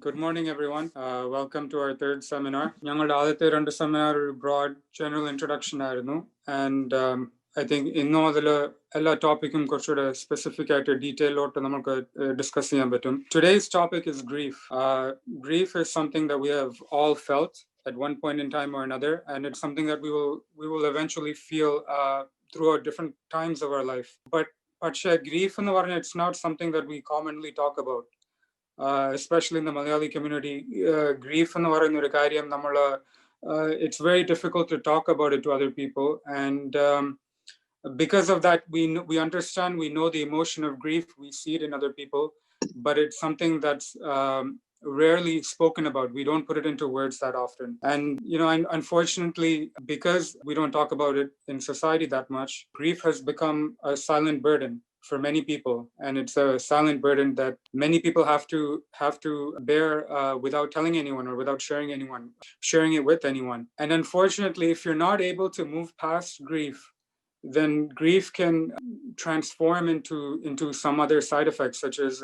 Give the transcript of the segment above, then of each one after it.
Good morning, everyone. Welcome to our third seminar. ഞങ്ങളുടെ ആദ്യത്തെ രണ്ട് സെമിനാർ ഒരു ബ്രോഡ് ജനറൽ ഇൻട്രൊഡക്ഷൻ ആയിരുന്നു. ആൻഡ് ഐ തിങ്ക് ഇന്നും അതിൽ എല്ലാ ടോപ്പിക്കും കുറച്ചുകൂടെ സ്പെസിഫിക് ആയിട്ട് ഡീറ്റെയിലോട്ട് നമുക്ക് ഡിസ്കസ് ചെയ്യാൻ പറ്റും. Today's topic is grief. Grief is something that we have all felt at one point in time or another, and it's something that we will eventually feel throughout different times of our life. But grief എന്ന് പറഞ്ഞാൽ it's not something that we commonly talk about. Especially in the Malayali community, grief എന്ന് പറയുന്ന ഒരു കാര്യം it's very difficult to talk about it to other people, and because of that, we understand, we know the emotion of grief, we see it in other people, but it's something that's rarely spoken about. We don't put it into words that often, and unfortunately, because we don't talk about it in society that much, grief has become a silent burden for many people, and it's a silent burden that many people have to bear without telling anyone or without sharing it with anyone. And unfortunately, if you're not able to move past grief, then grief can transform into some other side effects, such as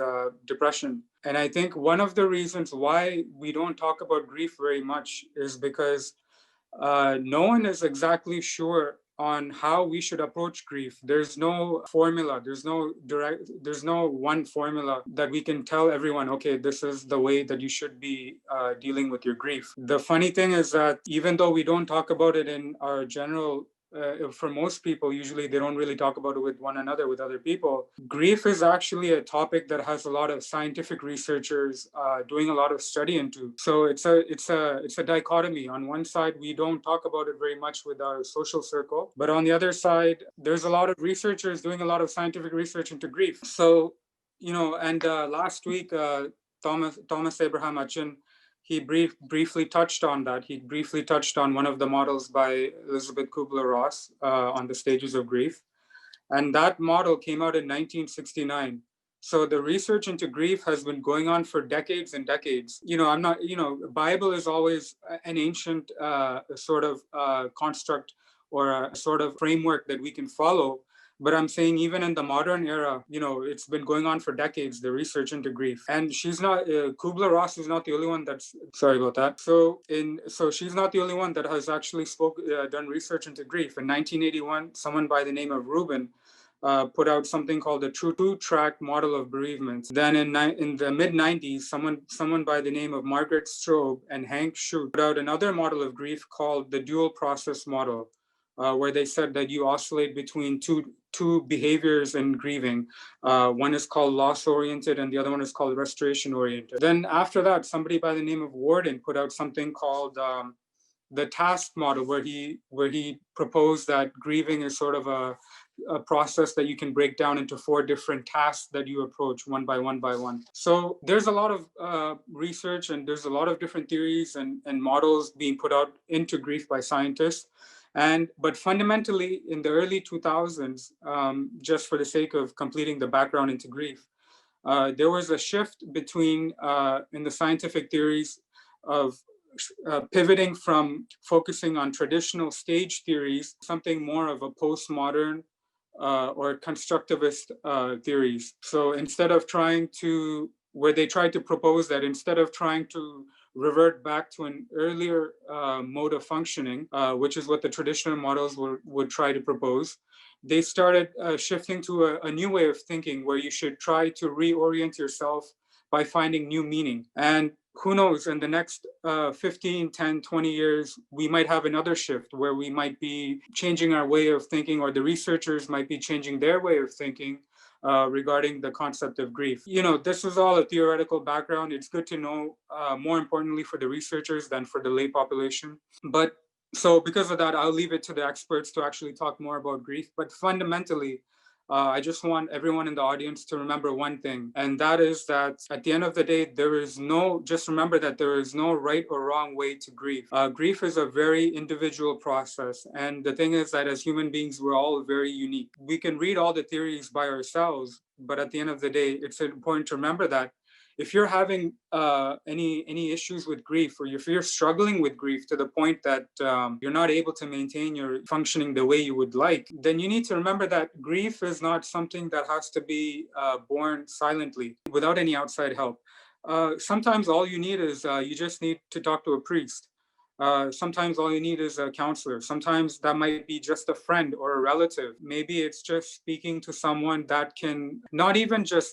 depression. And I think one of the reasons why we don't talk about grief very much is because no one is exactly sure on how we should approach grief. There's no formula, there's no one formula that we can tell everyone, okay, this is the way that you should be dealing with your grief. The funny thing is that even though we don't talk about it in our general for most people, usually they don't really talk about it with one another, with other people. Grief is actually a topic that has a lot of scientific researchers doing a lot of study into. So it's a dichotomy. On one side, we don't talk about it very much with our social circle, but on the other side, there's a lot of researchers doing a lot of scientific research into grief. So, and last week, Thomas Abraham Achin, he briefly touched on that. He briefly touched on one of the models by Elizabeth Kubler-Ross on the stages of grief. And that model came out in 1969. So the research into grief has been going on for decades and decades. Bible is always an ancient sort of construct or a sort of framework that we can follow. But I'm saying even in the modern era, it's been going on for decades, the research into grief. And she's not, Kubler-Ross is not the only one that's, sorry about that. So she's not the only one that has actually done research into grief. In 1981, someone by the name of Rubin put out something called the two-track model of bereavement. Then in the mid-90s, someone by the name of Margaret Strobe and Hank Shute put out another model of grief called the dual process model, where they said that you oscillate between two behaviors in grieving. One is called loss-oriented and the other one is called restoration-oriented. Then after that, somebody by the name of Warden put out something called the task model, where he proposed that grieving is sort of a process that you can break down into 4 different tasks that you approach one by one. So there's a lot of research, and there's a lot of different theories and models being put out into grief by scientists. But fundamentally, in the early 2000s, just for the sake of completing the background into grief, there was a shift between in the scientific theories of pivoting from focusing on traditional stage theories, something more of a postmodern or constructivist theories. So instead of where they tried to propose that instead of trying to revert back to an earlier mode of functioning, which is what the traditional models would try to propose, they started shifting to a new way of thinking, where you should try to reorient yourself by finding new meaning. And who knows, in the next 15, 10, 20 years, we might have another shift where we might be changing our way of thinking, or the researchers might be changing their way of thinking regarding the concept of grief. This is all a theoretical background. It's good to know, more importantly for the researchers than for the lay population. But so because of that, I'll leave it to the experts to actually talk more about grief. But fundamentally, I just want everyone in the audience to remember one thing, and that is that at the end of the day, just remember that there is no right or wrong way to grieve. Grief is a very individual process. And the thing is that as human beings, we're all very unique. We can read all the theories by ourselves, but at the end of the day, it's important to remember that if you're having any issues with grief, or if you're struggling with grief to the point that you're not able to maintain your functioning the way you would like, then you need to remember that grief is not something that has to be borne silently without any outside help. sometimes all you need is you just need to talk to a priest. Sometimes all you need is a counselor. Sometimes that might be just a friend or a relative. Maybe it's just speaking to someone that can not even just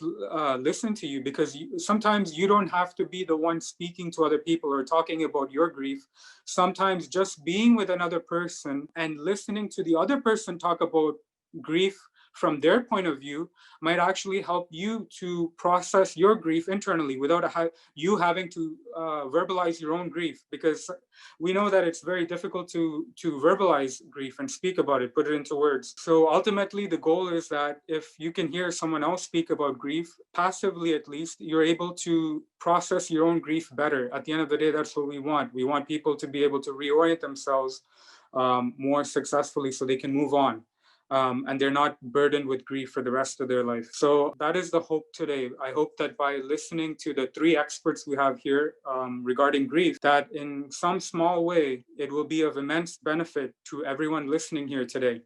listen to you, because sometimes you don't have to be the one speaking to other people or talking about your grief. Sometimes just being with another person and listening to the other person talk about grief from their point of view might actually help you to process your grief internally without you having to verbalize your own grief, because we know that it's very difficult to verbalize grief and speak about it, put it into words. So ultimately the goal is that if you can hear someone else speak about grief passively, at least you're able to process your own grief better. At the end of the day, that's what we want. We want people to be able to reorient themselves more successfully so they can move on. And they're not burdened with grief for the rest of their life. So that is the hope today. I hope that by listening to the three experts we have here regarding grief, that in some small way, it will be of immense benefit to everyone listening here today.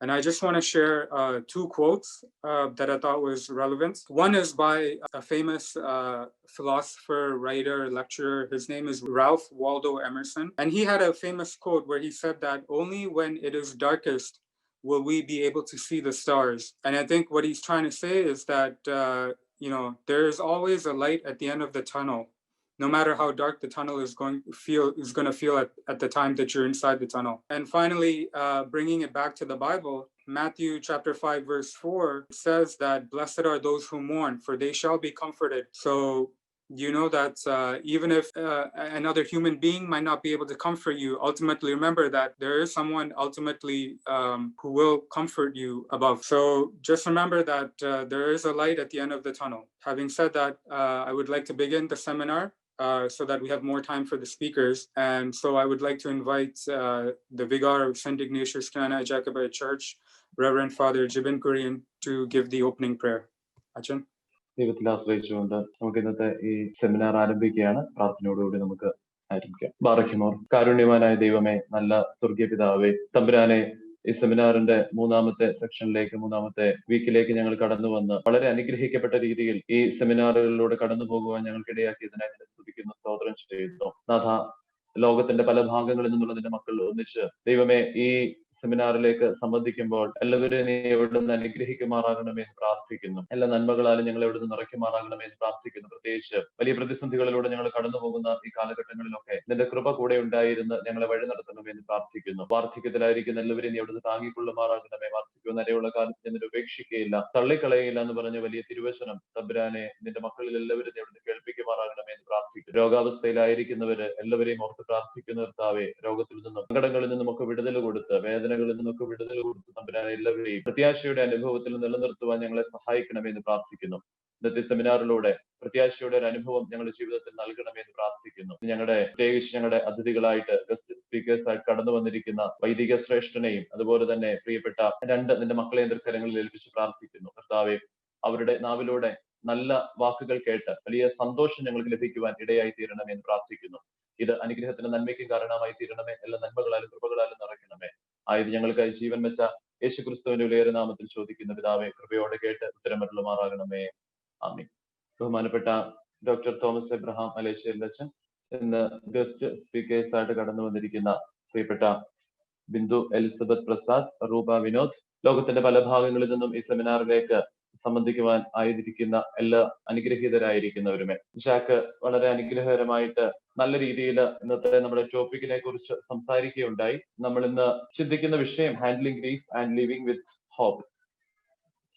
And I just want to share two quotes that I thought was relevant. One is by a famous philosopher, writer, lecturer. His name is Ralph Waldo Emerson. And he had a famous quote where he said that only when it is darkest will we be able to see the stars. And I think what he's trying to say is that, there is always a light at the end of the tunnel, no matter how dark the tunnel is going to feel at the time that you're inside the tunnel. And finally, bringing it back to the Bible, Matthew chapter 5, verse 4 says that blessed are those who mourn, for they shall be comforted. So you know that even if another human being might not be able to comfort you, ultimately remember that there is someone ultimately who will comfort you above. So just remember that there is a light at the end of the tunnel. Having said that, I would like to begin the seminar so that we have more time for the speakers. And so I would like to invite the Vicar of St. Ignatious Knanaya Jacobite Church, Reverend Father Jibin Kurian, to give the opening prayer. Achan. ദൈവത്തിൽ ആശ്രയിച്ചുകൊണ്ട് നമുക്ക് ഇന്നത്തെ ഈ seminar ആരംഭിക്കുകയാണ്. പ്രാർത്ഥനയോടുകൂടി നമുക്ക് ആരംഭിക്കാം. ബാറഖിമോർ. കാരുണ്യവാനായ ദൈവമേ, നല്ല സ്വർഗീയ പിതാവേ, തമ്പുരാനെ, ഈ സെമിനാറിന്റെ മൂന്നാമത്തെ സെക്ഷനിലേക്ക്, മൂന്നാമത്തെ വീക്കിലേക്ക് ഞങ്ങൾ കടന്നു വന്ന് വളരെ അനുഗ്രഹിക്കപ്പെട്ട രീതിയിൽ ഈ സെമിനാറുകളിലൂടെ കടന്നു പോകുവാൻ ഞങ്ങൾക്ക് ഇടയാക്കിയതിനായി നിന്നെ സ്തുതിക്കുന്നു, സ്തോത്രം ചെയ്യുന്നു. നാഥ, ലോകത്തിന്റെ പല ഭാഗങ്ങളിൽ നിന്നുള്ള നിന്റെ മക്കൾ ഒന്നിച്ച് ദൈവമേ ഈ സെമിനാറിലേക്ക് സംബന്ധിക്കുമ്പോൾ എല്ലാവരും നീ എവിടുന്ന് അനുഗ്രഹിക്കുമാറാകണമേ എന്ന് പ്രാർത്ഥിക്കുന്നു. എല്ലാ നന്മകളാലും ഞങ്ങൾ എവിടുന്ന് നിറയ്ക്കുമാറാകണമേ എന്ന് പ്രാർത്ഥിക്കുന്നു. പ്രത്യേകിച്ച് വലിയ പ്രതിസന്ധികളിലൂടെ ഞങ്ങൾ കടന്നു പോകുന്ന ഈ കാലഘട്ടങ്ങളിലൊക്കെ നിന്റെ കൃപ കൂടെ ഉണ്ടായിരുന്ന് ഞങ്ങളെ വഴി നടത്തണമേ എന്ന് പ്രാർത്ഥിക്കുന്നു. വാർദ്ധക്യത്തിലായിരിക്കുന്ന എല്ലാവരും നീ എവിടുന്ന് താങ്ങിക്കൊള്ളുമാറാകണമേ. വാർദ്ധക്യം വരെയുള്ള കാലത്ത് നിന്നെ ഉപേക്ഷിക്കുകയില്ല, തള്ളിക്കളയില്ല എന്ന് പറഞ്ഞ വലിയ തിരുവചനം തമ്പുരാനെ നിന്റെ മക്കളിൽ എല്ലാവരും നീ എവിടുന്ന് കേൾപ്പിക്കുമാറാകണമേ എന്ന് പ്രാർത്ഥിക്കുന്നു. രോഗാവസ്ഥയിലായിരിക്കുന്നവര് എല്ലാവരെയും ഓർത്ത് പ്രാർത്ഥിക്കുന്ന കർത്താവേ, രോഗത്തിൽ നിന്നും സങ്കടങ്ങളിൽ നിന്നും ഒക്കെ വിടുതൽ കൊടുത്ത്, വേദനകളിൽ നിന്നൊക്കെ വിടുതൽ കൊടുത്ത് തമ്പുരാനെ എല്ലാവരെയും പ്രത്യാശയുടെ അനുഭവത്തിൽ നിലനിർത്തുവാൻ ഞങ്ങളെ സഹായിക്കണമെന്ന് പ്രാർത്ഥിക്കുന്നു. ഇന്നത്തെ സെമിനാറിലൂടെ പ്രത്യാശയുടെ ഒരു അനുഭവം ഞങ്ങളുടെ ജീവിതത്തിൽ നൽകണമെന്ന് പ്രാർത്ഥിക്കുന്നു. പ്രത്യേകിച്ച് ഞങ്ങളുടെ അതിഥികളായിട്ട് ഗസ്റ്റ് സ്പീക്കേഴ്സായിട്ട് കടന്നു വന്നിരിക്കുന്ന വൈദിക ശ്രേഷ്ഠനെയും അതുപോലെ തന്നെ പ്രിയപ്പെട്ട രണ്ട് നിന്റെ മക്കളെ എതിർക്കരങ്ങളിൽ ഏൽപ്പിച്ച് പ്രാർത്ഥിക്കുന്നു. കർത്താവെ, അവരുടെ നാവിലൂടെ നല്ല വാക്കുകൾ കേട്ട് വലിയ സന്തോഷം ഞങ്ങൾക്ക് ലഭിക്കുവാൻ ഇടയായി തീരണമേ എന്ന് പ്രാർത്ഥിക്കുന്നു. ഇത് അനുഗ്രഹത്തിന് നന്മയ്ക്കും കാരണമായി തീരണമേ. എല്ലാ നന്മകളാലും കൃപകളാലും നിറയ്ക്കണമേ. ആയത് ഞങ്ങൾക്കായി ജീവൻ വെച്ച യേശു ക്രിസ്തുവിന്റെ വിലയേറിയ നാമത്തിൽ ചോദിക്കുന്ന പിതാവേ, കൃപയോടെ കേട്ട് ഉത്തരമരുളുമാറാകണമേ. ആമീൻ. ബഹുമാനപ്പെട്ട ഡോക്ടർ തോമസ് എബ്രഹാം മലേശ്വരി അച്ഛൻ, ഇന്ന് ഗസ്റ്റ് സ്പീക്കേഴ്സായിട്ട് കടന്നു വന്നിരിക്കുന്ന പ്രിയപ്പെട്ട ബിന്ദു എലിസബത്ത് പ്രസാദ്, റൂപ വിനോദ്, ലോകത്തിന്റെ പല ഭാഗങ്ങളിൽ നിന്നും ഈ സെമിനാറിലേക്ക് സംബന്ധിക്കുവാൻ ആയിരിക്കുന്ന എല്ലാ അനുഗ്രഹീതരായിരിക്കുന്നവരുമേ. ജാക്ക് വളരെ അനുഗ്രഹകരമായിട്ട് നല്ല രീതിയിൽ ഇന്നത്തെ നമ്മുടെ ടോപ്പിക്കിനെ കുറിച്ച് സംസാരിക്കുകയുണ്ടായി. നമ്മൾ ഇന്ന് ചിന്തിക്കുന്ന വിഷയം handling grief and living with hope.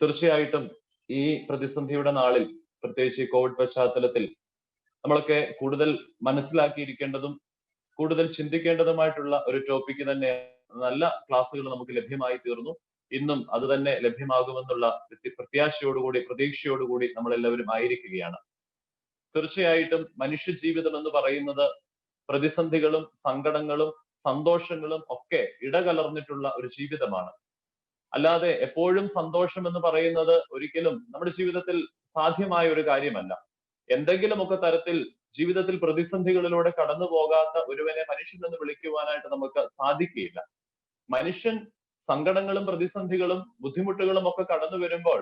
തീർച്ചയായിട്ടും ഈ പ്രതിസന്ധിയുടെ നാളിൽ, പ്രത്യേകിച്ച് കോവിഡ് പശ്ചാത്തലത്തിൽ, നമ്മളൊക്കെ കൂടുതൽ മനസ്സിലാക്കിയിരിക്കേണ്ടതും കൂടുതൽ ചിന്തിക്കേണ്ടതുമായിട്ടുള്ള ഒരു ടോപ്പിക്ക് തന്നെ. നല്ല ക്ലാസ്സുകൾ നമുക്ക് ലഭ്യമായി തീർന്നു. ഇന്നും അത് തന്നെ ലഭ്യമാകുമെന്നുള്ള പ്രത്യാശയോടുകൂടി, പ്രതീക്ഷയോടുകൂടി നമ്മൾ എല്ലാവരും ആയിരിക്കുകയാണ്. തീർച്ചയായിട്ടും മനുഷ്യ ജീവിതം എന്ന് പറയുന്നത് പ്രതിസന്ധികളും സങ്കടങ്ങളും സന്തോഷങ്ങളും ഒക്കെ ഇടകലർന്നിട്ടുള്ള ഒരു ജീവിതമാണ്. അല്ലാതെ എപ്പോഴും സന്തോഷം എന്ന് പറയുന്നത് ഒരിക്കലും നമ്മുടെ ജീവിതത്തിൽ സാധ്യമായ ഒരു കാര്യമല്ല. എന്തെങ്കിലുമൊക്കെ തരത്തിൽ ജീവിതത്തിൽ പ്രതിസന്ധികളിലൂടെ കടന്നു പോകാത്ത ഒരുവനെ മനുഷ്യൻ എന്ന് വിളിക്കുവാനായിട്ട് നമുക്ക് സാധിക്കുകയില്ല. മനുഷ്യൻ സങ്കടങ്ങളും പ്രതിസന്ധികളും ബുദ്ധിമുട്ടുകളും ഒക്കെ കടന്നു വരുമ്പോൾ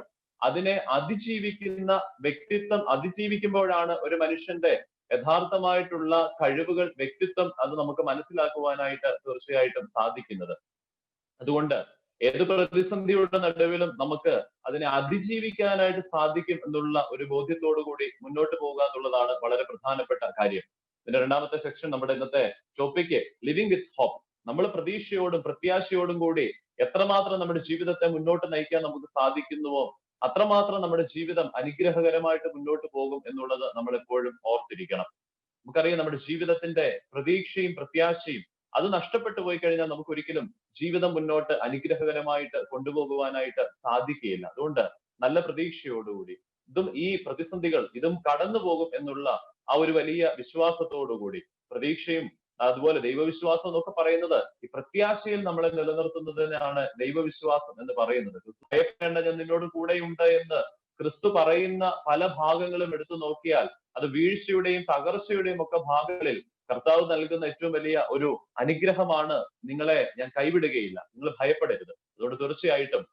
അതിനെ അതിജീവിക്കുന്ന വ്യക്തിത്വം അതിജീവിക്കുമ്പോഴാണ് ഒരു മനുഷ്യന്റെ യഥാർത്ഥമായിട്ടുള്ള കഴിവുകൾ, വ്യക്തിത്വം അത് നമുക്ക് മനസ്സിലാക്കുവാനായിട്ട് തീർച്ചയായിട്ടും സാധിക്കുന്നത്. അതുകൊണ്ട് ഏത് പ്രതിസന്ധിയുടെ നടുവിലും നമുക്ക് അതിനെ അതിജീവിക്കാനായിട്ട് സാധിക്കും എന്നുള്ള ഒരു ബോധ്യത്തോടു കൂടി മുന്നോട്ട് പോകുക എന്നുള്ളതാണ് വളരെ പ്രധാനപ്പെട്ട കാര്യം. ഇതിന്റെ രണ്ടാമത്തെ സെക്ഷൻ, നമ്മുടെ ഇന്നത്തെ ടോപ്പിക്ക് ലിവിങ് വിത്ത് ഹോപ്പ്. നമ്മൾ പ്രതീക്ഷയോടും പ്രത്യാശയോടും കൂടി എത്രമാത്രം നമ്മുടെ ജീവിതത്തെ മുന്നോട്ട് നയിക്കാൻ നമുക്ക് സാധിക്കുന്നുവോ അത്രമാത്രം നമ്മുടെ ജീവിതം അനുഗ്രഹകരമായിട്ട് മുന്നോട്ട് പോകും എന്നുള്ളത് നമ്മൾ എപ്പോഴും ഓർത്തിരിക്കണം. നമുക്കറിയാം, നമ്മുടെ ജീവിതത്തിന്റെ പ്രതീക്ഷയും പ്രത്യാശയും അത് നഷ്ടപ്പെട്ടു പോയി കഴിഞ്ഞാൽ നമുക്ക് ഒരിക്കലും ജീവിതം മുന്നോട്ട് അനുഗ്രഹകരമായിട്ട് കൊണ്ടുപോകുവാനായിട്ട് സാധിക്കുകയില്ല. അതുകൊണ്ട് നല്ല പ്രതീക്ഷയോടുകൂടി ഈ പ്രതിസന്ധികൾ ഇതും കടന്നു പോകും എന്നുള്ള ആ ഒരു വലിയ വിശ്വാസത്തോടുകൂടി, പ്രതീക്ഷയും അതുപോലെ ദൈവവിശ്വാസം എന്നൊക്കെ പറയുന്നത് ഈ പ്രത്യാശയിൽ നമ്മളെ നിലനിർത്തുന്നതിനാണ് ദൈവവിശ്വാസം എന്ന് പറയുന്നത്. ഭയപ്പെടേണ്ട, ഞാൻ നിന്നോട് കൂടെയുണ്ട് എന്ന് ക്രിസ്തു പറയുന്ന പല ഭാഗങ്ങളും എടുത്തു നോക്കിയാൽ അത് വീഴ്ചയുടെയും തകർച്ചയുടെയും ഒക്കെ ഭാഗങ്ങളിൽ കർത്താവ് നൽകുന്ന ഏറ്റവും വലിയ ഒരു അനുഗ്രഹമാണ്. നിങ്ങളെ ഞാൻ കൈവിടുകയില്ല, നിങ്ങൾ ഭയപ്പെടരുത്. അതുകൊണ്ട് തീർച്ചയായിട്ടും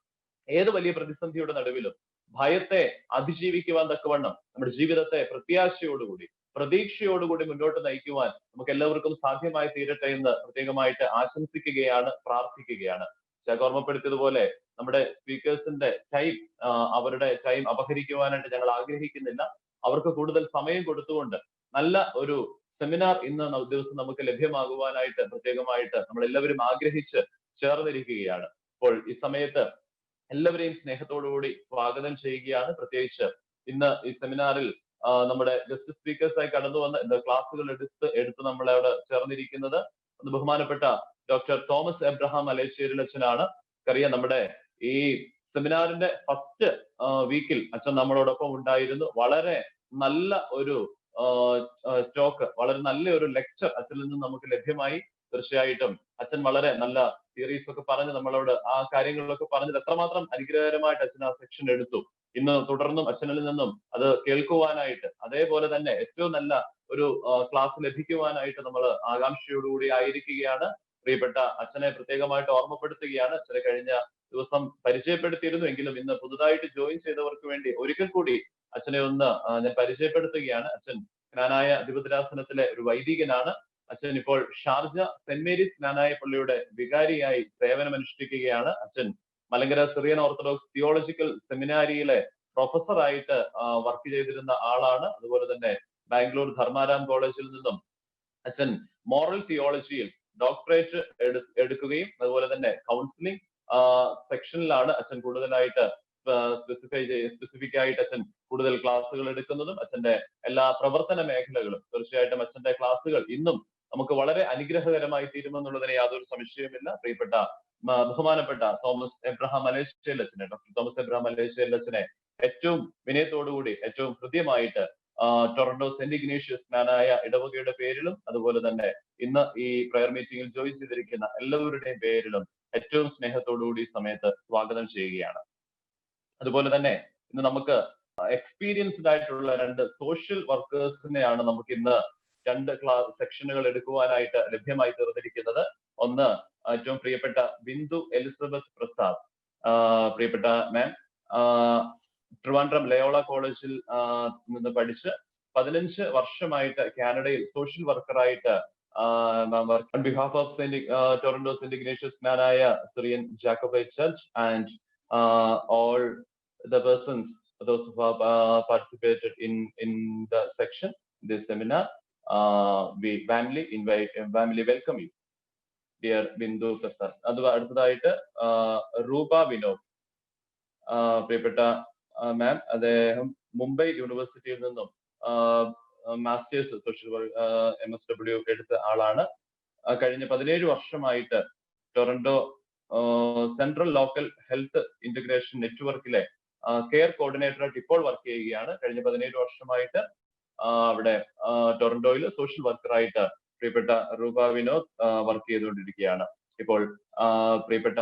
ഏത് വലിയ പ്രതിസന്ധിയുടെ നടുവിലും ഭയത്തെ അതിജീവിക്കുവാൻ തക്കവണ്ണം നമ്മുടെ ജീവിതത്തെ പ്രത്യാശയോടുകൂടി പ്രതീക്ഷയോടുകൂടി മുന്നോട്ട് നയിക്കുവാൻ നമുക്ക് എല്ലാവർക്കും സാധ്യമായി തീരട്ടെ എന്ന് പ്രത്യേകമായിട്ട് ആശംസിക്കുകയാണ്, പ്രാർത്ഥിക്കുകയാണ്. ഓർമ്മപ്പെടുത്തിയതുപോലെ നമ്മുടെ സ്പീക്കേഴ്സിന്റെ ടൈം, അവരുടെ ടൈം അപഹരിക്കുവാനായിട്ട് ഞങ്ങൾ ആഗ്രഹിക്കുന്നില്ല. അവർക്ക് കൂടുതൽ സമയം കൊടുത്തുകൊണ്ട് നല്ല ഒരു സെമിനാർ ഇന്ന് ദിവസം നമുക്ക് ലഭ്യമാകുവാനായിട്ട് പ്രത്യേകമായിട്ട് നമ്മൾ എല്ലാവരും ആഗ്രഹിച്ച് ചേർന്നിരിക്കുകയാണ്. അപ്പോൾ ഈ സമയത്ത് എല്ലാവരെയും സ്നേഹത്തോടുകൂടി സ്വാഗതം ചെയ്യുകയാണ്. പ്രത്യേകിച്ച് ഇന്ന് ഈ സെമിനാറിൽ നമ്മുടെ ഗസ്റ്റ് സ്പീക്കേഴ്സായി കടന്നു വന്ന് ക്ലാസ്സുകൾ എടുത്ത് നമ്മളെ അവിടെ ചേർന്നിരിക്കുന്നത് ബഹുമാനപ്പെട്ട ഡോക്ടർ തോമസ് എബ്രഹാം മലേശ്ശേരിൽ അച്ഛനാണ്. അറിയാം, നമ്മുടെ ഈ സെമിനാറിന്റെ ഫസ്റ്റ് വീക്കിൽ അച്ഛൻ നമ്മളോടൊപ്പം ഉണ്ടായിരുന്നു. വളരെ നല്ല ഒരു ടോക്ക്, വളരെ നല്ല ഒരു ലെക്ചർ അച്ഛനിൽ നിന്ന് നമുക്ക് ലഭ്യമായി. തീർച്ചയായിട്ടും അച്ഛൻ വളരെ നല്ല തിയറീസ് ഒക്കെ പറഞ്ഞ് നമ്മളോട് ആ കാര്യങ്ങളിലൊക്കെ പറഞ്ഞത് എത്രമാത്രം അനുഗ്രഹകരമായിട്ട് അച്ഛൻ ആ സെക്ഷൻ എടുത്തു. ഇന്ന് തുടർന്നും അച്ഛനിൽ നിന്നും അത് കേൾക്കുവാനായിട്ട്, അതേപോലെ തന്നെ ഏറ്റവും നല്ല ഒരു ക്ലാസ് ലഭിക്കുവാനായിട്ട് നമ്മൾ ആകാംക്ഷയോടുകൂടി ആയിരിക്കുകയാണ്. പ്രിയപ്പെട്ട അച്ഛനെ പ്രത്യേകമായിട്ട് ഓർമ്മപ്പെടുത്തുകയാണ്. അച്ഛനെ കഴിഞ്ഞ ദിവസം പരിചയപ്പെടുത്തിയിരുന്നു, എങ്കിലും ഇന്ന് പുതുതായിട്ട് ജോയിൻ ചെയ്തവർക്ക് വേണ്ടി ഒരിക്കൽ കൂടി അച്ഛനെ ഒന്ന് ഞാൻ പരിചയപ്പെടുത്തുകയാണ്. അച്ഛൻ ജ്ഞാനായ അധിപതിരാസനത്തിലെ ഒരു വൈദികനാണ്. അച്ഛൻ ഇപ്പോൾ ഷാർജ സെന്റ് മേരീസ് ജ്ഞാനായ പള്ളിയുടെ വികാരിയായി സേവനമനുഷ്ഠിക്കുകയാണ്. അച്ഛൻ മലങ്കര സിറിയൻ ഓർത്തഡോക്സ് തിയോളജിക്കൽ സെമിനാരിയിലെ പ്രൊഫസറായിട്ട് വർക്ക് ചെയ്തിരുന്ന ആളാണ്. അതുപോലെ തന്നെ ബാംഗ്ലൂർ ധർമാരാം കോളേജിൽ നിന്നും അച്ഛൻ മോറൽ തിയോളജിയിൽ ഡോക്ടറേറ്റ് എടുക്കുകയും അതുപോലെ തന്നെ കൗൺസിലിംഗ് സെക്ഷനിലാണ് അച്ഛൻ കൂടുതലായിട്ട് സ്പെസിഫിക് ആയിട്ട് അച്ഛൻ കൂടുതൽ ക്ലാസ്സുകൾ എടുക്കുന്നതും. അച്ഛന്റെ എല്ലാ പ്രവർത്തന മേഖലകളും തീർച്ചയായിട്ടും അച്ഛന്റെ ക്ലാസ്സുകൾ ഇന്നും നമുക്ക് വളരെ അനുഗ്രഹകരമായി തീരുമെന്നുള്ളതിന് യാതൊരു സംശയവുമില്ല. പ്രിയപ്പെട്ട ബഹുമാനപ്പെട്ട തോമസ് എബ്രഹാം മലേശ്ശേരിൽ അച്ഛനെ, ഡോക്ടർ തോമസ് എബ്രഹാം മലേശ്ശേരിൽ അച്ഛനെ ഏറ്റവും വിനയത്തോടുകൂടി ഏറ്റവും ഹൃദ്യമായിട്ട് ടൊറന്റോ സെന്റ് ഇഗ്നേഷ്യസ് ജ്ഞാനായ ഇടവകയുടെ പേരിലും അതുപോലെ തന്നെ ഇന്ന് ഈ പ്രയർ മീറ്റിംഗിൽ ജോയിൻ ചെയ്തിരിക്കുന്ന എല്ലാവരുടെയും പേരിലും ഏറ്റവും സ്നേഹത്തോടുകൂടി ഈ സമയത്ത് സ്വാഗതം ചെയ്യുകയാണ്. അതുപോലെ തന്നെ ഇന്ന് നമുക്ക് എക്സ്പീരിയൻസ്ഡ് ആയിട്ടുള്ള 2 സോഷ്യൽ വർക്കേഴ്സിനെയാണ് നമുക്ക് ഇന്ന് 2 ക്ലാസ് സെക്ഷനുകൾ എടുക്കുവാനായിട്ട് ലഭ്യമായി തീർന്നിരിക്കുന്നത്. ഒന്ന് ഏറ്റവും പ്രിയപ്പെട്ട ബിന്ദു എലിസബത്ത് പ്രസാദ്. പ്രിയപ്പെട്ട മാം ട്രിവാൻഡ്രം ലയോള കോളേജിൽ നിന്ന് പഠിച്ച് 15 വർഷമായിട്ട് കാനഡയിൽ social വർക്കറായിട്ട് on behalf of Toronto St. Ignatious Knanaya Syrian Jacobite Church and all the persons, those who have participated in the section, this seminar, we warmly welcome you, dear Bindu Prasad. അടുത്തതായിട്ട് റൂപ വിനോദ്. പ്രിയപ്പെട്ട മാം, അദ്ദേഹം മുംബൈ യൂണിവേഴ്സിറ്റിയിൽ നിന്നും masters social MSW എടുത്ത ആളാണ്. കഴിഞ്ഞ 17 വർഷമായിട്ട് Toronto central local health integration നെറ്റ്വർക്കിലെ കെയർ കോർഡിനേറ്ററായിട്ട് ഇപ്പോൾ വർക്ക് ചെയ്യുകയാണ്. കഴിഞ്ഞ 17 വർഷമായിട്ട് അവിടെ ടൊറന്റോയിൽ സോഷ്യൽ വർക്കറായിട്ട് പ്രിയപ്പെട്ട റൂപ വിനോദ് വർക്ക് ചെയ്തുകൊണ്ടിരിക്കുകയാണ്. ഇപ്പോൾ പ്രിയപ്പെട്ട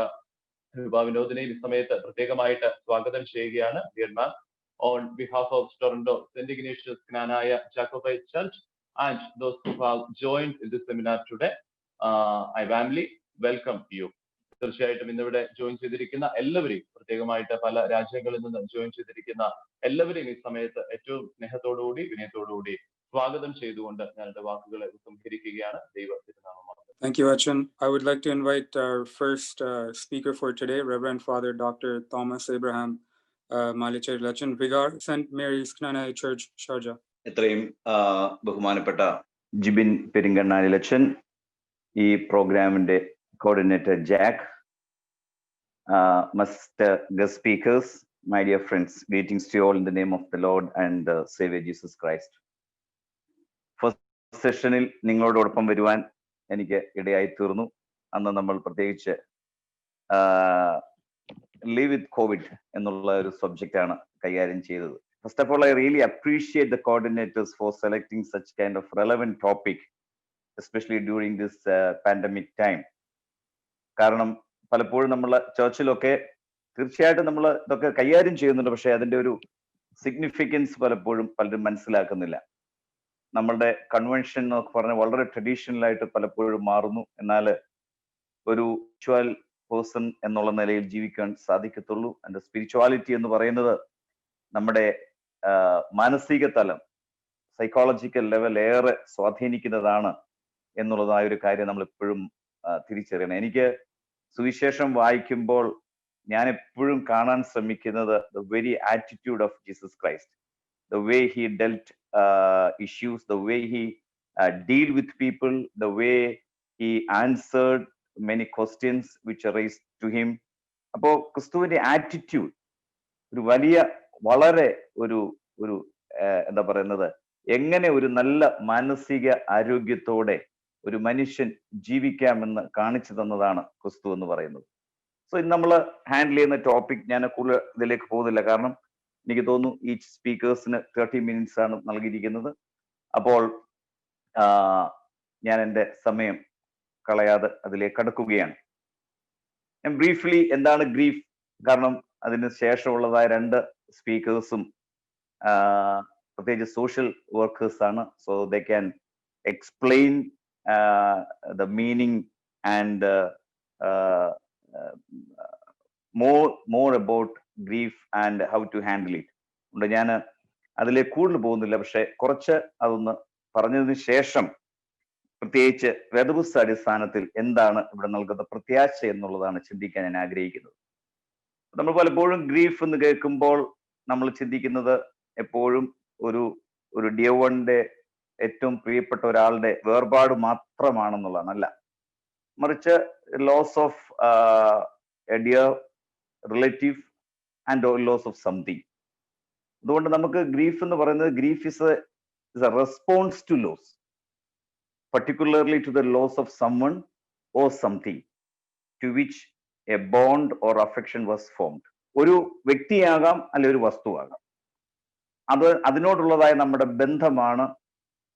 രൂപ വിനോദിനെ ഈ സമയത്ത് പ്രത്യേകമായിട്ട് സ്വാഗതം ചെയ്യുകയാണ്. Dear ma'am, on behalf of Toronto St. Ignatius Knanaya Jacobite Church and those who have joined in this seminar today, I warmly welcome you. തീർച്ചയായിട്ടും ഇന്നിവിടെ ജോയിൻ ചെയ്തിരിക്കുന്ന എല്ലാവരെയും, പ്രത്യേകമായിട്ട് പല രാജ്യങ്ങളിൽ നിന്ന് ജോയിൻ ചെയ്തിരിക്കുന്ന എല്ലാവരെയും ഈ സമയത്ത് ഏറ്റവും സ്നേഹത്തോടുകൂടി വിനയത്തോടുകൂടി സ്വാഗതം ചെയ്തുകൊണ്ട് ഞാൻ എന്റെ വാക്കുകളെ സംഹരിക്കുകയാണ്. ദൈവത്തിനാമം. Thank you, Achan. I would like to invite our first speaker for today, Reverend Father Dr. Thomas Abraham Malicher Lachan, Vigar, St. Mary's Knanaya Church, Sharjah. ഇത്രയും ബഹുമാനപ്പെട്ട ജിബിൻ പെരിങ്കണ്ണാനിലച്ചൻ, ഈ പ്രോഗ്രാമിന്റെ coordinator Jack, must guest speakers, my dear friends, greetings to you all in the name of the Lord and Savior Jesus Christ. First സെഷനിൽ നിങ്ങളോടൊപ്പം വരുവാൻ എനിക്ക് ഇടയായി തീർന്നു. അന്ന് നമ്മൾ പ്രത്യേകിച്ച് live with COVID എന്നുള്ള ഒരു സബ്ജക്റ്റാണ് കൈകാര്യം ചെയ്തത്. First of all, I really appreciate the coordinators for selecting such kind of relevant topic, especially during this pandemic time. കാരണം പലപ്പോഴും നമ്മളെ ചർച്ചിലൊക്കെ തീർച്ചയായിട്ടും നമ്മൾ ഇതൊക്കെ കൈകാര്യം ചെയ്യുന്നുണ്ട്, പക്ഷെ അതിന്റെ ഒരു സിഗ്നിഫിക്കൻസ് പലപ്പോഴും പലരും മനസ്സിലാക്കുന്നില്ല. നമ്മളുടെ കൺവെൻഷൻ എന്നൊക്കെ പറഞ്ഞാൽ വളരെ ട്രഡീഷണൽ ആയിട്ട് പലപ്പോഴും മാറുന്നു. എന്നാൽ ഒരു സ്പിരിച്വൽ പേഴ്സൺ എന്നുള്ള നിലയിൽ ജീവിക്കാൻ സാധിക്കത്തുള്ളൂ. അതിന്റെ സ്പിരിച്വാലിറ്റി എന്ന് പറയുന്നത് നമ്മുടെ മാനസിക തലം, സൈക്കോളജിക്കൽ ലെവൽ ഏറെ സ്വാധീനിക്കുന്നതാണ് എന്നുള്ളതായ ഒരു കാര്യം നമ്മൾ എപ്പോഴും തിരിച്ചറിയണം. എനിക്ക് സുവിശേഷം വായിക്കുമ്പോൾ ഞാൻ എപ്പോഴും കാണാൻ ശ്രമിക്കുന്നത് the very attitude of Jesus Christ, the way he dealt issues, the way he deal with people, the way he answered many questions which raised to him. അപ്പോ ക്രിസ്തുവിന്റെ ആറ്റിറ്റ്യൂഡ് ഒരു വലിയ വളരെ ഒരു ഒരു എന്താ പറയുന്നത്, എങ്ങനെ ഒരു നല്ല മാനസിക ആരോഗ്യത്തോടെ ഒരു മനുഷ്യൻ ജീവിക്കാമെന്ന് കാണിച്ചു തന്നതാണ് ക്രിസ്തു എന്ന് പറയുന്നത്. സോ ഇന്ന് നമ്മൾ ഹാൻഡിൽ ചെയ്യുന്ന ടോപ്പിക് ഞാൻ കൂടുതൽ ഇതിലേക്ക് പോകുന്നില്ല, കാരണം എനിക്ക് തോന്നുന്നു ഈച്ച് സ്പീക്കേഴ്സിന് 30 minutes ആണ് നൽകിയിരിക്കുന്നത്. അപ്പോൾ ഞാൻ എൻ്റെ സമയം കളയാതെ അതിലേക്ക് കടക്കുകയാണ്. ഞാൻ ബ്രീഫ്ലി എന്താണ് ഗ്രീഫ്, കാരണം അതിന് ശേഷമുള്ളതായ 2 സ്പീക്കേഴ്സും പ്രത്യേകിച്ച് സോഷ്യൽ വർക്കേഴ്സ് ആണ്. So they can explain the meaning and more about grief and how to handle it. ഞാൻ അതിലേക്ക് കൂടുതൽ പോകുന്നില്ല, പക്ഷെ കുറച്ച് അതൊന്ന് പറഞ്ഞതിന് ശേഷം പ്രത്യേകിച്ച് വേദപുസ്തക അടിസ്ഥാനത്തിൽ എന്താണ് ഇവിടെ നൽകുന്ന പ്രത്യാശ എന്നുള്ളതാണ് ചിന്തിക്കാൻ ഞാൻ ആഗ്രഹിക്കുന്നത്. നമ്മൾ പലപ്പോഴും ഗ്രീഫ് എന്ന് കേൾക്കുമ്പോൾ നമ്മൾ ചിന്തിക്കുന്നത് എപ്പോഴും ഒരു ഡിയവന്റെ ഏറ്റവും പ്രിയപ്പെട്ട ഒരാളുടെ വേർപാട് മാത്രമാണെന്നുള്ളതല്ല, മറിച്ച് loss of a dear relative and loss of something. അതുകൊണ്ട് നമുക്ക് ഗ്രീഫ് എന്ന് പറയുന്നത് grief is a response to loss, particularly to the loss of someone or something to which a bond or affection was formed. ഒരു വ്യക്തിയാകാം അല്ലെ ഒരു വസ്തുവാകാം, അതിനോടുള്ളതായ നമ്മുടെ ബന്ധമാണ്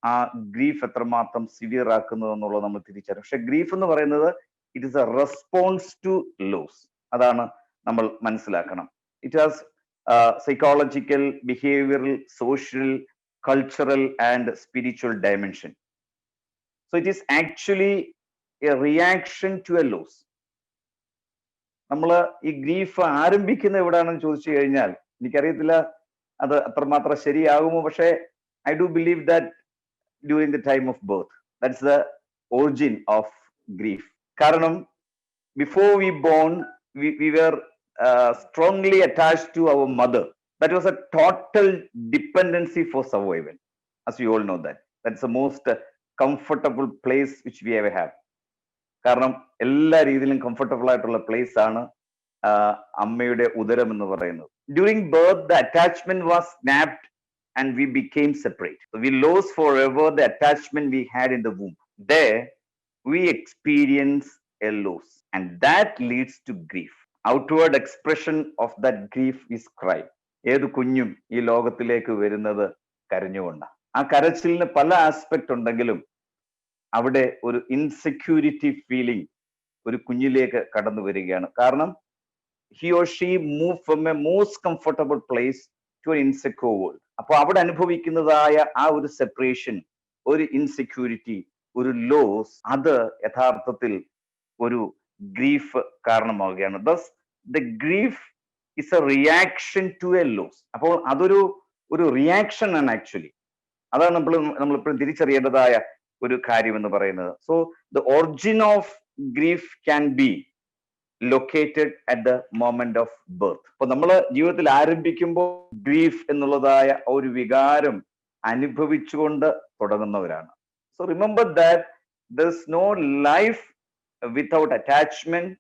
ആ ഗ്രീഫ് എത്രമാത്രം സിവിയർ ആക്കുന്നത് എന്നുള്ളത് നമ്മൾ തിരിച്ചറിയും. പക്ഷെ ഗ്രീഫ് എന്ന് പറയുന്നത് it is a response to loss, അതാണ് നമ്മൾ മനസ്സിലാക്കണം. It has psychological, behavioural, social, cultural and spiritual dimension. So it is actually a reaction to a loss. നമ്മൾ ഈ ഗ്രീഫ് ആരംഭിക്കുന്ന എവിടെയാണെന്ന് ചോദിച്ചു കഴിഞ്ഞാൽ എനിക്കറിയത്തില്ല അത് അത്രമാത്രം ശരിയാകുമോ, പക്ഷേ I do believe that during the time of birth, that's the origin of grief. കാരണം before we born we were strongly attached to our mother. That was a total dependency for survival, as we all know that. That's the most comfortable place which we ever have. കാരണം എല്ലാ രീതിയിലും comfortable ആയിട്ടുള്ള place ആണ് അമ്മയുടെ ഉദരം എന്ന് പറയുന്നത്. During birth the attachment was snapped and we became separate. So we lost forever the attachment we had in the womb. There we experience a loss, and that leads to grief. Outward expression of that grief is cry. ഏത് കുഞ്ഞും ഈ ലോകത്തിലേക്ക് വരുന്നത് കരഞ്ഞുകൊണ്ടാണ്. ആ കരച്ചിലിന് പല aspect ഉണ്ടെങ്കിലും അവിടെ ഒരു ഇൻസെക്യൂരിറ്റി ഫീലിംഗ് ഒരു കുഞ്ഞിലേക്ക് കടന്നു വരികയാണ്. കാരണം he or she moved from a most comfortable place to an insecure world. അപ്പോൾ അവിടെ അനുഭവിക്കുന്നതായ ആ ഒരു സെപ്പറേഷൻ, ഒരു ഇൻസെക്യൂരിറ്റി, ഒരു ലോസ്, അത് യഥാർത്ഥത്തിൽ ഒരു ഗ്രീഫ് കാരണമാവുകയാണ്. Thus the grief is a reaction to a loss. അപ്പോൾ അതൊരു റിയാക്ഷൻ ആണ് ആക്ച്വലി. അതാണ് നമ്മളിപ്പോഴും തിരിച്ചറിയേണ്ടതായ ഒരു കാര്യം എന്ന് പറയുന്നത്. So the origin of grief can be located at the moment of birth. അപ്പൊ നമ്മൾ ജീവിതത്തിൽ ആരംഭിക്കുമ്പോൾ ഗ്രീഫ് എന്നുള്ളതായ ഒരു വികാരം അനുഭവിച്ചുകൊണ്ട് തുടങ്ങുന്നവരാണ്. So remember that there's no life without attachment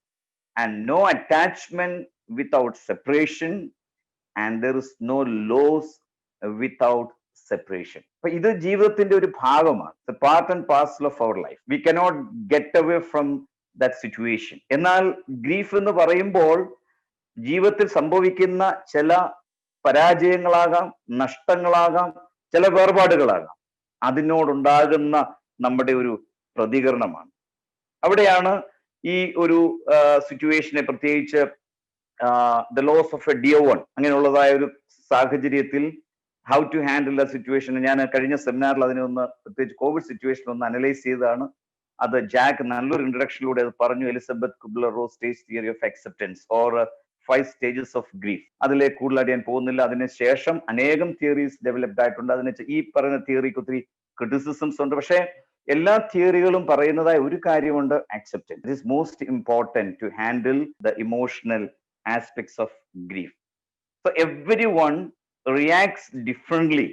and no attachment without separation and there is no loss without separation. അപ്പൊ ഇത് ജീവിതത്തിന്റെ ഒരു ഭാഗമാണ്. The part and parcel of our life. We cannot get away from that situation. എന്നാൽ grief എന്ന് പറയുമ്പോൾ ജീവിതത്തിൽ സംഭവിക്കുന്ന ചില പരാജയങ്ങളാകാം, നഷ്ടങ്ങളാകാം, ചില വേർപാടുകളാകാം, അതിനോടുണ്ടാകുന്ന നമ്മുടെ ഒരു പ്രതികരണമാണ്. അവിടെയാണ് ഈ ഒരു സിറ്റുവേഷനെ, പ്രത്യേകിച്ച് the loss of a dear one, അങ്ങനെയുള്ളതായ ഒരു സാഹചര്യത്തിൽ how to handle the situation. ഞാൻ കഴിഞ്ഞ സെമിനാറിൽ അതിനൊന്ന് പ്രത്യേകിച്ച് കോവിഡ് സിറ്റുവേഷൻ ഒന്ന് അനലൈസ് ചെയ്തതാണ്. അത് ജാക്ക് നല്ലൊരു ഇൻട്രഡക്ഷനിലൂടെ അത് പറഞ്ഞു. Elizabeth കുബ്ലർ-റോസ് stage theory of acceptance or 5 stages of grief. അതിലേക്ക് കൂടുതലായിട്ട് ഞാൻ പോകുന്നില്ല. അതിനുശേഷം അനേകം തിയറീസ് ഡെവലപ്ഡ് ആയിട്ടുണ്ട്. അതിന് ഈ പറയുന്ന തിയറിക്ക് ഒത്തിരി ക്രിറ്റിസിസംസ് ഉണ്ട്. പക്ഷേ എല്ലാ തിയറികളും പറയുന്നതായ ഒരു കാര്യമുണ്ട്, acceptance. It is most important to handle the emotional aspects of grief. So everyone reacts differently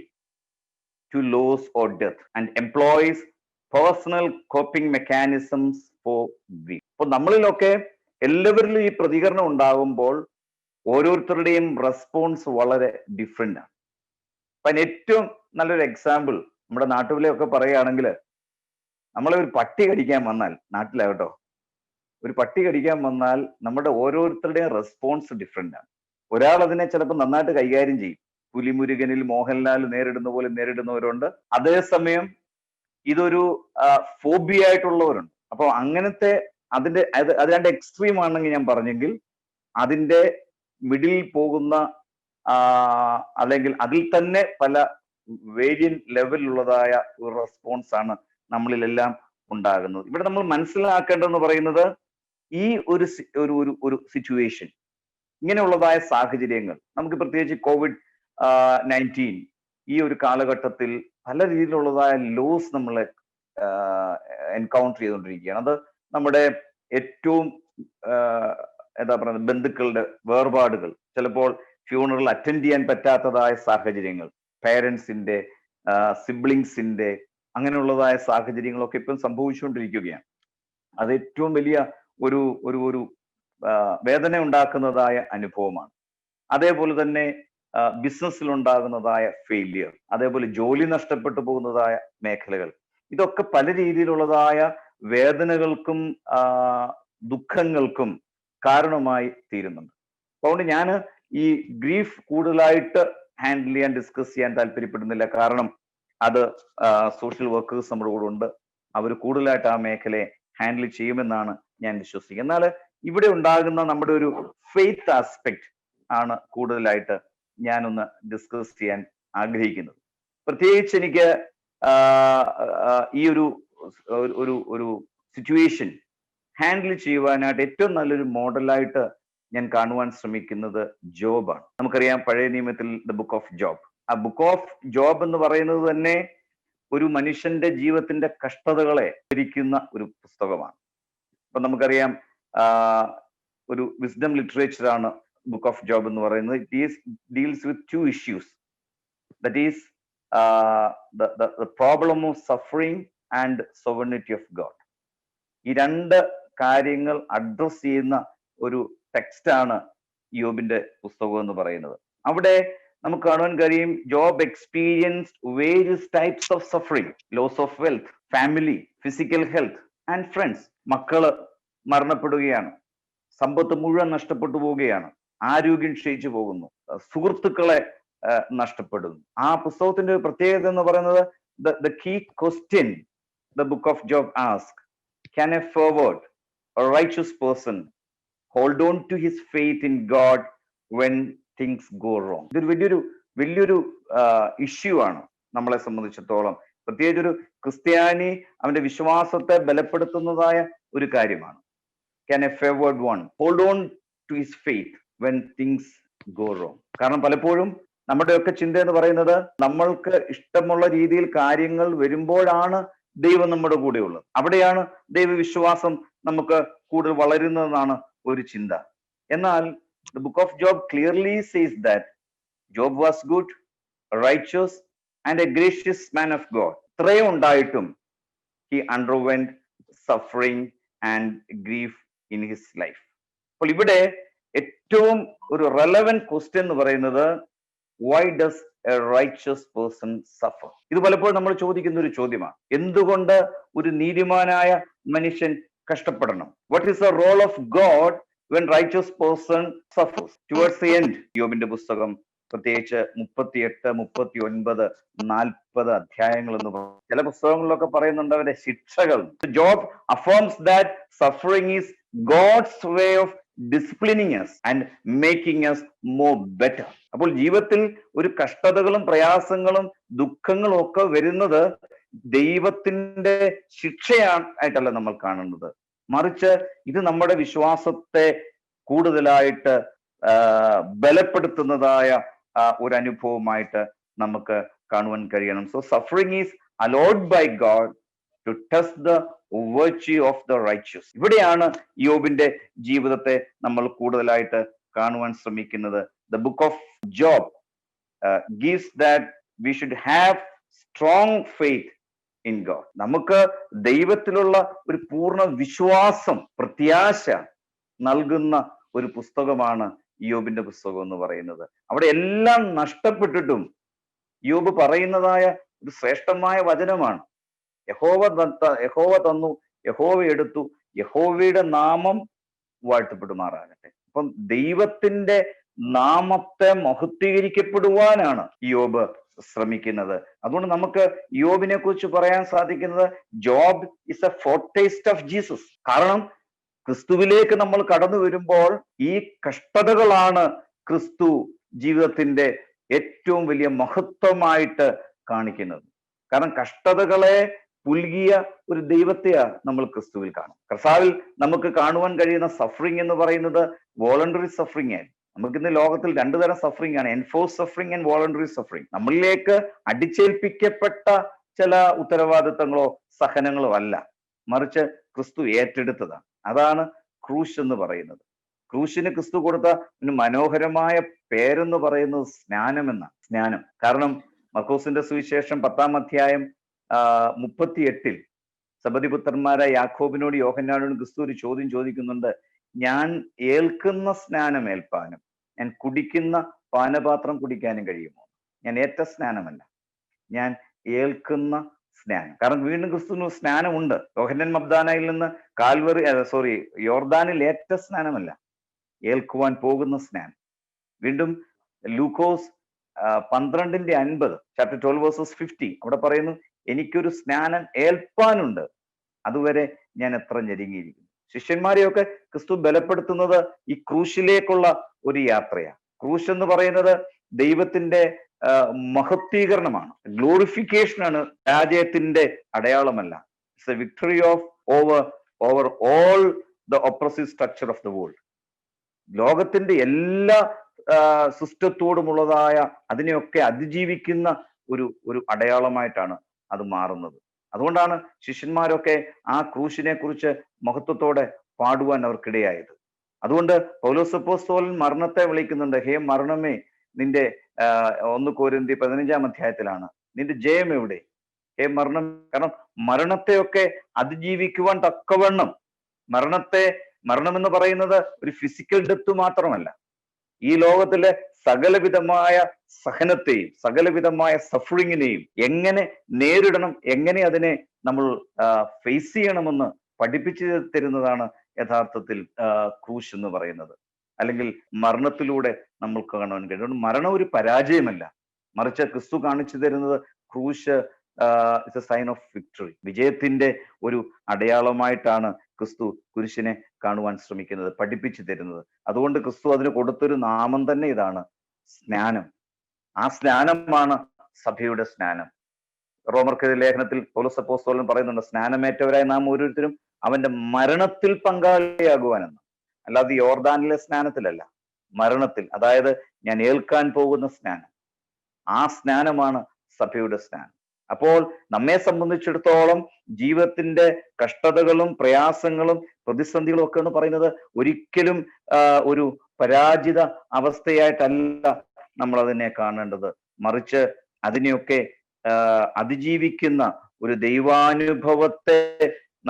to loss or death and employs personal coping mechanisms for grief. അപ്പൊ നമ്മളിലൊക്കെ എല്ലാവരിലും ഈ പ്രതികരണം ഉണ്ടാകുമ്പോൾ ഓരോരുത്തരുടെയും റെസ്പോൺസ് വളരെ ഡിഫറെന്റ് ആണ്. അപ്പൊ അതിന് ഏറ്റവും നല്ലൊരു എക്സാമ്പിൾ നമ്മുടെ നാട്ടിലൊക്കെ പറയുകയാണെങ്കിൽ, നമ്മളെ ഒരു പട്ടി കടിക്കാൻ വന്നാൽ, നാട്ടിലാകട്ടോ, ഒരു പട്ടി കടിക്കാൻ വന്നാൽ നമ്മുടെ ഓരോരുത്തരുടെയും റെസ്പോൺസ് ഡിഫറെന്റ് ആണ്. ഒരാൾ അതിനെ ചിലപ്പോൾ നന്നായിട്ട് കൈകാര്യം ചെയ്യും. പുലിമുരുകനിൽ മോഹൻലാൽ നേരിടുന്ന പോലെ നേരിടുന്നവരുണ്ട്. അതേസമയം ഇതൊരു ഫോബിയ ആയിട്ടുള്ളവരുണ്ട്. അപ്പോൾ അങ്ങനത്തെ അത് രണ്ട് എക്സ്ട്രീം ആണെങ്കിൽ ഞാൻ പറഞ്ഞെങ്കിൽ, അതിന്റെ മിഡിൽ പോകുന്ന അല്ലെങ്കിൽ അതിൽ തന്നെ പല വേരിയൻ ലെവലിലുള്ളതായ ഒരു റെസ്പോൺസ് ആണ് നമ്മളിലെല്ലാം ഉണ്ടാകുന്നത്. ഇവിടെ നമ്മൾ മനസ്സിലാക്കേണ്ടതെന്ന് പറയുന്നത്, ഈ ഒരു സിറ്റുവേഷൻ, ഇങ്ങനെയുള്ളതായ സാഹചര്യങ്ങൾ നമുക്ക് പ്രത്യേകിച്ച് COVID-19 ഈ ഒരു കാലഘട്ടത്തിൽ പല രീതിയിലുള്ളതായ ലോസ് നമ്മൾ എൻകൗണ്ടർ ചെയ്തുകൊണ്ടിരിക്കുകയാണ്. അത് നമ്മുടെ ഏറ്റവും എന്താ പറയുന്നത്, ബന്ധുക്കളുടെ വേർപാടുകൾ, ചിലപ്പോൾ ഫ്യൂണറൽ അറ്റൻഡ് ചെയ്യാൻ പറ്റാത്തതായ സാഹചര്യങ്ങൾ, പേരൻസിന്റെ, സിബ്ലിങ്സിന്റെ, അങ്ങനെയുള്ളതായ സാഹചര്യങ്ങളൊക്കെ ഇപ്പം സംഭവിച്ചുകൊണ്ടിരിക്കുകയാണ്. അത് ഏറ്റവും വലിയ ഒരു ഒരു ഒരു വേദന ഉണ്ടാക്കുന്നതായ അനുഭവമാണ്. അതേപോലെ തന്നെ ബിസിനസ്സിൽ ഉണ്ടാകുന്നതായ ഫെയിലിയർ, അതേപോലെ ജോലി നഷ്ടപ്പെട്ടു പോകുന്നതായ മേഖലകൾ, ഇതൊക്കെ പല രീതിയിലുള്ളതായ വേദനകൾക്കും ദുഃഖങ്ങൾക്കും കാരണമായി തീരുന്നുണ്ട്. അതുകൊണ്ട് ഞാൻ ഈ ഗ്രീഫ് കൂടുതലായിട്ട് ഹാൻഡിൽ ചെയ്യാൻ, ഡിസ്കസ് ചെയ്യാൻ താല്പര്യപ്പെടുന്നില്ല. കാരണം അത് സോഷ്യൽ വർക്കേഴ്സ് നമ്മുടെ കൂടെ ഉണ്ട്. അവർ കൂടുതലായിട്ട് ആ മേഖലയെ ഹാൻഡിൽ ചെയ്യുമെന്നാണ് ഞാൻ വിശ്വസിക്കുന്നത്. എന്നാൽ ഇവിടെ ഉണ്ടാകുന്ന നമ്മുടെ ഒരു ഫെയ്ത്ത് ആസ്പെക്ട് ആണ് കൂടുതലായിട്ട് ഞാനൊന്ന് ഡിസ്കസ് ചെയ്യാൻ ആഗ്രഹിക്കുന്നത്. പ്രത്യേകിച്ച് എനിക്ക് ഈ ഒരു സിറ്റുവേഷൻ ഹാൻഡിൽ ചെയ്യുവാനായിട്ട് ഏറ്റവും നല്ലൊരു മോഡലായിട്ട് ഞാൻ കാണുവാൻ ശ്രമിക്കുന്നത് ജോബാണ്. നമുക്കറിയാം, പഴയ നിയമത്തിൽ ദ ബുക്ക് ഓഫ് ജോബ്. ആ ബുക്ക് ഓഫ് ജോബ് എന്ന് പറയുന്നത് തന്നെ ഒരു മനുഷ്യന്റെ ജീവിതത്തിന്റെ കഷ്ടതകളെ വിവരിക്കുന്ന ഒരു പുസ്തകമാണ്. അപ്പൊ നമുക്കറിയാം, ഒരു വിസ്ഡം ലിറ്ററേച്ചർ ആണ് ബുക്ക് ഓഫ് ജോബ് എന്ന് പറയുന്നത്. It deals with 2 issues. That is the problem of suffering and sovereignty of God. ഈ 2 കാര്യങ്ങൾ അഡ്രസ് ചെയ്യുന്ന ഒരു ടെക്സ്റ്റ് ആണ് യോബിന്റെ പുസ്തകം എന്ന് പറയുന്നത്. അവിടെ നമുക്ക് കാണുവാൻ കഴിയും, Job experienced various types of suffering, loss of wealth, family, physical health and friends. മക്കള് മരണപ്പെടുകയാണ്, സമ്പത്ത് മുഴുവൻ നഷ്ടപ്പെട്ടു പോവുകയാണ്, ആരോഗ്യം ക്ഷയിച്ചു പോകുന്നു, സുഹൃത്തുക്കളെ നഷ്ടപ്പെടുന്നു. ആ പുസ്തകത്തിന്റെ പ്രത്യേകത എന്ന് പറയുന്നത്, the key question the book of Job asks, can a forward or righteous person hold on to his faith in God when things go wrong? ഇതൊരു വലിയൊരു ഇഷ്യൂ ആണ് നമ്മളെ സംബന്ധിച്ചിടത്തോളം. പ്രത്യേകിച്ച് ഒരു ക്രിസ്ത്യാനി അവന്റെ വിശ്വാസത്തെ ബലപ്പെടുത്തുന്നതായ ഒരു കാര്യമാണ്. can a favored one hold on to his faith when things go wrong? കാരണം പലപ്പോഴും നമ്മുടെയൊക്കെ ചിന്ത എന്ന് പറയുന്നത് നമ്മൾക്ക് ഇഷ്ടമുള്ള രീതിയിൽ കാര്യങ്ങൾ വരുമ്പോഴാണ് ദൈവം നമ്മുടെ കൂടെ ഉള്ളത്, അവിടെയാണ് ദൈവവിശ്വാസം നമുക്ക് കൂടുതൽ വളരുന്നതെന്നാണ് ഒരു ചിന്ത. എന്നാൽ the book of Job clearly says that Job was good, righteous and a gracious man of God. ഇത്രയും ഉണ്ടായിട്ടും he underwent suffering and grief in his life. അപ്പോൾ ഇവിടെ ഏറ്റവും ഒരു റെലവന്റ് ക്വസ്റ്റ്യൻ എന്ന് പറയുന്നത്, why does a righteous person suffer? ഇത് പലപ്പോഴും നമ്മൾ ചോദിക്കുന്ന ഒരു ചോദ്യമാണ്. എന്തുകൊണ്ട് ഒരു നീതിമാനായ മനുഷ്യൻ കഷ്ടപ്പെടണം? What is the role of God when righteous person suffers? Towards the end, യോബിന്റെ പുസ്തകം പ്രത്യേകിച്ച് 38, 39, 40 അധ്യായങ്ങൾ എന്ന് പറയും. ചില പുസ്തകങ്ങളിലൊക്കെ പറയുന്നുണ്ട് അവരുടെ ശിക്ഷകൾ. Job affirms that suffering is God's way of disciplining us and making us more better. അപ്പോൾ ജീവിതത്തിൽ ഒരു കഷ്ടതകളും പ്രയാസങ്ങളും ദുഃഖങ്ങളും ഒക്കെ വരുന്നത് ദൈവത്തിന്റെ ശിക്ഷയായിട്ടല്ല നമ്മൾ കാണുന്നത്, മറിച്ച് ഇത് നമ്മുടെ വിശ്വാസത്തെ കൂടുതലായിട്ട് ബലപ്പെടുത്തുന്നതായ ഒരു അനുഭവമായിട്ട് നമുക്ക് കാണുവാൻ കഴിയണം. So suffering is allowed by God to test the virtue of the righteous. ഇവിടെയാണ് യോബിന്റെ ജീവിതത്തെ നമ്മൾ കൂടുതലായിട്ട് കാണുവാൻ ശ്രമിക്കുന്നത്. The book of Job gives that we should have strong faith in God. നമുക്ക് ദൈവത്തിലുള്ള ഒരു പൂർണ്ണ വിശ്വാസം, പ്രത്യാശ നൽകുന്ന ഒരു പുസ്തകമാണ് യോബിന്റെ പുസ്തകം എന്ന് പറയുന്നത്. അവിടെ എല്ലാം നഷ്ടപ്പെട്ടിട്ടും യോബ് പറയുന്നതായ ഒരു ശ്രേഷ്ഠമായ വചനമാണ്, യഹോവ തന്നു, യഹോവ എടുത്തു, യഹോവയുടെ നാമം വാഴ്ത്തപ്പെടുമാറാകട്ടെ. അപ്പം ദൈവത്തിന്റെ നാമത്തെ മഹത്വീകരിക്കപ്പെടുവാനാണ് യോബ് ശ്രമിക്കുന്നത്. അതുകൊണ്ട് നമുക്ക് യോബിനെ കുറിച്ച് പറയാൻ സാധിക്കുന്നത് Job is a foretaste of Jesus. കാരണം ക്രിസ്തുവിലേക്ക് നമ്മൾ കടന്നു വരുമ്പോൾ ഈ കഷ്ടതകളാണ് ക്രിസ്തു ജീവിതത്തിന്റെ ഏറ്റവും വലിയ മഹത്വമായിട്ട് കാണിക്കുന്നത്. കാരണം കഷ്ടതകളെ പുൽകിയ ഒരു ദൈവത്തെയാണ് നമ്മൾ ക്രിസ്തുവിൽ കാണും. കർത്താവിൽ നമുക്ക് കാണുവാൻ കഴിയുന്ന സഫറിങ് എന്ന് പറയുന്നത് വോളണ്ടറി സഫറിങ് ആണ്. നമുക്കിന്ന് ലോകത്തിൽ രണ്ടു തരം സഫറിങ് ആണ്, enforce suffering and voluntary suffering. നമ്മളിലേക്ക് അടിച്ചേൽപ്പിക്കപ്പെട്ട ചില ഉത്തരവാദിത്തങ്ങളോ സഹനങ്ങളോ അല്ല, മറിച്ച് ക്രിസ്തു ഏറ്റെടുത്തതാണ്. അതാണ് ക്രൂശ് എന്ന് പറയുന്നത്. ക്രൂശിന് ക്രിസ്തു കൊടുത്ത ഒരു മനോഹരമായ പേരെന്ന് പറയുന്നത് സ്നാനം എന്നാണ്. സ്നാനം. കാരണം മർക്കോസിന്റെ സുവിശേഷം 10-ാം അധ്യായം 38 സബദിപുത്രന്മാരായ യാക്കോബിനോട് യോഹന്നാനോടും ക്രിസ്തു ഒരു ചോദ്യം ചോദിക്കുന്നുണ്ട്, ഞാൻ ഏൽക്കുന്ന സ്നാനം ഏൽപ്പാനും ഞാൻ കുടിക്കുന്ന പാനപാത്രം കുടിക്കാനും കഴിയുമോ? ഞാൻ ഏറ്റ സ്നാനമല്ല, ഞാൻ ഏൽക്കുന്ന സ്നാനം. കാരണം വീണ്ടും ക്രിസ്തുവിന് സ്നാനമുണ്ട്. യോഹന്നാൻ മബ്ദാനയിൽ നിന്ന് യോർദാനിൽ ഏറ്റ സ്നാനമല്ല, ഏൽക്കുവാൻ പോകുന്ന സ്നാനം. വീണ്ടും ലൂക്കോസ് 12:50 ചാപ്റ്റർ 12 വേഴ്സസ് 50 അവിടെ പറയുന്നു, എനിക്കൊരു സ്നാനം ഏൽപ്പാനുണ്ട്, അതുവരെ ഞാൻ എത്ര ഞെരുങ്ങിയിരിക്കുന്നു. ശിഷ്യന്മാരെയൊക്കെ ക്രിസ്തു ബലപ്പെടുത്തുന്നത് ഈ ക്രൂശിലേക്കുള്ള ഒരു യാത്രയാണ്. ക്രൂശ് എന്ന് പറയുന്നത് ദൈവത്തിന്റെ മഹത്വീകരണമാണ്, ഗ്ലോറിഫിക്കേഷനാണ്, പരാജയത്തിന്റെ അടയാളമല്ല. It's a victory of over all the oppressive structure of the world. ലോകത്തിന്റെ എല്ലാ സിസ്റ്റത്തോടുമുള്ളതായ അതിനെയൊക്കെ അതിജീവിക്കുന്ന ഒരു അടയാളമായിട്ടാണ് അത് മാറുന്നത്. അതുകൊണ്ടാണ് ശിഷ്യന്മാരൊക്കെ ആ ക്രൂശിനെ കുറിച്ച് മഹത്വത്തോടെ പാടുവാൻ അവർക്കിടയായത്. അതുകൊണ്ട് പൗലോസ് അപ്പോസ്തലൻ മരണത്തെ വിളിക്കുന്നുണ്ട്, ഹേ മരണമേ നിന്റെ 1 കൊരിന്ത്യർ 15-ാം അധ്യായത്തിലാണ്, നിന്റെ ജയം എവിടെ? ഹേ മരണം. കാരണം മരണത്തെയൊക്കെ അതിജീവിക്കുവാൻ തക്കവണ്ണം മരണം എന്ന് പറയുന്നത് ഒരു ഫിസിക്കൽ ഡെത്ത് മാത്രമല്ല, ഈ ലോകത്തിലെ സകലവിധമായ സഹനത്തെയും സകലവിധമായ സഫറിങ്ങിനെയും എങ്ങനെ നേരിടണം, എങ്ങനെ അതിനെ നമ്മൾ ഫേസ് ചെയ്യണമെന്ന് പഠിപ്പിച്ചു തരുന്നതാണ് യഥാർത്ഥത്തിൽ ക്രൂശ് എന്ന് പറയുന്നത്. അല്ലെങ്കിൽ മരണത്തിലൂടെ നമ്മൾക്ക് കാണാൻ കഴിയും. മരണം ഒരു പരാജയമല്ല, മറിച്ച് ക്രിസ്തു കാണിച്ചു തരുന്നത് ക്രൂശ് it's a sign of victory, വിജയത്തിന്റെ ഒരു അടയാളമായിട്ടാണ് ക്രിസ്തു കുരിശിനെ കാണുവാൻ ശ്രമിക്കുന്നത്, പഠിപ്പിച്ചു തരുന്നത്. അതുകൊണ്ട് ക്രിസ്തു അതിന് കൊടുത്തൊരു നാമം തന്നെ ഇതാണ്, സ്നാനം. ആ സ്നാനമാണ് സഭയുടെ സ്നാനം. റോമർക്കെതിരെ ലേഖനത്തിൽ പൗലോസ് അപ്പോസ്തലൻ പറയുന്നുണ്ട്, സ്നാനമേറ്റവരായ നാം ഓരോരുത്തരും അവന്റെ മരണത്തിൽ പങ്കാളിയാകുവാനെന്ന്. അല്ലാതെ യോർദാനിലെ സ്നാനത്തിലല്ല, മരണത്തിൽ. അതായത് ഞാൻ ഏൽക്കാൻ പോകുന്ന സ്നാനം. ആ സ്നാനമാണ് സഭയുടെ സ്നാനം. അപ്പോൾ നമ്മെ സംബന്ധിച്ചിടത്തോളം ജീവിതത്തിന്റെ കഷ്ടതകളും പ്രയാസങ്ങളും പ്രതിസന്ധികളും ഒക്കെ എന്ന് പറയുന്നത് ഒരിക്കലും ഒരു പരാജിത അവസ്ഥയായിട്ടല്ല നമ്മൾ അതിനെ കാണേണ്ടത്. മറിച്ച് അതിനെയൊക്കെ അതിജീവിക്കുന്ന ഒരു ദൈവാനുഭവത്തെ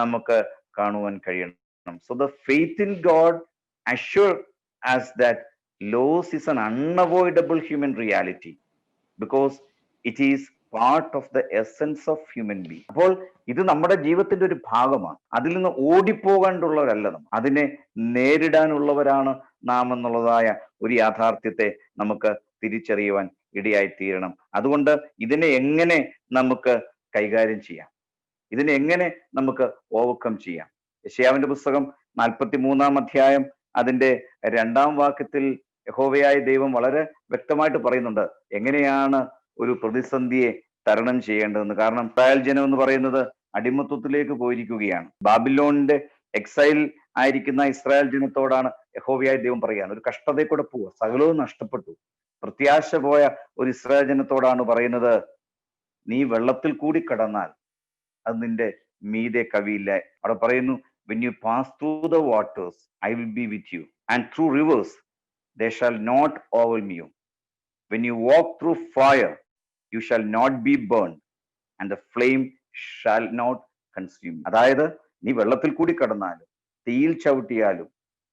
നമുക്ക് കാണുവാൻ കഴിയണം. So the faith in God assure us that loss is an unavoidable human reality because it is part of the essence of human being. അപ്പോൾ ഇത് നമ്മുടെ ജീവിതത്തിന്റെ ഒരു ഭാഗമാണ്. അതിൽ നിന്ന് ഓടിപ്പോകാണ്ടുള്ളവരല്ല നാം, അതിനെ നേരിടാനുള്ളവരാണ് നാം എന്നുള്ളതായ ഒരു യാഥാർത്ഥ്യത്തെ നമുക്ക് തിരിച്ചറിയുവാൻ ഇടയായിത്തീരണം. അതുകൊണ്ട് ഇതിനെ എങ്ങനെ നമുക്ക് കൈകാര്യം ചെയ്യാം, ഇതിനെ എങ്ങനെ നമുക്ക് ഓവർകം ചെയ്യാം? യെശയ്യാവിന്റെ പുസ്തകം 43 അധ്യായം അതിന്റെ 2 വാക്യത്തിൽ യഹോവയായ ദൈവം വളരെ വ്യക്തമായിട്ട് പറയുന്നുണ്ട് എങ്ങനെയാണ് ഒരു പ്രതിസന്ധിയെ തരണം ചെയ്യേണ്ടതെന്ന്. കാരണം ഇസ്രായേൽ ജനം എന്ന് പറയുന്നത് അടിമത്വത്തിലേക്ക് പോയിരിക്കുകയാണ്. ബാബിലോണിന്റെ എക്സൈൽ ആയിരിക്കുന്ന ഇസ്രായേൽ ജനത്തോടാണ് യഹോവയായ ദൈവം പറയുകയാണ്, ഒരു കഷ്ടതയെ കൂടെ പോവുക, സകലവും നഷ്ടപ്പെട്ടു, പ്രത്യാശ പോയ ഒരു ഇസ്രായേൽ ജനത്തോടാണ് പറയുന്നത്, നീ വെള്ളത്തിൽ കൂടി കടന്നാൽ അത് നിന്റെ മീതെ കവിയില്ല. അവിടെ പറയുന്നു, when you pass through the waters I will be with you, and through rivers they shall not overwhelm you. When you walk through fire you shall not be burned, and the flame shall not consume. അതായത് നീ വെള്ളത്തിൽ കൂടി കടന്നാലും തീയിൽ ചവിട്ടിയാലും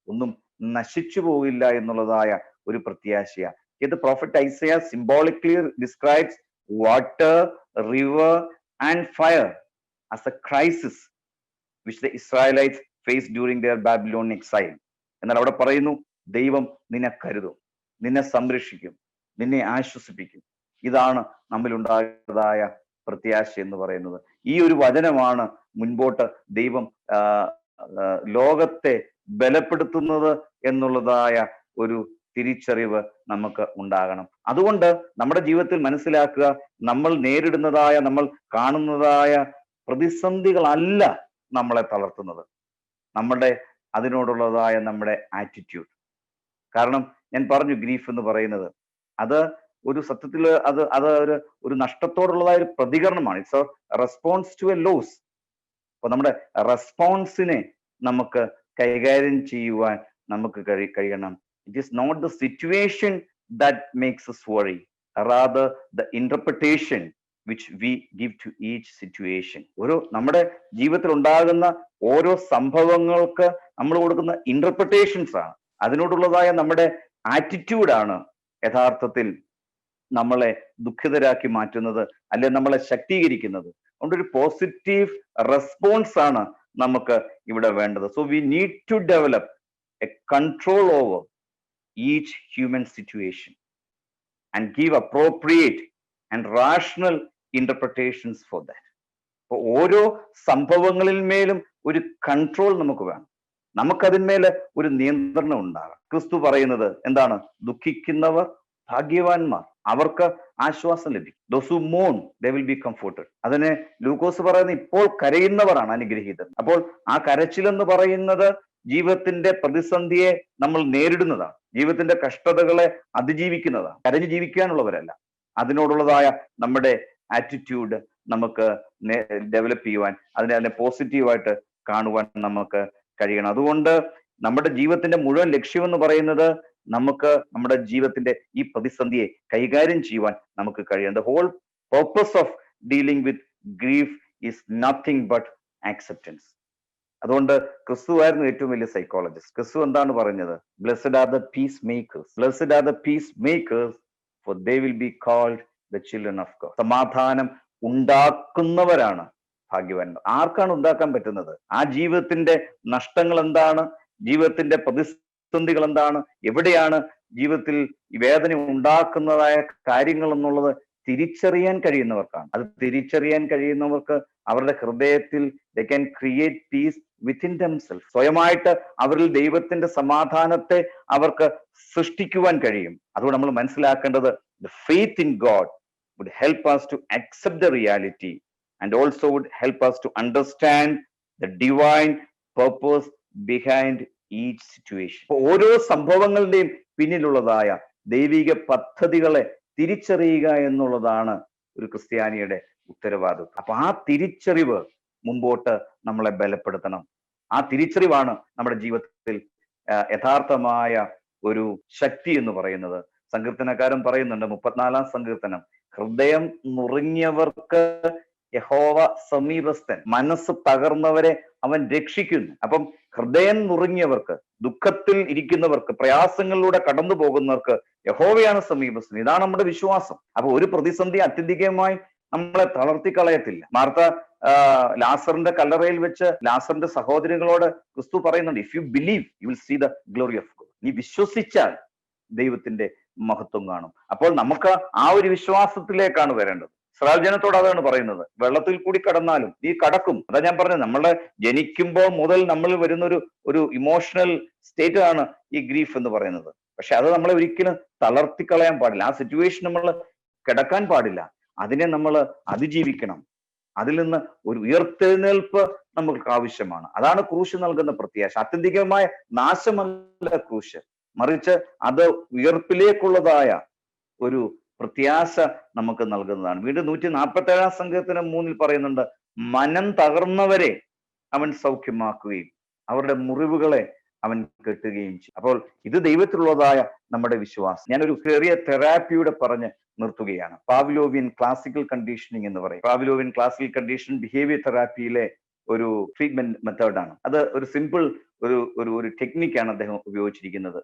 ഒന്നും നശിച്ചു പോകില്ല എന്നുള്ളതായ ഒരു പ്രത്യാശയ. The prophet Isaiah symbolically describes water, river and fire as a crisis which the Israelites faced during their Babylonian exile. എന്നാൽ അവിടെ പറയുന്നു, ദൈവം നിന്നെ കരുതും, നിന്നെ സംരക്ഷിക്കും, നിന്നെ ആശ്വസിപ്പിക്കും. ഇതാണ് നമ്മിൽ ഉണ്ടായതായ പ്രത്യാശ എന്ന് പറയുന്നത്. ഈ ഒരു വചനമാണ് മുൻപോട്ട് ദൈവം ലോകത്തെ ബലപ്പെടുത്തുന്നത് എന്നുള്ളതായ ഒരു തിരിച്ചറിവ് നമുക്ക് ഉണ്ടാകണം. അതുകൊണ്ട് നമ്മുടെ ജീവിതത്തിൽ മനസ്സിലാക്കുക, നമ്മൾ നേരിടുന്നതായ, നമ്മൾ കാണുന്നതായ പ്രതിസന്ധികളല്ല നമ്മളെ തളർത്തുന്നത്, നമ്മുടെ അതിനോടുള്ളതായ നമ്മുടെ ആറ്റിറ്റ്യൂഡ്. കാരണം ഞാൻ പറഞ്ഞു, ഗ്രീഫ് എന്ന് പറയുന്നത് അത് ഒരു സത്യത്തിൽ അത് ഒരു നഷ്ടത്തോടുള്ളതായ ഒരു പ്രതികരണമാണ്. It's a response to a loss. അപ്പൊ നമ്മുടെ റെസ്പോൺസിനെ നമുക്ക് കൈകാര്യം ചെയ്യുവാൻ നമുക്ക് കഴിയണം. It is not the situation that makes us worry, rather the interpretation which we give to each situation. നമ്മുടെ ജീവിതത്തിൽ ഉണ്ടാകുന്ന ഓരോ സംഭവങ്ങൾക്ക് നമ്മൾ കൊടുക്കുന്ന ഇന്റർപ്രിട്ടേഷൻസ് ആണ്, അതിനോടുള്ളതായ നമ്മുടെ ആറ്റിറ്റ്യൂഡാണ് യഥാർത്ഥത്തിൽ നമ്മളെ ദുഃഖിതരാക്കി മാറ്റുന്നത്, അല്ലെ നമ്മളെ ശക്തീകരിക്കുന്നത്. അതുകൊണ്ട് ഒരു പോസിറ്റീവ് റെസ്പോൺസ് ആണ് നമുക്ക് ഇവിടെ വേണ്ടത്. So we need to develop a control over each human situation and give appropriate and rational interpretations for that. അപ്പോൾ ഓരോ സംഭവങ്ങളിൽ മേലും ഒരു കൺട്രോൾ നമുക്ക് വേണം, നമുക്കതിന്മേൽ ഒരു നിയന്ത്രണം ഉണ്ടാകാം. ക്രിസ്തു പറയുന്നത് എന്താണ്? ദുഃഖിക്കുന്നവർ ഭാഗ്യവാന്മാർ, അവർക്ക് ആശ്വാസം ലഭിക്കും. Those who mourn they will be comforted. അതിനെ ലൂക്കോസ് പറയുന്നത് ഇപ്പോൾ കരയുന്നവരാണ് അനുഗ്രഹീതർ. അപ്പോൾ ആ കരച്ചിലെന്ന് പറയുന്നത് ജീവിതത്തിന്റെ പ്രതിസന്ധിയെ നമ്മൾ നേരിടുന്നതാണ്, ജീവിതത്തിന്റെ കഷ്ടതകളെ അതിജീവിക്കുന്നതാണ്, കരഞ്ഞു ജീവിക്കാനുള്ളവരല്ല. അതിനോടുള്ളതായ നമ്മുടെ ആറ്റിറ്റ്യൂഡ് നമുക്ക് ഡെവലപ്പ് ചെയ്യുവാൻ, അതിനെ പോസിറ്റീവായിട്ട് കാണുവാൻ നമുക്ക് കഴിയണം. അതുകൊണ്ട് നമ്മുടെ ജീവിതത്തിന്റെ മുഴുവൻ ലക്ഷ്യമെന്ന് പറയുന്നത് നമുക്ക് നമ്മുടെ ജീവിതത്തിന്റെ ഈ പ്രതിസന്ധിയെ കൈകാര്യം ചെയ്യുവാൻ നമുക്ക് കഴിയണം. The whole purpose of dealing with grief is nothing but acceptance. അതുകൊണ്ട് ക്രിസ്തു ആയിരുന്നു ഏറ്റവും വലിയ സൈക്കോളജിസ്റ്റ്. ക്രിസ്തു എന്താണ് പറഞ്ഞത്? Blessed are the peacemakers, blessed are the peacemakers for they will be called the children of God. സമാധാനം ഉണ്ടാക്കുന്നവരാണ് ഭാഗ്യവാന്മാർ. ആർക്കാണ് ഉണ്ടാക്കാൻ പറ്റുന്നത്? ആ ജീവിതത്തിന്റെ നഷ്ടങ്ങൾ എന്താണ്, ജീവിതത്തിന്റെ പ്രതിസന്ധികൾ എന്താണ്, എവിടെയാണ് ജീവിതത്തിൽ വേദന ഉണ്ടാക്കുന്നതായ കാര്യങ്ങൾ എന്നുള്ളത് തിരിച്ചറിയാൻ കഴിയുന്നവർക്കാണ്. അത് തിരിച്ചറിയാൻ കഴിയുന്നവർക്ക് അവരുടെ ഹൃദയത്തിൽ they can create peace within themselves. സ്വയമായിട്ട് അവരിൽ ദൈവത്തിന്റെ സമാധാനത്തെ അവർക്ക് സൃഷ്ടിക്കുവാൻ കഴിയും. അതുകൊണ്ട് നമ്മൾ മനസ്സിലാക്കേണ്ടത് the faith in God would help us to accept the reality and also would help us to understand the divine purpose behind each situation. ഓരോ സംഭവങ്ങളുടെയും പിന്നിലുള്ളതായ ദൈവിക പദ്ധതികളെ തിരിച്ചറിയുക എന്നുള്ളതാണ് ഒരു ക്രിസ്ത്യാനിയുടെ ഉത്തരവാദിത്വം. അപ്പൊ ആ തിരിച്ചറിവ് മുമ്പോട്ട് നമ്മളെ ബലപ്പെടുത്തണം. ആ തിരിച്ചറിവാണ് നമ്മുടെ ജീവിതത്തിൽ യഥാർത്ഥമായ ഒരു ശക്തി എന്ന് പറയുന്നത്. സങ്കീർത്തനക്കാരൻ പറയുന്നുണ്ട്, 34-ാം സങ്കീർത്തനം, ഹൃദയം നുറുങ്ങിയവർക്ക് യഹോവ സമീപസ്ഥൻ, മനസ്സ് തകർന്നവരെ അവൻ രക്ഷിക്കുന്നു. അപ്പം ഹൃദയം നുറുങ്ങിയവർക്ക്, ദുഃഖത്തിൽ ഇരിക്കുന്നവർക്ക്, പ്രയാസങ്ങളിലൂടെ കടന്നു പോകുന്നവർക്ക് യഹോവയാണ് സമീപസ്ഥൻ. ഇതാണ് നമ്മുടെ വിശ്വാസം. അപ്പൊ ഒരു പ്രതിസന്ധി അത്യന്തികമായി നമ്മളെ തളർത്തിക്കളയത്തില്ല. മാർത്ത ലാസറിന്റെ കല്ലറയിൽ വെച്ച് ലാസറിന്റെ സഹോദരികളോട് ക്രിസ്തു പറയുന്നുണ്ട്, if you believe you will see the glory of God. നീ വിശ്വസിച്ചാൽ ദൈവത്തിന്റെ മഹത്വം കാണും. അപ്പോൾ നമുക്ക് ആ ഒരു വിശ്വാസത്തിലേക്കാണ് വരേണ്ടത്. ഇസ്രായേൽ ജനത്തോട് അതാണ് പറയുന്നത്, വെള്ളത്തിൽ കൂടി കടന്നാലും നീ കടക്കും. അതാ ഞാൻ പറഞ്ഞത്, നമ്മളെ ജനിക്കുമ്പോൾ മുതൽ നമ്മൾ വരുന്ന ഒരു ഇമോഷണൽ സ്റ്റേറ്റ് ആണ് ഈ ഗ്രീഫ് എന്ന് പറയുന്നത്. പക്ഷെ അത് നമ്മളെ ഒരിക്കലും തളർത്തിക്കളയാൻ പാടില്ല. ആ സിറ്റുവേഷൻ നമ്മൾ കിടക്കാൻ പാടില്ല. അതിനെ നമ്മൾ അതിജീവിക്കണം. അതിൽ നിന്ന് ഒരു ഉയർത്തെഴുന്നേൽപ്പ് നമുക്ക് ആവശ്യമാണ്. അതാണ് ക്രൂശ് നൽകുന്ന പ്രത്യാശ. ആത്യന്തികമായ നാശമല്ല ക്രൂശ്, മറിച്ച് അത് ഉയർപ്പിലേക്കുള്ളതായ ഒരു പ്രത്യാശ നമുക്ക് നൽകുന്നതാണ്. വീണ്ടും 147-ാം സങ്കീർത്തനം 3-ൽ പറയുന്നുണ്ട്, മനം തകർന്നവരെ അവൻ സൗഖ്യമാക്കുകയും അവരുടെ മുറിവുകളെ അവൻ കെട്ടുകയും ചെയ്യും. അപ്പോൾ ഇത് ദൈവത്തിലുള്ളതായ നമ്മുടെ വിശ്വാസം. ഞാനൊരു ചെറിയ തെറാപ്പിയുടെ പറഞ്ഞ് നിർത്തുകയാണ്. പാവ്ലോവിയൻ ക്ലാസിക്കൽ കണ്ടീഷനിങ് എന്ന് പറയും. പാവ്ലോവിയൻ ക്ലാസിക്കൽ കണ്ടീഷൻ ബിഹേവിയർ തെറാപ്പിയിലെ ഒരു ട്രീറ്റ്മെന്റ് മെത്തേഡാണ്. അത് ഒരു സിമ്പിൾ ഒരു ടെക്നിക്കാണ് അദ്ദേഹം ഉപയോഗിച്ചിരിക്കുന്നത്.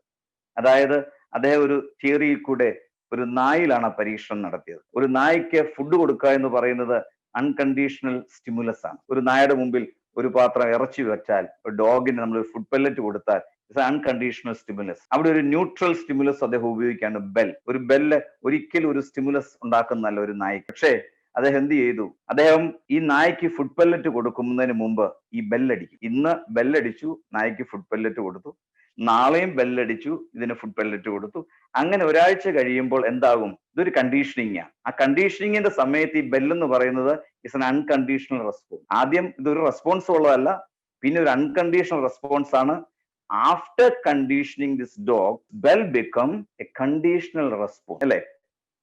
അതായത് അദ്ദേഹം ഒരു തിയറിയിൽ കൂടെ ഒരു നായിലാണ് പരീക്ഷണം നടത്തിയത്. ഒരു നായ്ക്ക് ഫുഡ് കൊടുക്കുക എന്ന് പറയുന്നത് അൺകണ്ടീഷണൽ സ്റ്റിമുലസ് ആണ്. ഒരു നായയുടെ മുമ്പിൽ ഒരു പാത്രം ഇറച്ചി വെച്ചാൽ, ഒരു ഡോഗിന് നമ്മൾ ഫുഡ് പെല്ലറ്റ് കൊടുത്താൽ ഇറ്റ്സ് അൺകണ്ടീഷണൽ സ്റ്റിമുലസ്. അവിടെ ഒരു ന്യൂട്രൽ സ്റ്റിമുലസ് അദ്ദേഹം ഉപയോഗിക്കാണ്, ബെൽ. ഒരു ബെല്ല് ഒരിക്കലും ഒരു സ്റ്റിമുലസ് ഉണ്ടാക്കുന്നതല്ല ഒരു നായ്ക്ക്. പക്ഷേ അദ്ദേഹം എന്ത് ചെയ്തു? അദ്ദേഹം ഈ നായ്ക്ക് ഫുഡ് പെല്ലറ്റ് കൊടുക്കുന്നതിന് മുമ്പ് ഈ ബെല്ലടിക്കും. ഇന്ന് ബെല്ലടിച്ചു, നായ്ക്ക് ഫുഡ് പെല്ലറ്റ് കൊടുത്തു. നാളെയും ബെല്ലടിച്ചു, ഇതിന് ഫുഡ് പെല്ലറ്റ് കൊടുത്തു. അങ്ങനെ ഒരാഴ്ച കഴിയുമ്പോൾ എന്താകും? ഇതൊരു കണ്ടീഷനിങ് ആണ്. ആ കണ്ടീഷനിങ്ങിന്റെ സമയത്ത് ഈ ബെല്ലെന്ന് പറയുന്നത് ഇസ് എൻ അൺകണ്ടീഷണൽ റെസ്പോൺസ്. ആദ്യം ഇതൊരു റെസ്പോൺസ് ഉള്ളതല്ല, പിന്നെ ഒരു അൺകണ്ടീഷണൽ റെസ്പോൺസ് ആണ്. After conditioning this dog, bell become A conditional response, അല്ലെ?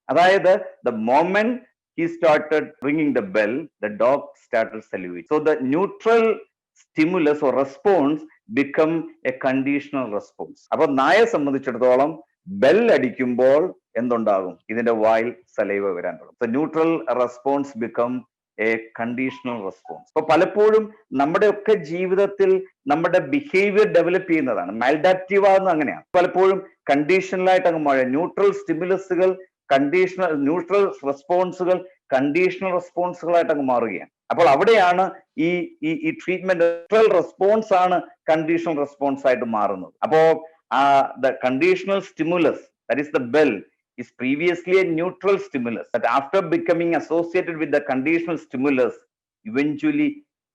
അതായത് the moment he started ringing the bell, the dog started saluting. So the neutral stimulus or response become a conditional response. അപ്പൊ നായെ സംബന്ധിച്ചിടത്തോളം bell അടിക്കുമ്പോൾ എന്തുണ്ടാകും? ഇതിന്റെ വായിൽ saliva വരാൻ തുടങ്ങും. So neutral response become a conditional response. അപ്പൊ പലപ്പോഴും നമ്മുടെ ഒക്കെ ജീവിതത്തിൽ നമ്മുടെ ബിഹേവിയർ ഡെവലപ്പ് ചെയ്യുന്നതാണ്. മാൽഡാപ്റ്റീവ് ആകുന്നത് അങ്ങനെയാണ്. പലപ്പോഴും കണ്ടീഷണലായിട്ട് അങ്ങ് മാറുക. ന്യൂട്രൽ സ്റ്റിമുലസുകൾ ന്യൂട്രൽ റെസ്പോൺസുകൾ കണ്ടീഷണൽ റെസ്പോൺസുകളായിട്ട് അങ്ങ് മാറുകയാണ്. അപ്പോൾ അവിടെയാണ് ഈ ട്രീറ്റ്മെന്റ് ന്യൂട്രൽ റെസ്പോൺസ് ആണ് കണ്ടീഷണൽ റെസ്പോൺസ് ആയിട്ട് മാറുന്നത്. അപ്പോ the conditional stimulus, that is the bell, is previously a neutral stimulus, but after becoming associated with the conditional stimulus eventually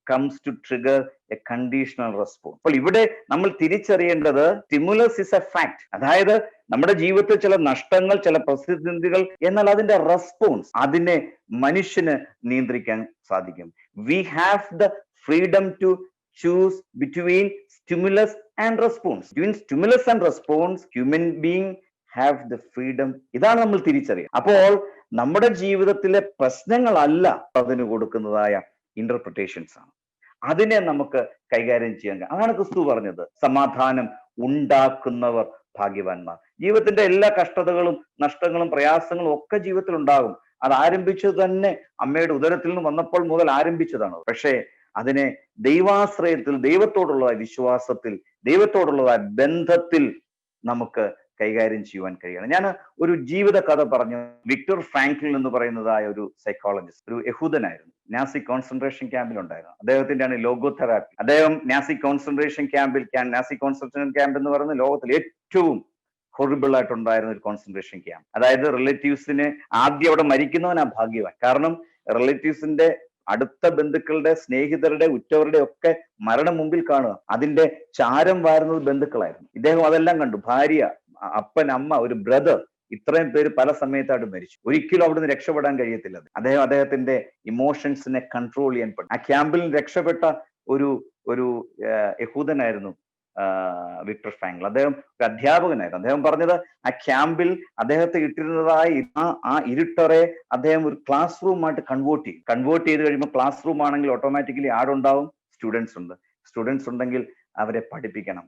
comes to trigger a conditional response. അപ്പോൾ ഇവിടെ നമ്മൾ തിരിച്ചറിയേണ്ടത് stimulus is a fact. അതായത് നമ്മുടെ ജീവിതത്തിൽ ചില നഷ്ടങ്ങൾ, ചില പ്രതിസന്ധികൾ, എന്നാൽ അതിന്റെ റെസ്പോൺസ്, അതിനെ മനുഷ്യന് നിയന്ത്രിക്കാൻ സാധിക്കും. We have the freedom to choose between stimulus and response. Between stimulus and response, human being have the freedom. ഇതാണ് നമ്മൾ തിരിച്ചറിയുക. അപ്പോൾ നമ്മുടെ ജീവിതത്തിലെ പ്രശ്നങ്ങളല്ല അതിന് കൊടുക്കുന്നതായ ഇന്റർപ്രിട്ടേഷൻസ് ആണ്. അതിനെ നമുക്ക് കൈകാര്യം ചെയ്യാൻ. അതാണ് ക്രിസ്തു പറഞ്ഞത്, സമാധാനം ഉണ്ടാക്കുന്നവർ ഭാഗ്യവാന്മാർ. ജീവിതത്തിന്റെ എല്ലാ കഷ്ടതകളും നഷ്ടങ്ങളും പ്രയാസങ്ങളും ഒക്കെ ജീവിതത്തിൽ ഉണ്ടാകും. അത് ആരംഭിച്ചത് തന്നെ അമ്മയുടെ ഉദരത്തിൽ നിന്ന് വന്നപ്പോൾ മുതൽ ആരംഭിച്ചതാണ്. പക്ഷേ അതിനെ ദൈവാശ്രയത്തിൽ, ദൈവത്തോടുള്ള വിശ്വാസത്തിൽ, ദൈവത്തോടുള്ള ബന്ധത്തിൽ നമുക്ക് കൈകാര്യം ചെയ്യുവാൻ കഴിയണം. ഞാൻ ഒരു ജീവിത കഥ പറഞ്ഞു. വിക്ടർ ഫ്രാങ്ക്ലിൻ എന്ന് പറയുന്നതായ ഒരു സൈക്കോളജിസ്റ്റ്, ഒരു യഹൂദനായിരുന്നു. നാസി കോൺസെൻട്രേഷൻ ക്യാമ്പിൽ ഉണ്ടായിരുന്നു. അദ്ദേഹത്തിന്റെയാണ് ലോഗോതെറാപ്പി. അദ്ദേഹം നാസി കോൺസെൻട്രേഷൻ ക്യാമ്പ് എന്ന് പറയുന്നത് ലോകത്തിൽ ഏറ്റവും ഹൊറിബിൾ ആയിട്ടുണ്ടായിരുന്ന ഒരു കോൺസെൻട്രേഷൻ ക്യാമ്പ്. അതായത് റിലേറ്റീവ്സിനെ ആദ്യം അവിടെ മരിക്കുന്നവനാ ഭാഗ്യവാൻ. കാരണം റിലേറ്റീവ്സിന്റെ അടുത്ത ബന്ധുക്കളുടെ, സ്നേഹിതരുടെ, ഉറ്റവരുടെ ഒക്കെ മരണം മുമ്പിൽ കാണുക. അതിന്റെ ചാരം വാരുന്നത് ബന്ധുക്കളായിരുന്നു. ഇദ്ദേഹം അതെല്ലാം കണ്ടു. ഭാര്യ, അപ്പൻ, അമ്മ, ഒരു ബ്രദർ, ഇത്രയും പേര് പല സമയത്തായിട്ട് മരിച്ചു. ഒരിക്കലും അവിടുന്ന് രക്ഷപ്പെടാൻ കഴിയത്തില്ല. അദ്ദേഹത്തിന്റെ ഇമോഷൻസിനെ കൺട്രോൾ ചെയ്യാൻ പറ്റും. ആ ക്യാമ്പിൽ രക്ഷപ്പെട്ട ഒരു യഹൂദനായിരുന്നു വിക്ടർ ഫ്രാങ്ക്ലിൻ. അദ്ദേഹം ഒരു അധ്യാപകനായിരുന്നു. അദ്ദേഹം പറഞ്ഞത് ആ ക്യാമ്പിൽ അദ്ദേഹത്തെ ഇട്ടിരുന്നതായി ആ ഇരുട്ടറെ അദ്ദേഹം ഒരു ക്ലാസ് റൂമായിട്ട് കൺവേർട്ട് ചെയ്ത് കഴിയുമ്പോൾ ക്ലാസ് റൂം ആണെങ്കിൽ ഓട്ടോമാറ്റിക്കലി ആടുണ്ടാവും, സ്റ്റുഡൻസ് ഉണ്ടെങ്കിൽ അവരെ പഠിപ്പിക്കണം.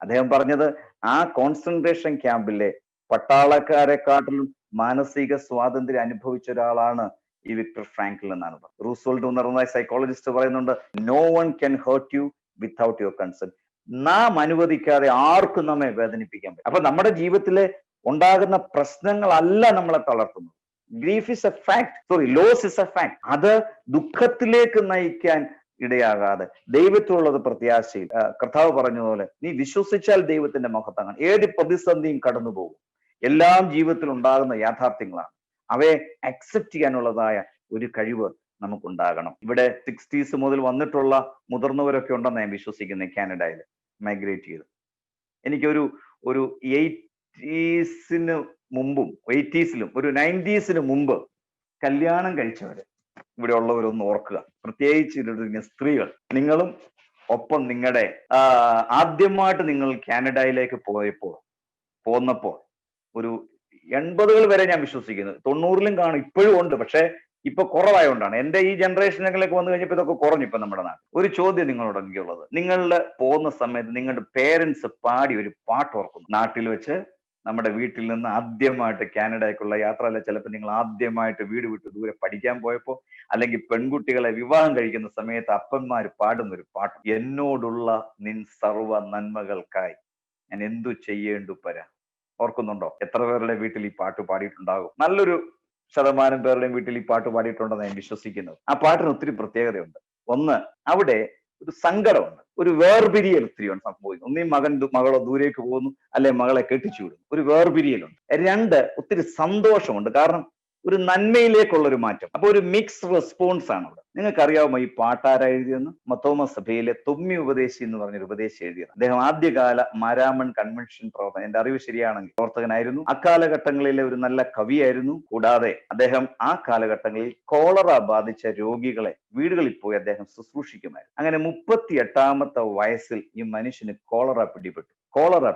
അദ്ദേഹം പറഞ്ഞത് ആ കോൺസെൻട്രേഷൻ ക്യാമ്പിലെ പട്ടാളക്കാരെക്കാട്ടിലും മാനസിക സ്വാതന്ത്ര്യം അനുഭവിച്ച ഒരാളാണ് ഈ വിക്ടർ ഫ്രാങ്ക്ലിൻ എന്നാണ് പറഞ്ഞത്. റൂസ്വെൽറ്റ് എന്ന് പറയുന്ന സൈക്കോളജിസ്റ്റ് പറയുന്നുണ്ട്, no one can hurt you without your consent. നാം അനുവദിക്കാതെ ആർക്കും നമ്മെ വേദനിപ്പിക്കാൻ പറ്റും. അപ്പൊ നമ്മുടെ ജീവിതത്തിലെ ഉണ്ടാകുന്ന പ്രശ്നങ്ങളല്ല നമ്മളെ തളർത്തുന്നത്. Grief is a fact, loss is a fact. അത് ദുഃഖത്തിലേക്ക് നയിക്കാൻ ഇടയാകാതെ ദൈവത്തിലുള്ളത് പ്രത്യാശയിൽ കർത്താവ് പറഞ്ഞതുപോലെ നീ വിശ്വസിച്ചാൽ ദൈവത്തിന്റെ മഹത്വം കാണും. ഏത് പ്രതിസന്ധിയും കടന്നു പോകും. എല്ലാം ജീവിതത്തിൽ ഉണ്ടാകുന്ന യാഥാർത്ഥ്യങ്ങളാണ്. അവയെ അക്സെപ്റ്റ് ചെയ്യാനുള്ളതായ ഒരു കഴിവ് നമുക്കുണ്ടാകണം. ഇവിടെ 60s മുതൽ വന്നിട്ടുള്ള മുതിർന്നവരൊക്കെ ഉണ്ടെന്ന് ഞാൻ വിശ്വസിക്കുന്നത്. കാനഡയിൽ മൈഗ്രേറ്റ് ചെയ്ത് എനിക്കൊരു 80s മുമ്പും 80s ഒരു 90s മുമ്പ് കല്യാണം കഴിച്ചവര് ഇവിടെ ഉള്ളവരൊന്ന് ഓർക്കുക, പ്രത്യേകിച്ച് സ്ത്രീകൾ. നിങ്ങളും ഒപ്പം നിങ്ങളുടെ ആദ്യമായിട്ട് നിങ്ങൾ കാനഡയിലേക്ക് പോന്നപ്പോൾ ഒരു 80s വരെ ഞാൻ വിശ്വസിക്കുന്നു, 90s കാണും, ഇപ്പോഴും ഉണ്ട്, പക്ഷെ ഇപ്പൊ കുറവായോണ്ടാണ്. എന്റെ ഈ ജനറേഷനിലേക്ക് വന്നു കഴിഞ്ഞപ്പോൾ ഇതൊക്കെ കുറഞ്ഞു. ഇപ്പൊ നമ്മുടെ നാട്ടിൽ ഒരു ചോദ്യം നിങ്ങളോട് എനിക്കുള്ളത്, നിങ്ങളുടെ പോകുന്ന സമയത്ത് നിങ്ങളുടെ പേരൻസ് പാടി ഒരു പാട്ട് ഓർക്കുന്നു? നാട്ടിൽ വെച്ച് നമ്മുടെ വീട്ടിൽ നിന്ന് ആദ്യമായിട്ട് കാനഡയ്ക്കുള്ള യാത്ര, അല്ല ചിലപ്പോൾ നിങ്ങൾ ആദ്യമായിട്ട് വീട് വിട്ട് ദൂരെ പഠിക്കാൻ പോയപ്പോൾ, അല്ലെങ്കിൽ പെൺകുട്ടികളെ വിവാഹം കഴിക്കുന്ന സമയത്ത് അപ്പന്മാർ പാടുന്നൊരു പാട്ട്, എന്നോടുള്ള നിൻ സർവ്വ നന്മകൾക്കായി ഞാൻ എന്തു ചെയ്യേണ്ടു പരാ. ഓർക്കുന്നുണ്ടോ? എത്ര പേരുടെ വീട്ടിൽ ഈ പാട്ട് പാടിയിട്ടുണ്ടാകും? നല്ലൊരു ശതമാനം പേരുടെയും വീട്ടിൽ ഈ പാട്ട് പാടിയിട്ടുണ്ടെന്ന് ഞാൻ വിശ്വസിക്കുന്നത്. ആ പാട്ടിന് ഒത്തിരി പ്രത്യേകതയുണ്ട്. ഒന്ന്, അവിടെ ഒരു സങ്കടമുണ്ട്, ഒരു വേർപിരിയൽ ഒത്തിരിയാണ് സംഭവിക്കുന്നത്. ഒന്നീ മകളോ ദൂരേക്ക് പോകുന്നു, അല്ലെ മകളെ കെട്ടിച്ചു വിടുന്നു, ഒരു വേർപിരിയലുണ്ട്. രണ്ട്, ഒത്തിരി സന്തോഷമുണ്ട്, കാരണം ഒരു നന്മയിലേക്കുള്ള ഒരു മാറ്റം. അപ്പൊ ഒരു മിക്സ് റെസ്പോൺസ് ആണ് അവിടെ. നിങ്ങൾക്ക് അറിയാവുമോ ഈ പാട്ടാര എഴുതിയെന്ന്? മത്തോമ സഭയിലെ തൊമ്മി ഉപദേശി എന്ന് പറഞ്ഞൊരു ഉപദേശി എഴുതിയത്. അദ്ദേഹം ആദ്യകാല മാരാമൺ കൺവെൻഷൻ പ്രവർത്തകൻ, എന്റെ അറിവ് ശരിയാണെങ്കിൽ പ്രവർത്തകനായിരുന്നു. അക്കാലഘട്ടങ്ങളിലെ ഒരു നല്ല കവിയായിരുന്നു. കൂടാതെ അദ്ദേഹം ആ കാലഘട്ടങ്ങളിൽ കോളറ ബാധിച്ച രോഗികളെ വീടുകളിൽ പോയി അദ്ദേഹം ശുശ്രൂഷിക്കുമായിരുന്നു. അങ്ങനെ 38ാമത്തെ വയസ്സിൽ ഈ മനുഷ്യന് കോളറ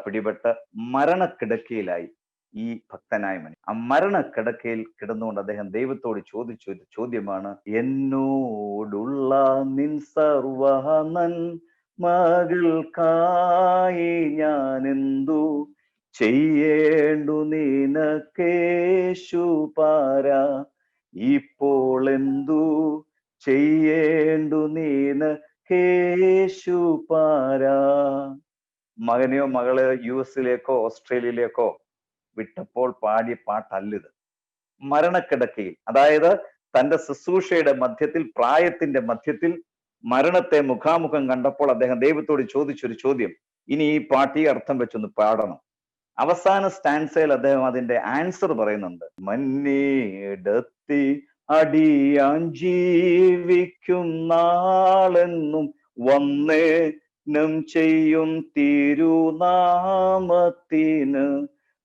പിടിപെട്ട് മരണക്കിടക്കയിലായി ഈ ഭക്തനായ മനുഷ്യൻ. ആ മരണക്കിടക്കയിൽ കിടന്നുകൊണ്ട് അദ്ദേഹം ദൈവത്തോട് ചോദിച്ച ചോദ്യമാണ്, എന്നോടുള്ള നിൻ സർവ്വ നന്മകൾക്കായി ഞാൻ എന്തു ചെയ്യേണ്ടു നിനക്കേശു പാരാ, ഇപ്പോൾ എന്തു ചെയ്യേണ്ടു നിനക്കേശു പാരാ. മകനെയോ മകളെയോ US-ലേക്കോ ഓസ്ട്രേലിയയിലേക്കോ വിട്ടപ്പോൾ പാടിയ പാട്ടല്ലിത്. മരണക്കിടക്കയിൽ, അതായത് തന്റെ ശുശ്രൂഷയുടെ മധ്യത്തിൽ, പ്രായത്തിന്റെ മധ്യത്തിൽ മരണത്തെ മുഖാമുഖം കണ്ടപ്പോൾ അദ്ദേഹം ദൈവത്തോട് ചോദിച്ചൊരു ചോദ്യം. ഇനി ഈ പാട്ട് ഈ അർത്ഥം വെച്ചൊന്ന് പാടണം. അവസാന സ്റ്റാൻസയിൽ അദ്ദേഹം അതിന്റെ ആൻസർ പറയുന്നുണ്ട്. മന്നീടത്തി അടിയാൻ ജീവിക്കും നാളെന്നും വന്നേനം ചെയ്യും തിരുനാമത്തിന്,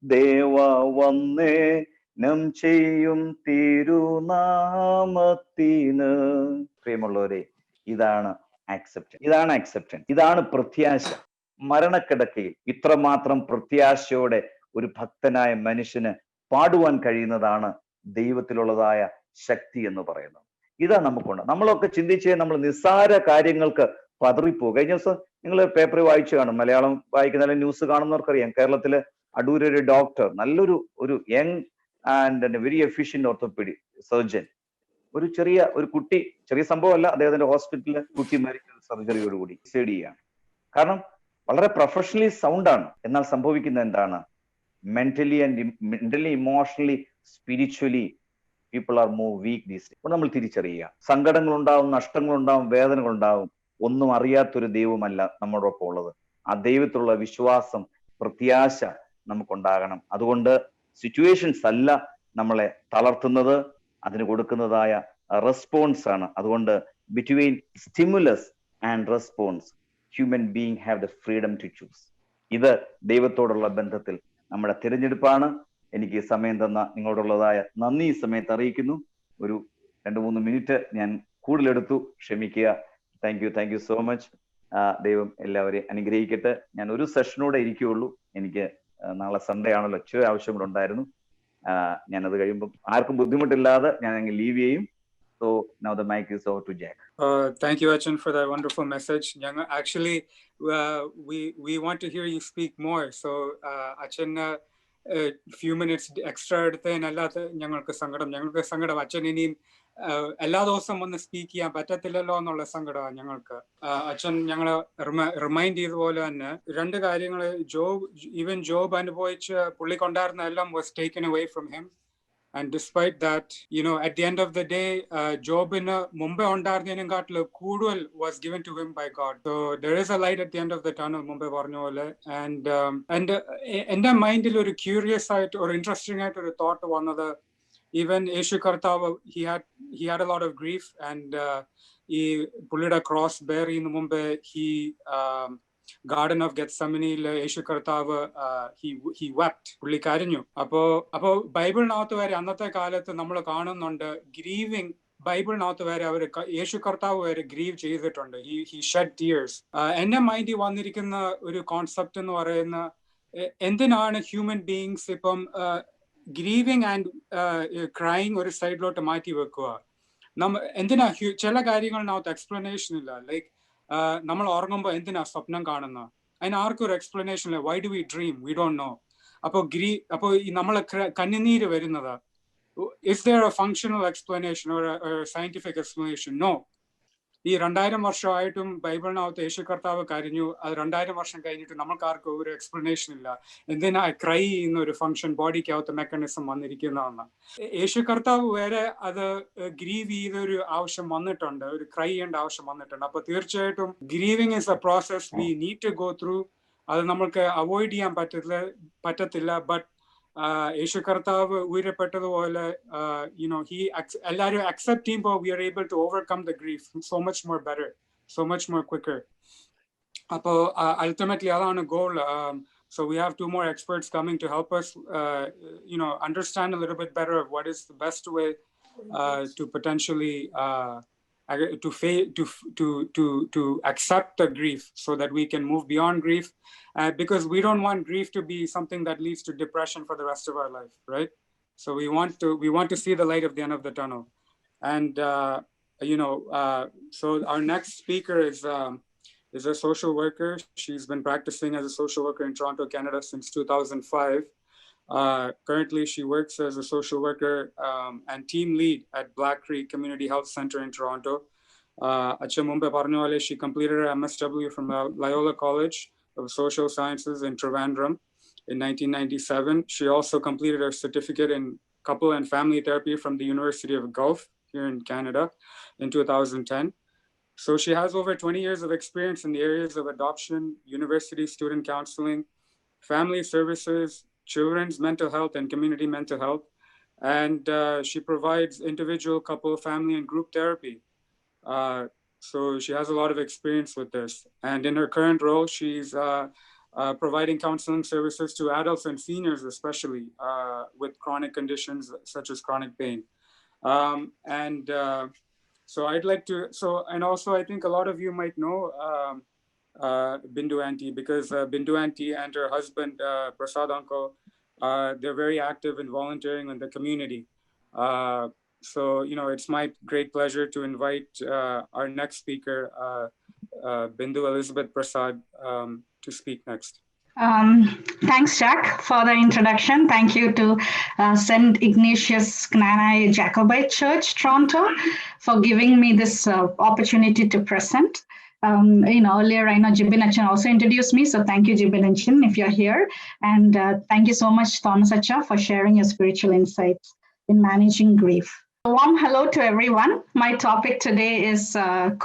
ദേവ വന്നേനം ചെയ്യും തിരുനാമത്തിന്. പ്രിയമുള്ളവരെ, ഇതാണ് അക്സെപ്റ്റൻസ്, ഇതാണ് പ്രത്യാശ. മരണക്കിടക്കയിൽ ഇത്രമാത്രം പ്രത്യാശയോടെ ഒരു ഭക്തനായ മനുഷ്യന് പാടുവാൻ കഴിയുന്നതാണ് ദൈവത്തിലുള്ളതായ ശക്തി എന്ന് പറയുന്നത്. ഇതാ നമുക്കുണ്ട്. നമ്മളൊക്കെ ചിന്തിച്ചേ, നമ്മൾ നിസ്സാര കാര്യങ്ങൾക്ക് പതറിപ്പോകും. കഴിഞ്ഞ ദിവസം നിങ്ങൾ പേപ്പറിൽ വായിച്ചു കാണും, മലയാളം വായിക്കുന്ന ന്യൂസ് കാണുന്നവർക്കറിയാം, കേരളത്തില് അടൂരൊരു ഡോക്ടർ, നല്ലൊരു young and very efficient orthopaedic surgeon, ഒരു കുട്ടി, ചെറിയ സംഭവമല്ല, അദ്ദേഹത്തിന്റെ ഹോസ്പിറ്റലിൽ കുട്ടി മരിച്ച സർജറിയോടുകൂടി സൂസൈഡ് ചെയ്യാണ്. കാരണം വളരെ പ്രൊഫഷണലി സൗണ്ടാണ്. എന്നാൽ സംഭവിക്കുന്നത് എന്താണ്? Mentally, emotionally, spiritually people are more weak these days. നമ്മൾ തിരിച്ചറിയുക, സങ്കടങ്ങളുണ്ടാവും, നഷ്ടങ്ങളുണ്ടാവും, വേദനകളുണ്ടാവും. ഒന്നും അറിയാത്തൊരു ദൈവമല്ല നമ്മളോടൊപ്പം ഉള്ളത്. ആ ദൈവത്തിലുള്ള വിശ്വാസം, പ്രത്യാശ നമുക്കുണ്ടാകണം. അതുകൊണ്ട് സിറ്റുവേഷൻസ് അല്ല നമ്മളെ തളർത്തുന്നത്, അതിന് കൊടുക്കുന്നതായ റെസ്പോൺസ് ആണ്. അതുകൊണ്ട് between stimulus and response human being have the freedom to choose. ഇത് ദൈവത്തോടുള്ള ബന്ധത്തിൽ നമ്മുടെ തിരഞ്ഞെടുപ്പാണ്. എനിക്ക് സമയം തന്ന നിങ്ങളോടുള്ളതായ നന്ദി ഈ സമയത്ത് അറിയിക്കുന്നു. ഒരു 2-3 മിനിറ്റ് ഞാൻ കൂടുതലെടുത്തു, ക്ഷമിക്കുക. Thank you so much. ദൈവം എല്ലാവരെയും അനുഗ്രഹിക്കട്ടെ. ഞാൻ ഒരു സെഷനൂടെ ഇരിക്കുകയുള്ളൂ. എനിക്ക് നാളെ സൺഡേ ആണല്ലോ, ഇച്ചിരി ആവശ്യം കൂടെ ഉണ്ടായിരുന്നു. ഞാനത് കഴിയുമ്പോൾ ആർക്കും ബുദ്ധിമുട്ടില്ലാതെ ഞാൻ അങ്ങ് ലീവ് ചെയ്യും. So now the mic is over to Jack. Thank you, Achan, for that wonderful message. Actually, we want to hear you speak more. So, Achan, a few minutes extra ഞങ്ങൾക്ക് സങ്കടം അച്ഛൻ ഇനിയും എല്ലാ ദിവസവും ഒന്ന് സ്പീക്ക് ചെയ്യാൻ പറ്റത്തില്ലല്ലോ എന്നുള്ള സങ്കടമാണ് ഞങ്ങൾക്ക്. അച്ഛൻ ഞങ്ങളെ റിമൈൻഡ് ചെയ്ത പോലെ തന്നെ രണ്ട് കാര്യങ്ങൾ ജോബ് അനുഭവിച്ച് പുള്ളിക്കൊണ്ടായിരുന്ന എല്ലാം was taken away from him. And despite that, at the end of the day, Job in Mumbai ondarnenengaattile koodal was given to him by God. So there is a light at the end of the tunnel, Mumbai varnole. And ende mind il oru curious aayittu or interesting aayittu oru thought vannathu, even Yeshu Karthav, he had a lot of grief, and he pulled a cross bear in Mumbai. He Garden of Gethsemane, Yeshu Karthav, he wept. പുള്ളി കരഞ്ഞു. അപ്പോ ബൈബിളിനകത്ത് വരെ അന്നത്തെ കാലത്ത് നമ്മൾ കാണുന്നുണ്ട് grieving. ബൈബിളിനകത്ത് വരെ അവർ യേശു കർത്താവ് വരെ ഗ്രീവ് ചെയ്തിട്ടുണ്ട്. He shed tears. എന്റെ മൈൻഡിൽ വന്നിരിക്കുന്ന ഒരു കോൺസെപ്റ്റ് എന്ന് പറയുന്ന, എന്തിനാണ് ഹ്യൂമൻ ബീയിങ്സ് ഇപ്പം ഗ്രീവിങ് ആൻഡ് ക്രൈങ് ഒരു സൈഡിലോട്ട് മാറ്റി വെക്കുക? എന്തിനാ ചില കാര്യങ്ങളിനകത്ത് എക്സ്പ്ലനേഷൻ ഇല്ല. ലൈക്ക് നമ്മൾ ഉറങ്ങുമ്പോൾ എന്തിനാ സ്വപ്നം കാണുന്ന? അതിന് ആർക്കും ഒരു എക്സ്പ്ലനേഷൻ ഇല്ല. Why do we dream? We don't know. അപ്പോ നമ്മളെ കണ്ണുനീര് വരുന്നത്, is there a functional explanation or scientific explanation? No. ഈ 2000 വർഷമായിട്ടും ബൈബിളിനകത്ത് യേശു കർത്താവ് കരഞ്ഞു. അത് 2000 വർഷം കഴിഞ്ഞിട്ട് നമുക്ക് ആർക്കും ഒരു എക്സ്പ്ലനേഷൻ ഇല്ല. എന്തിനാ ക്രൈ ചെയ്യുന്ന ഒരു ഫംഗ്ഷൻ ബോഡിക്കകത്ത് മെക്കാനിസം വന്നിരിക്കുന്നതെന്ന്. യേശു കർത്താവ് വരെ അത് ഗ്രീവ് ചെയ്തൊരു ആവശ്യം വന്നിട്ടുണ്ട്, ഒരു ക്രൈ ചെയ്യേണ്ട ആവശ്യം വന്നിട്ടുണ്ട്. അപ്പൊ തീർച്ചയായിട്ടും grieving is a process we need to go through. അത് നമുക്ക് അവോയ്ഡ് ചെയ്യാൻ പറ്റത്തില്ല. ബട്ട് യേശു കർത്താവ് ഉയരപ്പെട്ടതുപോലെ എല്ലാവരും അക്സെപ്റ്റ് ചെയ്യുമ്പോൾ we are able to overcome the grief so much more better, so much more quicker. അപ്പോൾ ultimately അതാണ് goal. So we have 2 more experts coming to help us understand a little bit better of what is the best way to potentially to accept the grief, so that we can move beyond grief, because we don't want grief to be something that leads to depression for the rest of our life, right? So we want to see the light of the end of the tunnel. And so our next speaker is a social worker. She's been practicing as a social worker in Toronto, Canada since 2005. Currently, she works as a social worker and team lead at Week3 Community Health Center in Toronto. She completed her MSW from Loyola College of Social Sciences in Trivandrum in 1997. She also completed her certificate in couple and family therapy from the University of Guelph here in Canada in 2010. So she has over 20 years of experience in the areas of adoption, university student counseling, family services, children's mental health, and community mental health. And she provides individual, couple, family, and group therapy. So she has a lot of experience with this. And in her current role, she's providing counseling services to adults and seniors, especially with chronic conditions such as chronic pain. So I'd like to, and also I think a lot of you might know Bindu Auntie, because Bindu Auntie and her husband, Prasad Uncle, they're very active in volunteering in the community. So, it's my great pleasure to invite our next speaker, Bindu Elizabeth Prasad, to speak next. Thanks, Jack, for the introduction. Thank you to St. Ignatious Knanaya Jacobite Church, Toronto, for giving me this opportunity to present. Earlier, I know Jibin Achan also introduced me, so thank you, Jibin Achan, if you're here. And thank you so much, Thomas Acha, for sharing your spiritual insights in managing grief. A warm hello to everyone. My topic today is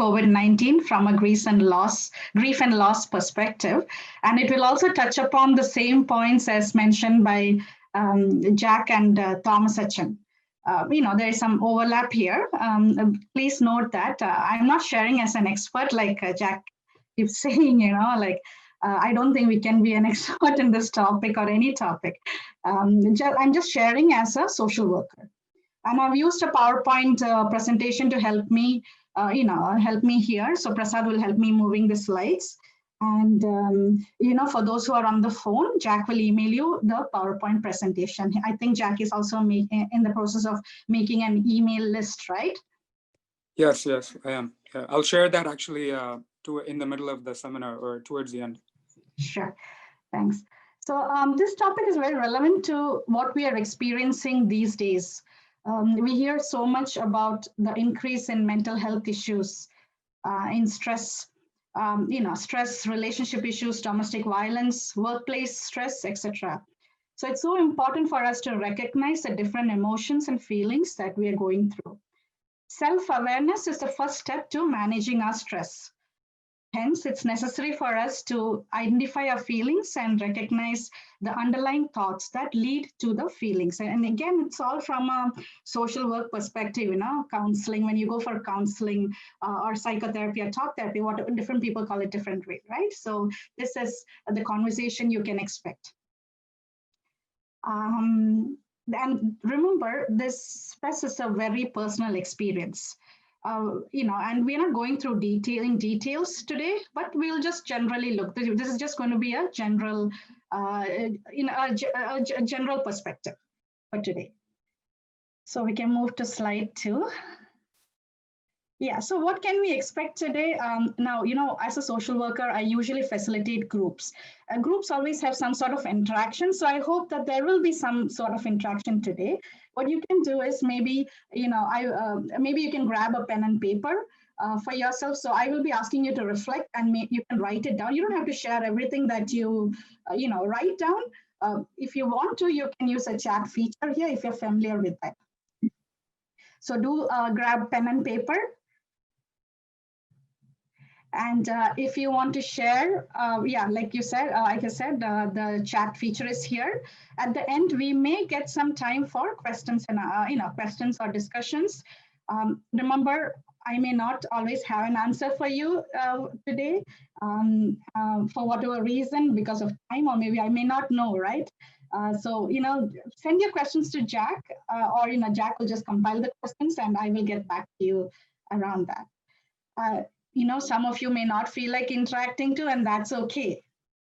COVID-19 from a grief and loss perspective. And it will also touch upon the same points as mentioned by Jack and Thomas Achan. There is some overlap here. Please note that I'm not sharing as an expert like Jack keeps saying, I don't think we can be an expert in this topic or any topic. I'm just sharing as a social worker. And I've used a PowerPoint presentation to help me help me here. So Prasad will help me moving the slides. And, for those who are on the phone, Jack will email you the PowerPoint presentation. I think Jack is also in the process of making an email list, right? Yes, I am. I'll share that actually in the middle of the seminar or towards the end. Sure, thanks. So this topic is very relevant to what we are experiencing these days. We hear so much about the increase in mental health issues, in stress, stress, relationship issues, domestic violence, workplace stress, etc. So it's so important for us to recognize the different emotions and feelings that we are going through. Self-awareness is the first step to managing our stress. Hence, it's necessary for us to identify our feelings and recognize the underlying thoughts that lead to the feelings. And again, it's all from a social work perspective, counseling. When you go for counseling or psychotherapy or talk therapy, what different people call it different way, right? So this is the conversation you can expect. And remember, this stress is a very personal experience. And we're not going through details today, but we'll just generally look. This is just going to be a general, a general perspective for today. So we can move to slide 2. Yeah, so what can we expect today? Now, as a social worker, I usually facilitate groups. Groups always have some sort of interaction. So I hope that there will be some sort of interaction today. What you can do is maybe, maybe you can grab a pen and paper for yourself. So I will be asking you to reflect and you can write it down. You don't have to share everything that you, write down. If you want to, you can use a chat feature here if you're familiar with that. So do grab pen and paper. And if you want to share, like you said, the chat feature is here. At the end, we may get some time for questions and questions or discussions. Remember, I may not always have an answer for you today for whatever reason, because of time, or maybe I may not know, right? So send your questions to Jack, or Jack will just compile the questions, and I will get back to you around that. Some of you may not feel like interacting too, and that's okay.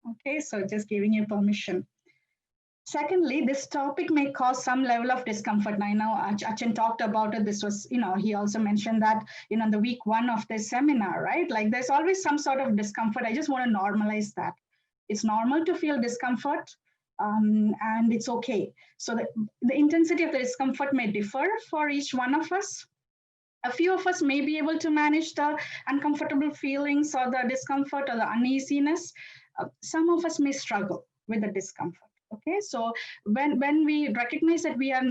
Okay, so just giving you permission. Secondly, this topic may cause some level of discomfort. Now, I know Achin talked about it. This was, he also mentioned that, the week 1 of this seminar, right? Like there's always some sort of discomfort. I just want to normalize that. It's normal to feel discomfort, and it's okay. So the intensity of the discomfort may differ for each one of us. A few of us may be able to manage the uncomfortable feelings or the discomfort or the uneasiness. Some of us may struggle with the discomfort. Okay, so when we recognize that we are,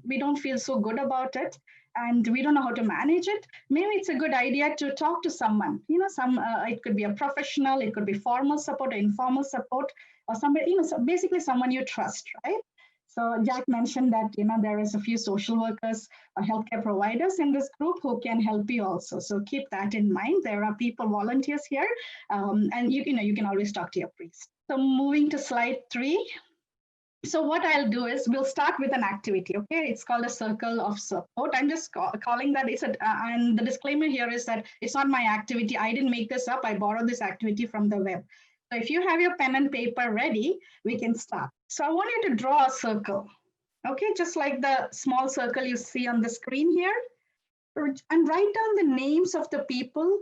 we don't feel so good about it, and we don't know how to manage it, maybe it's a good idea to talk to someone. It could be a professional, it could be formal support, or informal support, or somebody, so basically someone you trust, right? So Jack mentioned that, there is a few social workers or healthcare providers in this group who can help you also. So keep that in mind. There are people, volunteers here, and you can always talk to your priest. So moving to slide 3. So what I'll do is we'll start with an activity. Okay, it's called a circle of support. I'm just calling that and the disclaimer here is that it's not my activity. I didn't make this up. I borrowed this activity from the web. So if you have your pen and paper ready, we can start. So I want you to draw a circle. Okay, just like the small circle you see on the screen here, and write down the names of the people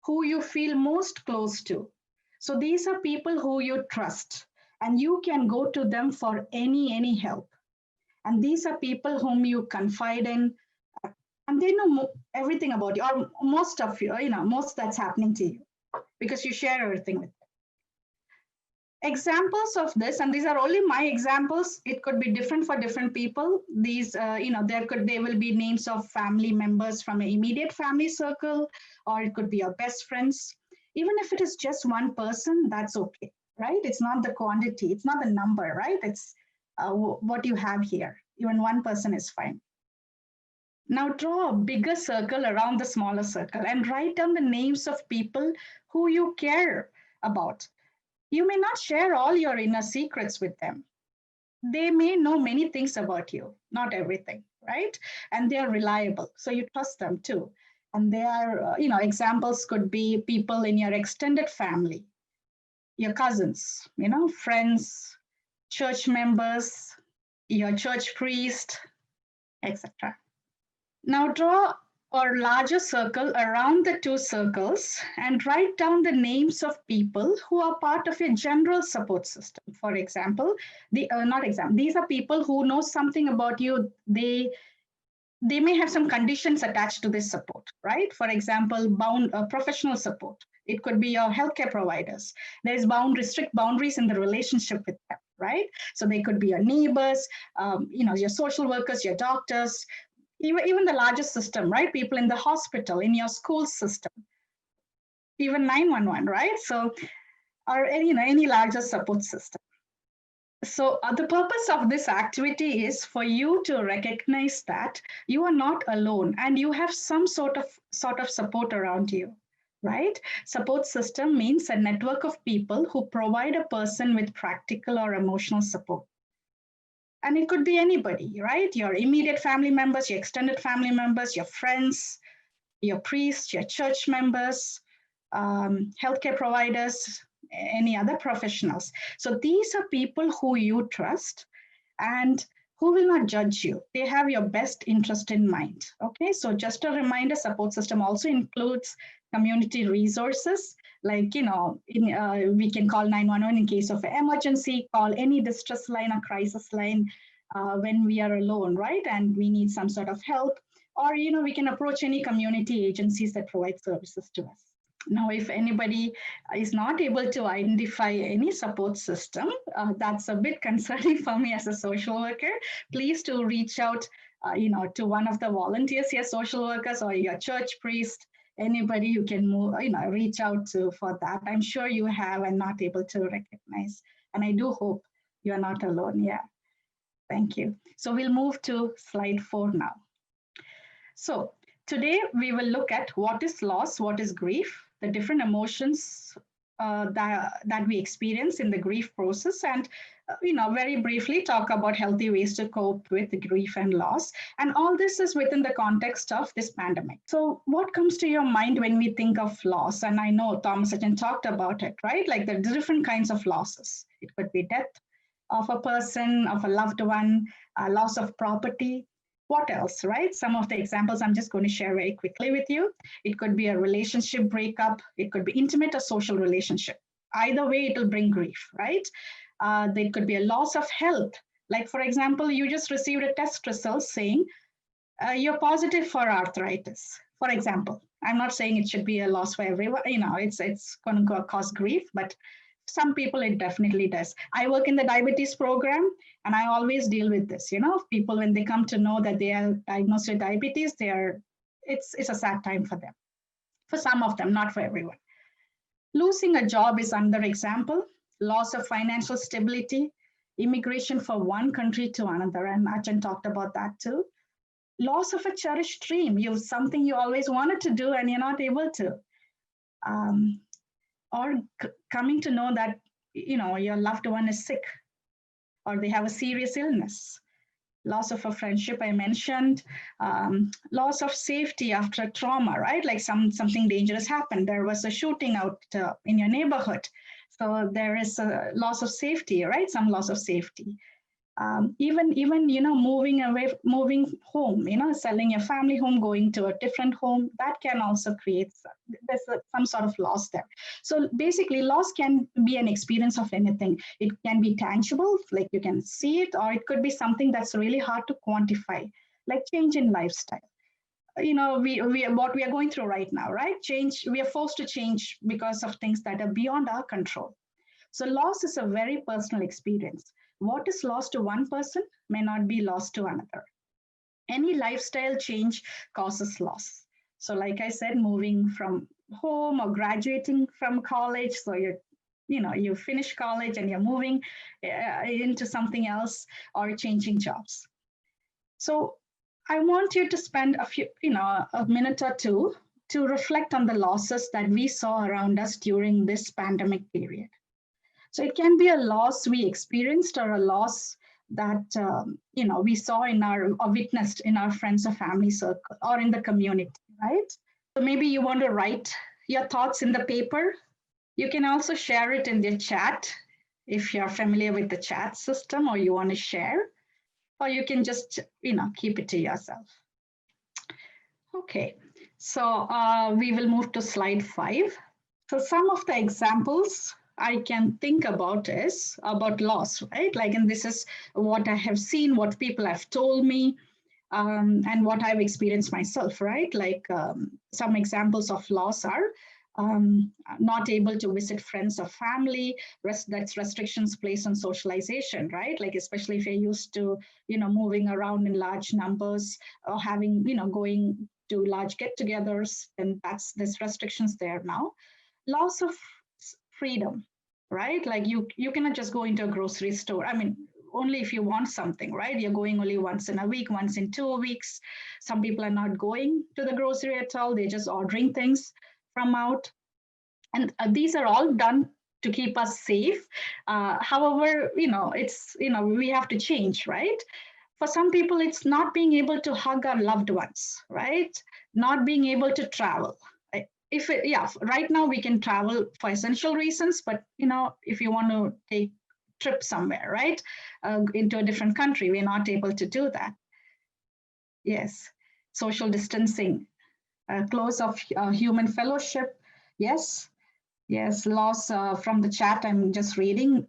who you feel most close to. So these are people who you trust, and you can go to them for any help. And these are people whom you confide in, and they know everything about you, or most of you, most that's happening to you, because you share everything with them. Examples of this, and these are only my examples, it could be different for different people. These, they will be names of family members from an immediate family circle, or it could be your best friends. Even if it is just one person, that's okay, right? It's not the quantity, it's not the number, right? It's what you have here. Even one person is fine. Now draw a bigger circle around the smaller circle and write down the names of people who you care about. You may not share all your inner secrets with them. They may know many things about you, not everything, right? And they're reliable, so you trust them too. And they are, examples could be people in your extended family, your cousins, friends, church members, your church priest, etc. Now draw a larger circle around the two circles and write down the names of people who are part of your general support system. For example, these are people who know something about you. They may have some conditions attached to this support, right? For example, professional support. It could be your healthcare providers. There is strict boundaries in the relationship with them, right? So they could be your neighbors, your social workers, your doctors, even the largest system, right? People in the hospital, in your school system, even 911, right? So, or any larger support system. So the purpose of this activity is for you to recognize that you are not alone and you have some sort of support around you, right? Support system means a network of people who provide a person with practical or emotional support. And it could be anybody, right? Your immediate family members, your extended family members, your friends, your priests, your church members, healthcare providers, any other professionals. So these are people who you trust and who will not judge you. They have your best interest in mind. Okay, so just a reminder, support system also includes community resources, like, we can call 911 in case of an emergency, call any distress line or crisis line when we are alone, right? And we need some sort of help, or, we can approach any community agencies that provide services to us. Now, if anybody is not able to identify any support system, that's a bit concerning for me as a social worker. Please do reach out, to one of the volunteers here, social workers, or your church priest, anybody you can reach out to for that. I'm sure you have and not able to recognize. And I do hope you're not alone. Yeah. Thank you. So we'll move to slide 4 now. So today we will look at what is loss, what is grief, the different emotions that we experience in the grief process, and very briefly talk about healthy ways to cope with grief and loss. And all this is within the context of this pandemic. So what comes to your mind when we think of loss? And I know Thomas Sachin talked about it, right? Like the different kinds of losses. It could be death of a person, of a loved one, loss of property. What else, right? Some of the examples I'm just going to share very quickly with you. It could be a relationship breakup. It could be intimate or social relationship. Either way, it will bring grief, right? There could be a loss of health. Like, for example, you just received a test result saying you're positive for arthritis, for example. I'm not saying it should be a loss for everyone. It's going to cause grief, but some people it definitely does. I work in the diabetes program, and I always deal with this. People, when they come to know that they are diagnosed with diabetes, it's a sad time for them. For some of them, not for everyone. Losing a job is another example. Loss of financial stability, immigration from one country to another, and Achan talked about that too. Loss of a cherished dream, something you always wanted to do and you're not able to. Or coming to know that your loved one is sick or they have a serious illness. Loss of a friendship I mentioned, loss of safety after a trauma, right? Like something dangerous happened. There was a shooting out in your neighborhood. So there is a loss of safety, right? Some loss of safety. Even moving home, selling your family home, going to a different home, that can also create some sort of loss there. So basically, loss can be an experience of anything. It can be tangible, like you can see it, or it could be something that's really hard to quantify, like change in lifestyle. What we are going through right now, right? Change, we are forced to change because of things that are beyond our control. So loss is a very personal experience. What is lost to one person may not be lost to another. Any lifestyle change causes loss. So like I said, moving from home or graduating from college, so you finish college and you're moving into something else, or changing jobs. So I want you to spend a minute or two to reflect on the losses that we saw around us during this pandemic period. So it can be a loss we experienced or a loss that we saw or witnessed in our friends or family circle or in the community, right? So maybe you want to write your thoughts in the paper. You can also share it in the chat if you're familiar with the chat system or you want to share, or you can just, keep it to yourself. Okay, so we will move to slide 5. So some of the examples I can think about is about loss, right? Like, and this is what I have seen, what people have told me, and what I've experienced myself, right? Like some examples of loss are not able to visit friends or family, that's restrictions placed on socialization, right? Like, especially if you're used to, moving around in large numbers or having, going to large get-togethers, and there's restrictions there now. Loss of freedom, right? Like you cannot just go into a grocery store. I mean, only if you want something, right? You're going only once in a week, once in 2 weeks. Some people are not going to the grocery at all. They're just ordering things from out. And these are all done to keep us safe. However, it's, we have to change, right? For some people, it's not being able to hug our loved ones, right? Not being able to travel. Right now we can travel for essential reasons, but if you want to take trip somewhere, right, into a different country, we're not able to do that. Yes, social distancing, close of human fellowship. Yes, loss from the chat. I'm just reading.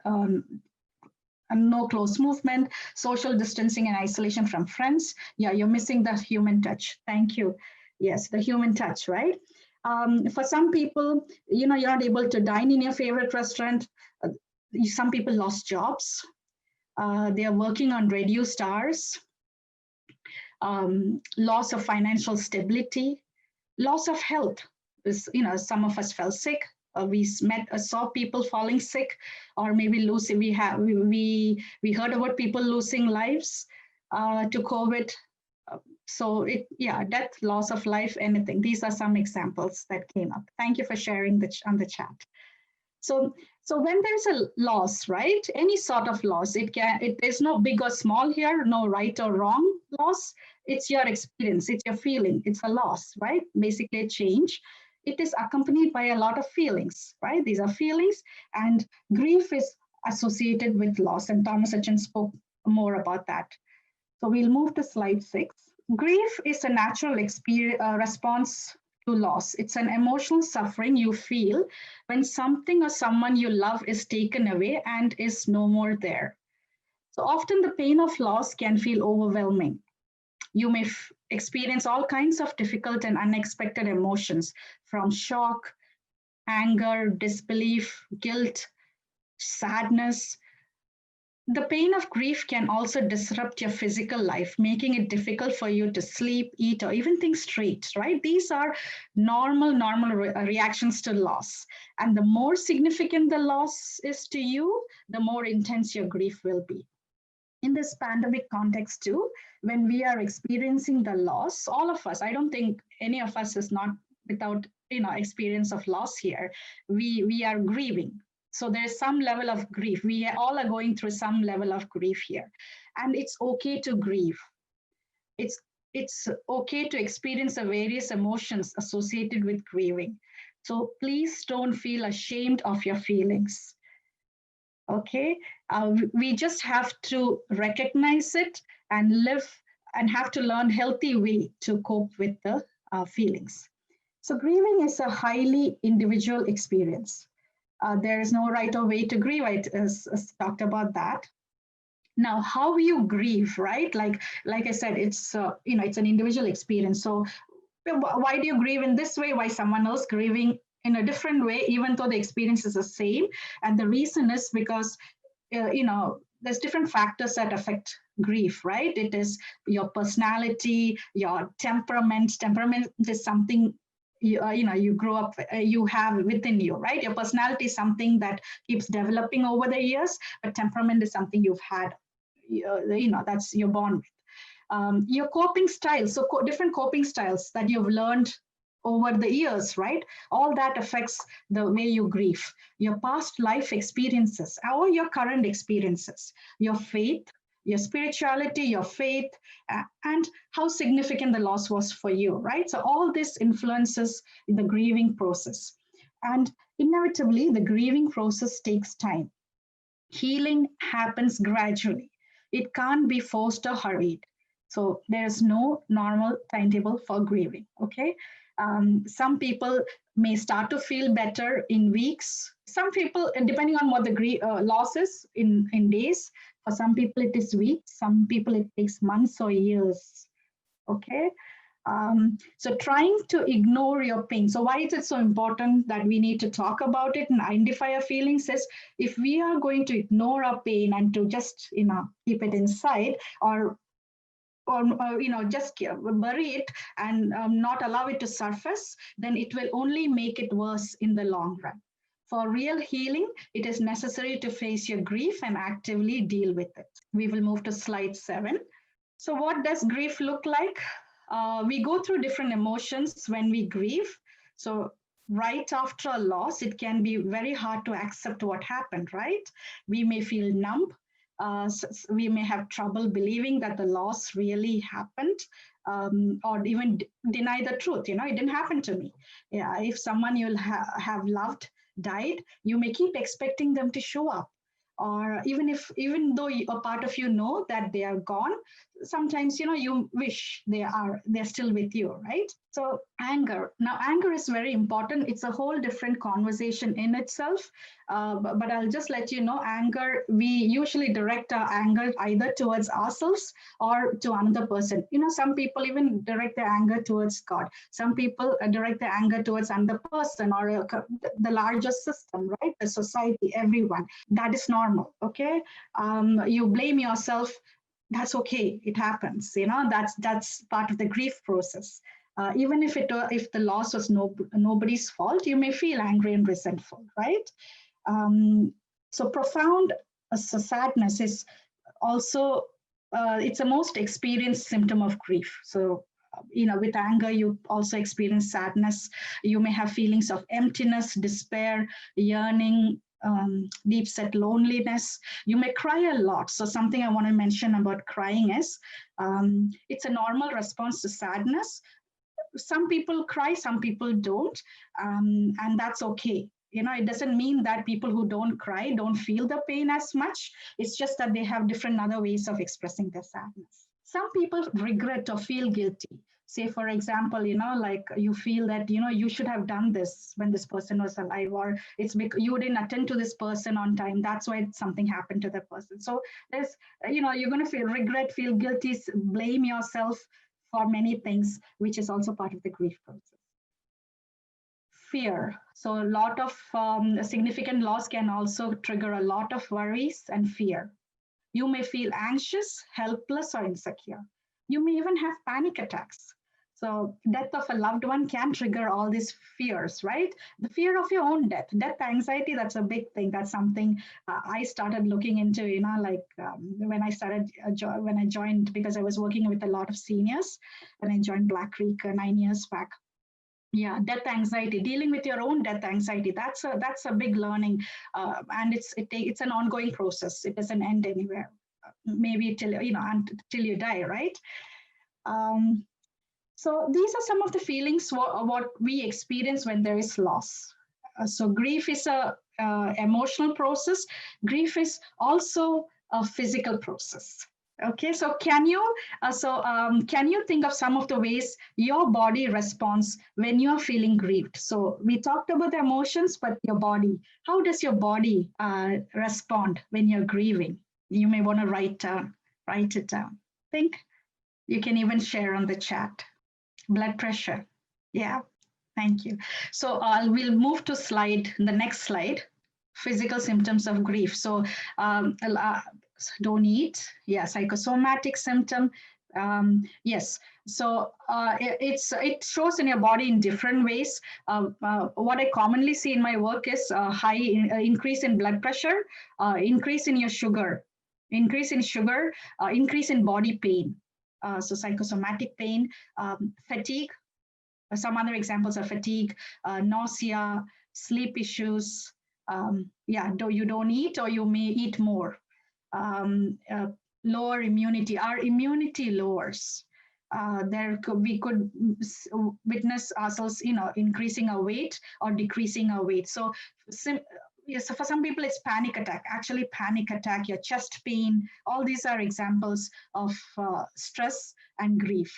And no close movement, social distancing and isolation from friends. Yeah, you're missing the human touch. Thank you. Yes, the human touch, right? For some people, you're not able to dine in your favorite restaurant. Some people lost jobs. They are working on reduced hours. Loss of financial stability, loss of health. Some of us fell sick. We saw people falling sick, or maybe losing. We heard about people losing lives to COVID. So death, loss of life, anything. These are some examples that came up. Thank you for sharing on the chat. So when there's a loss, right? Any sort of loss, there's no big or small here, no right or wrong loss. It's your experience, it's your feeling, it's a loss, right? Basically a change. It is accompanied by a lot of feelings, right? These are feelings, and grief is associated with loss, and Thomas Hutchins spoke more about that. So we'll move to slide 6. Grief is a natural response to loss. It's an emotional suffering you feel when something or someone you love is taken away and is no more there. So often the pain of loss can feel overwhelming. You may experience all kinds of difficult and unexpected emotions, from shock, anger, disbelief, guilt, sadness. The pain of grief can also disrupt your physical life, making it difficult for you to sleep, eat, or even think straight, right? These are normal reactions to loss. And the more significant the loss is to you, the more intense your grief will be. In this pandemic context too, when we are experiencing the loss, all of us, I don't think any of us is not without experience of loss here. We are grieving. So there's some level of grief. We all are going through some level of grief here. And it's okay to grieve. It's okay to experience the various emotions associated with grieving. So please don't feel ashamed of your feelings. Okay, we just have to recognize it and live, and have to learn healthy way to cope with the feelings. So grieving is a highly individual experience. There is no right or way to grieve. I talked about that. Now, how you grieve, right? Like I said, it's it's an individual experience. So why do you grieve in this way? Why someone else grieving in a different way, even though the experience is the same? And the reason is because there's different factors that affect grief, right? It is your personality, your temperament. Temperament is something you grow up, you have within you, right? Your personality is something that keeps developing over the years, but temperament is something you've had, that's you're born with. Your coping styles, so different coping styles that you've learned over the years, right? All that affects the way you grieve. Your past life experiences or your current experiences, your faith, your spirituality, your faith, and how significant the loss was for you, right? So all this influences the grieving process. And inevitably, the grieving process takes time. Healing happens gradually. It can't be forced or hurried. So there's no normal timetable for grieving, okay? Some people may start to feel better in weeks. Some people, depending on what the loss is, in days. For some people, it is weeks. Some people, it takes months or years, okay? So trying to ignore your pain. So why is it so important that we need to talk about it and identify our feelings? Is if we are going to ignore our pain and to just keep it inside, or just bury it and not allow it to surface, then it will only make it worse in the long run. For real healing, it is necessary to face your grief and actively deal with it. We will move to slide 7. So what does grief look like? We go through different emotions when we grieve. So right after a loss, it can be very hard to accept what happened, right? We may feel numb. We may have trouble believing that the loss really happened, or even deny the truth. It didn't happen to me. Yeah, if someone you'll have loved died, you may keep expecting them to show up. Or even though a part of you know that they are gone, sometimes you wish they're still with you, right? So anger. Now anger is very important. It's a whole different conversation in itself. But I'll just let you know, anger, we usually direct our anger either towards ourselves or to another person. Some people even direct their anger towards God. Some people direct their anger towards another person or the larger system, right? The society, everyone. That is normal, okay? You blame yourself. That's okay. It happens. That's part of the grief process. Even if the loss was nobody's fault, you may feel angry and resentful, right? So profound sadness is also it's a most experienced symptom of grief. So with anger, you also experience sadness. You may have feelings of emptiness, despair, yearning, deep set loneliness. You may cry a lot. So something I want to mention about crying is it's a normal response to sadness. Some people cry, some people don't, and that's okay. It doesn't mean that people who don't cry don't feel the pain as much. It's just that they have different other ways of expressing their sadness. Some people regret or feel guilty. Say, for example, like you feel that, you should have done this when this person was alive, or it's because you didn't attend to this person on time. That's why something happened to that person. So there's, you're going to feel regret, feel guilty, blame yourself for many things, which is also part of the grief process. Fear. So a lot of significant loss can also trigger a lot of worries and fear. You may feel anxious, helpless, or insecure. You may even have panic attacks. So death of a loved one can trigger all these fears, right? The fear of your own death anxiety, that's a big thing. That's something I started looking into, when I joined, because I was working with a lot of seniors when I joined Black Creek 9 years back. Yeah, death anxiety, dealing with your own death anxiety, that's a big learning, and it's an ongoing process. It doesn't end anywhere, maybe till you die, right? So these are some of the feelings what we experience when there is loss. So grief is a emotional process. Grief is also a physical process. Okay, so can you think of some of the ways your body responds when you are feeling grieved? So we talked about the emotions, but your body, how does your body respond when you're grieving? You may want to write it down. Think. You can even share on the chat. Blood pressure. Yeah, thank you. So we'll move to the next slide. Physical symptoms of grief. So don't eat. Yeah, psychosomatic symptom. Yes. So it shows in your body in different ways. What I commonly see in my work is increase in blood pressure, increase in your sugar, increase in body pain. So psychosomatic pain, fatigue. Some other examples are fatigue, nausea, sleep issues. You don't eat, or you may eat more. lower immunity. Our immunity lowers. We could witness ourselves, increasing our weight or decreasing our weight. So, yes, so for some people it's panic attack. Actually, panic attack, your chest pain, all these are examples of stress and grief.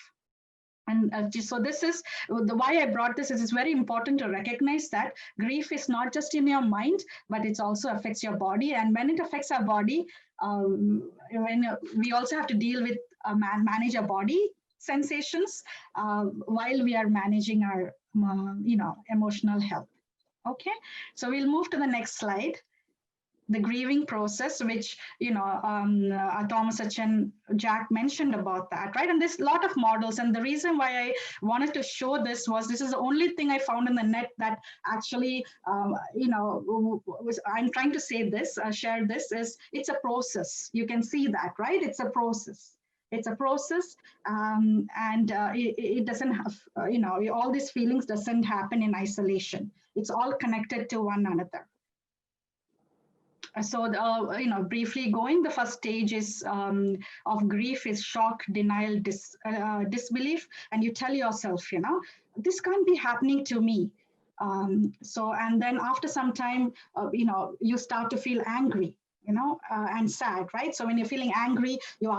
And so this is why I brought this. Is it's very important to recognize that grief is not just in your mind, but it also affects your body. And when it affects our body, when we also have to deal with manage our body sensations while we are managing our emotional health. Okay, so we'll move to the next slide. The grieving process, which Thomas and Jack mentioned about that, right? And there's a lot of models, and the reason why I wanted to show this was this is the only thing I found in the net that actually I'm trying to say this, share this, is it's a process. You can see that, right? It's a process. It's a process, and it doesn't have, all these feelings doesn't happen in isolation. It's all connected to one another. So, briefly going, the first stage is of grief is shock, denial, disbelief, and you tell yourself, this can't be happening to me. And then after some time, you start to feel angry, and sad, right? So when you're feeling angry, you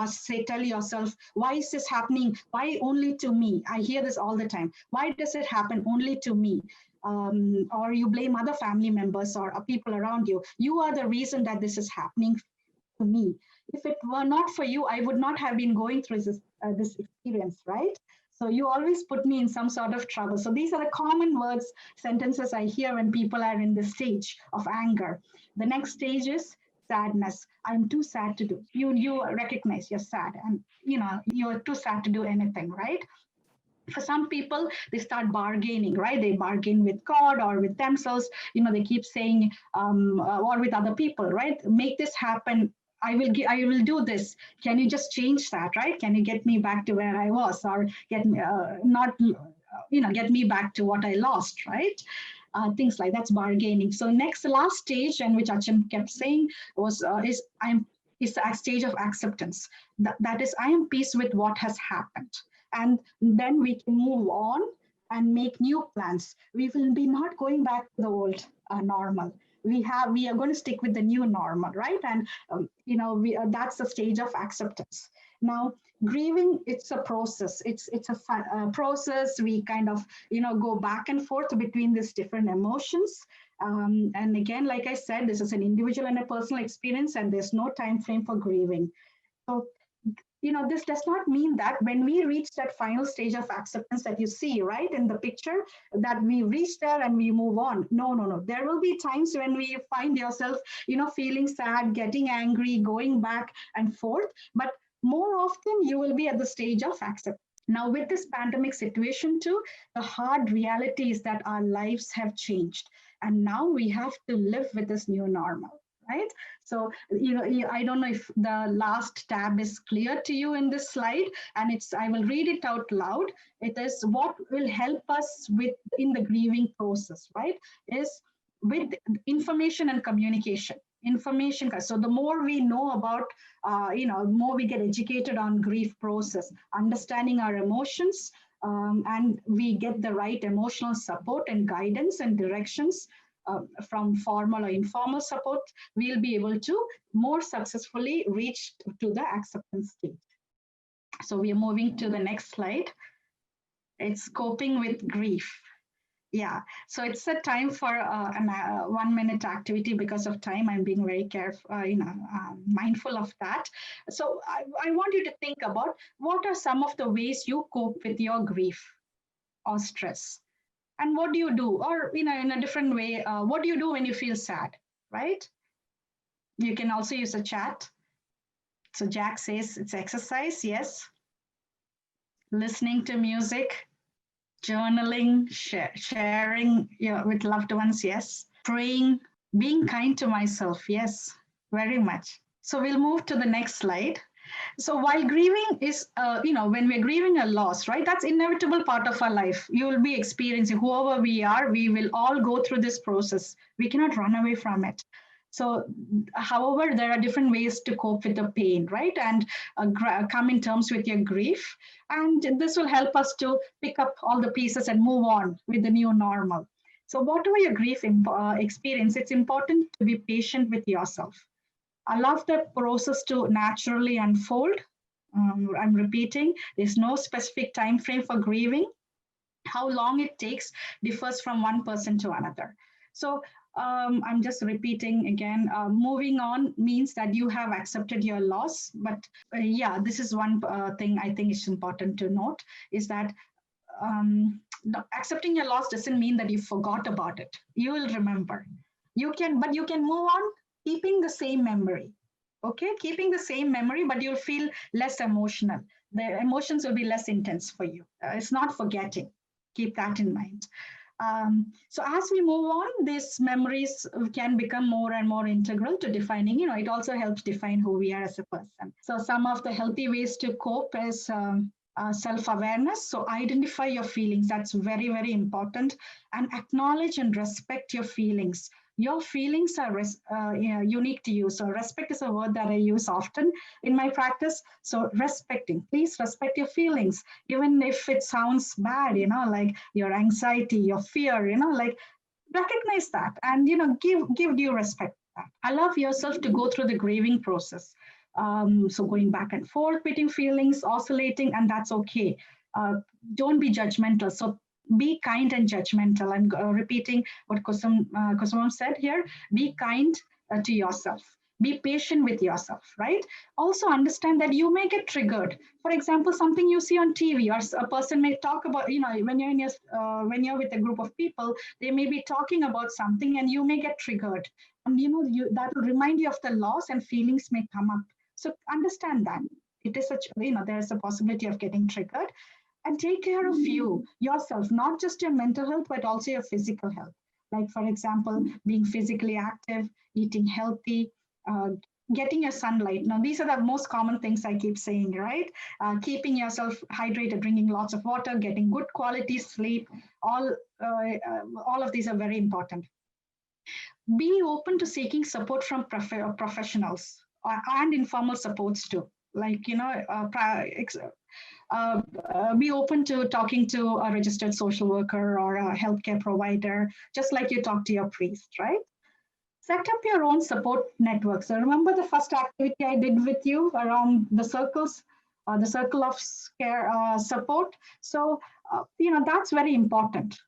tell yourself, why is this happening? Why only to me? I hear this all the time. Why does it happen only to me? Or you blame other family members or people around you. You are the reason that this is happening to me. If it were not for you, I would not have been going through this experience, right? So you always put me in some sort of trouble. So these are the common sentences I hear when people are in this stage of anger. The next stage is sadness. I'm too sad to do. You recognize you're sad, and you're too sad to do anything, right? For some people, they start bargaining, right? They bargain with God or with themselves. They keep saying, or with other people, right? Make this happen. I will do this. Can you just change that, right? Can you get me back to where I was, or get me back to what I lost, right? Things like that's bargaining. So the last stage, and which Achan kept saying was is the stage of acceptance. That is, I am peace with what has happened. And then we can move on and make new plans. We will be not going back to the old normal. We are going to stick with the new normal, right? And that's the stage of acceptance. Now, grieving, it's a process. It's a process. We kind of go back and forth between these different emotions. And again, like I said, this is an individual and a personal experience, and there's no time frame for grieving. So, this does not mean that when we reach that final stage of acceptance that you see, right, in the picture, that we reach there and we move on. No. There will be times when we find yourself, feeling sad, getting angry, going back and forth. But more often, you will be at the stage of acceptance. Now, with this pandemic situation too, the hard reality is that our lives have changed. And now we have to live with this new normal. Right? So, I don't know if the last tab is clear to you in this slide, and I will read it out loud. It is what will help us in the grieving process, right? Is with information and communication. Information. So the more we know about, more we get educated on grief process, understanding our emotions, and we get the right emotional support and guidance and directions from formal or informal support, we'll be able to more successfully reach to the acceptance stage. So we are moving to the next slide. It's coping with grief. Yeah, so it's a time for a 1 minute activity. Because of time, I'm being very careful, mindful of that. So I want you to think about what are some of the ways you cope with your grief or stress. And what do you do? Or, in a different way, what do you do when you feel sad, right? You can also use a chat. So Jack says it's exercise, yes. Listening to music, journaling, sharing with loved ones, yes. Praying, being kind to myself, yes, very much. So we'll move to the next slide. So while grieving is, when we're grieving a loss, right, that's inevitable part of our life. You will be experiencing, whoever we are, we will all go through this process. We cannot run away from it. So, however, there are different ways to cope with the pain, right? And come in terms with your grief. And this will help us to pick up all the pieces and move on with the new normal. So, whatever your grief experience, it's important to be patient with yourself. Allow the process to naturally unfold. I'm repeating, there's no specific time frame for grieving. How long it takes differs from one person to another. So I'm just repeating again, moving on means that you have accepted your loss. But yeah, this is one thing I think is important to note, is that accepting your loss doesn't mean that you forgot about it. You will remember. But you can move on keeping the same memory. Okay, keeping the same memory, but you'll feel less emotional. The emotions will be less intense for you. It's not forgetting. Keep that in mind. So as we move on, these memories can become more and more integral to defining, it also helps define who we are as a person. So some of the healthy ways to cope is self-awareness. So identify your feelings. That's very, very important. And acknowledge and respect your feelings. Your feelings are unique to you. So respect is a word that I use often in my practice. So respecting, please respect your feelings, even if it sounds bad, like your anxiety, your fear, like recognize that and, give due respect to that. Allow yourself to go through the grieving process. So going back and forth between feelings, oscillating, and that's okay. Don't be judgmental. So be kind and judgmental. I'm repeating what Kusumam said here. Be kind to yourself. Be patient with yourself, right? Also understand that you may get triggered. For example, something you see on TV, or a person may talk about, when you're with a group of people, they may be talking about something and you may get triggered. And that will remind you of the loss and feelings may come up. So understand that. It is there's a possibility of getting triggered. And take care of yourself, not just your mental health, but also your physical health. Like, for example, being physically active, eating healthy, getting your sunlight. Now, these are the most common things I keep saying, right? Keeping yourself hydrated, drinking lots of water, getting good quality sleep. All of these are very important. Be open to seeking support from professionals and informal supports too. Like, be open to talking to a registered social worker or a healthcare provider, just like you talk to your priest, right? Set up your own support network. So remember the first activity I did with you around the circles, the circle of care support. So, that's very important.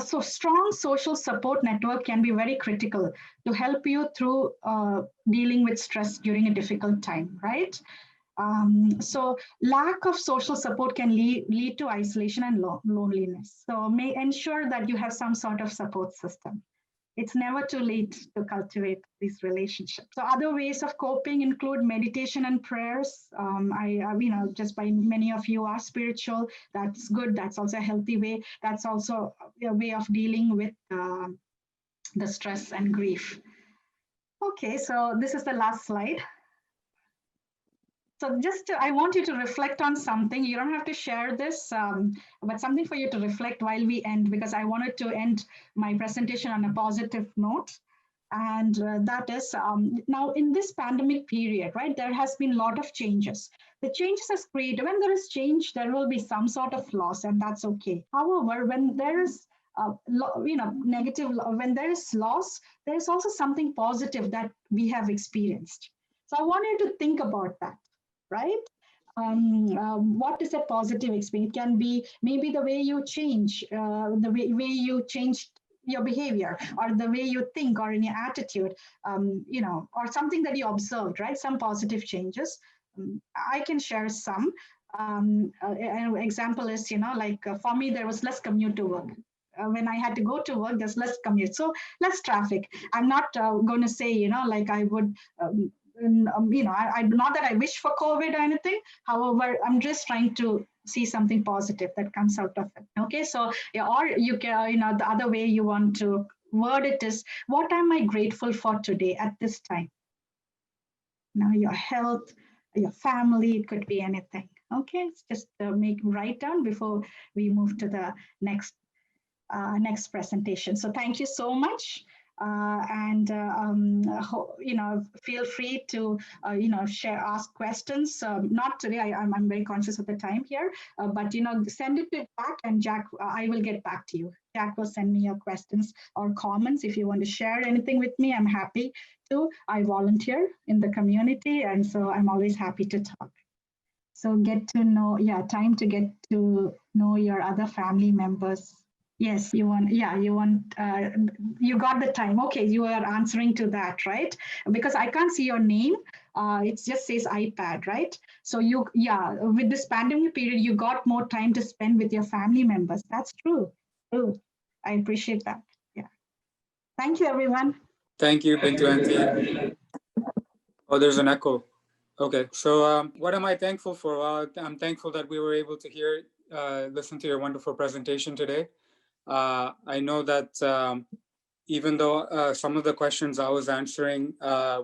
So strong social support network can be very critical to help you through dealing with stress during a difficult time, right? So lack of social support can lead to isolation and loneliness. So may ensure that you have some sort of support system. It's never too late to cultivate these relationships. So other ways of coping include meditation and prayers. Just by many of you are spiritual. That's good. That's also a healthy way. That's also a way of dealing with the stress and grief. Okay, so this is the last slide. So I want you to reflect on something. You don't have to share this, but something for you to reflect while we end, because I wanted to end my presentation on a positive note. And that is, now in this pandemic period, right, there has been a lot of changes. The changes has created, when there is change, there will be some sort of loss, and that's okay. However, when there is negative, when there is loss, there is also something positive that we have experienced. So I want you to think about that. Right? What is a positive experience? It can be maybe the way you change, the way you changed your behavior, or the way you think, or in your attitude, or something that you observed, right? Some positive changes. I can share some. An example is, for me, there was less commute to work. When I had to go to work, there's less commute, so less traffic. I'm not going to say, like I would. Not that I wish for COVID or anything. However, I'm just trying to see something positive that comes out of it. Okay, so or you can, the other way you want to word it is, what am I grateful for today at this time? Now, your health, your family, it could be anything. Okay, it's just write down before we move to the next presentation. So thank you so much. Feel free to share, ask questions. Not today. I'm very conscious of the time here, but send it to Jack, and Jack, I will get back to you. Jack will send me your questions or comments. If you want to share anything with me, I'm happy to. I volunteer in the community, and so I'm always happy to talk. So time to get to know your other family members. Yes, you got the time. Okay, you are answering to that, right? Because I can't see your name. It just says iPad, right? So with this pandemic period, you got more time to spend with your family members. That's true. True. I appreciate that. Yeah. Thank you, everyone. Thank you, Bintu Auntie. Oh, there's an echo. Okay, so what am I thankful for? Well, I'm thankful that we were able to listen to your wonderful presentation today. I know that even though some of the questions I was answering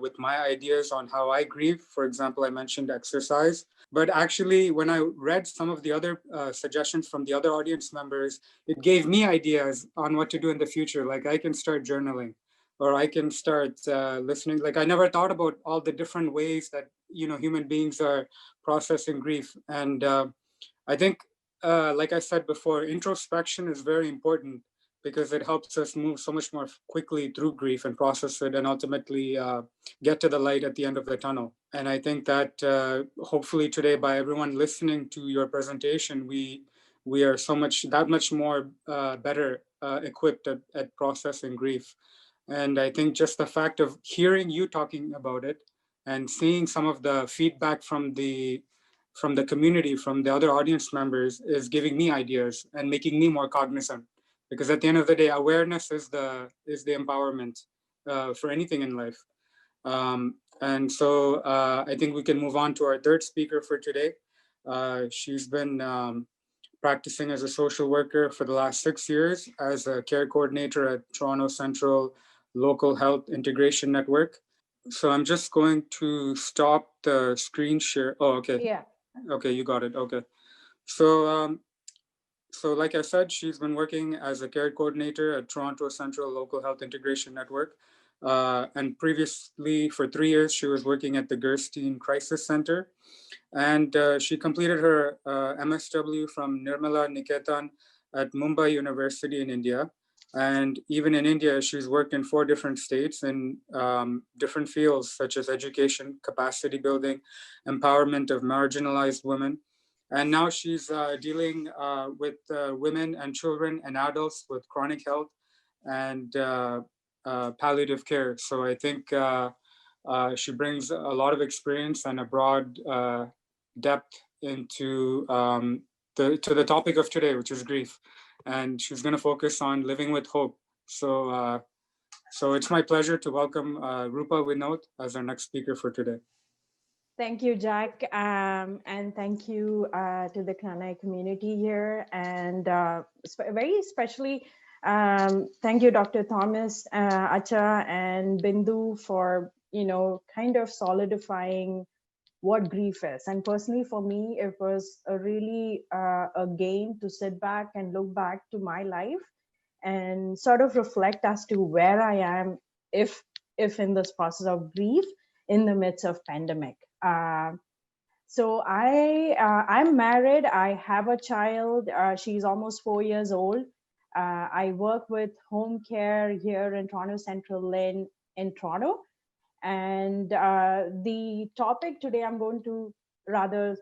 with my ideas on how I grieve, for example, I mentioned exercise, but actually when I read some of the other suggestions from the other audience members, it gave me ideas on what to do in the future. Like I can start journaling, or I can start listening. Like I never thought about all the different ways that human beings are processing grief. And I think, like I said before, introspection is very important because it helps us move so much more quickly through grief and process it, and ultimately get to the light at the end of the tunnel. And I think that hopefully today, by everyone listening to your presentation, we are that much more better equipped at processing grief. And I think just the fact of hearing you talking about it and seeing some of the feedback from the community, from the other audience members, is giving me ideas and making me more cognizant. Because at the end of the day, awareness is the empowerment for anything in life. And so I think we can move on to our third speaker for today. She's been practicing as a social worker for the last 6 years as a care coordinator at Toronto Central Local Health Integration Network. So I'm just going to stop the screen share. Oh, okay. Yeah. Okay, you got it. Okay. So like I said, she's been working as a care coordinator at Toronto Central Local Health Integration Network. And previously, for 3 years, she was working at the Gerstein Crisis Center. And she completed her MSW from Nirmala Niketan at Mumbai University in India. And even in India, she's worked in 4 different states in different fields such as education, capacity building, empowerment of marginalized women. And now she's dealing with women and children and adults with chronic health and palliative care. So I think she brings a lot of experience and a broad depth into the topic of today, which is grief. And she's going to focus on living with hope. So it's my pleasure to welcome Rupa Vinod as our next speaker for today. Thank you, Jack. And thank you to the Knanaya community here. And very especially, thank you, Dr. Thomas, Acha, and Bindu for, kind of solidifying what grief is. And personally, for me, it was a really a gain to sit back and look back to my life and sort of reflect as to where I am, if in this process of grief in the midst of pandemic. So I'm married. I have a child. She's almost 4 years old. I work with home care here in Toronto Central in Toronto. And the topic today I'm going to rather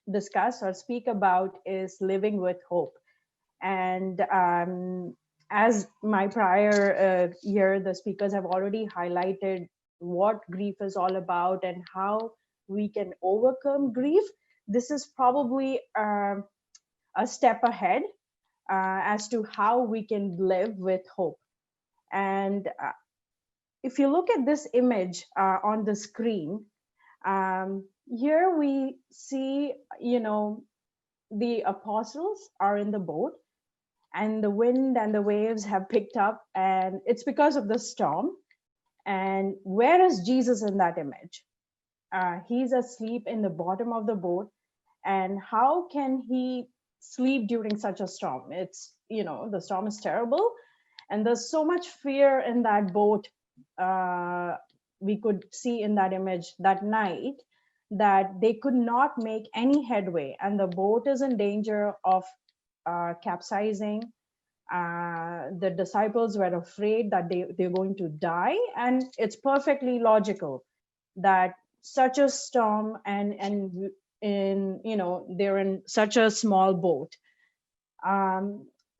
discuss or speak about is living with hope. And as my prior year, the speakers have already highlighted what grief is all about and how we can overcome grief. This is probably a step ahead as to how we can live with hope. And if you look at this image on the screen, here we see, the apostles are in the boat and the wind and the waves have picked up, and it's because of the storm. And where is Jesus in that image? He's asleep in the bottom of the boat. And how can he sleep during such a storm? It's, the storm is terrible. And there's so much fear in that boat. We could see in that image that night that they could not make any headway, and the boat is in danger of capsizing. The disciples were afraid that they're going to die, and it's perfectly logical that such a storm and in they're in such a small boat.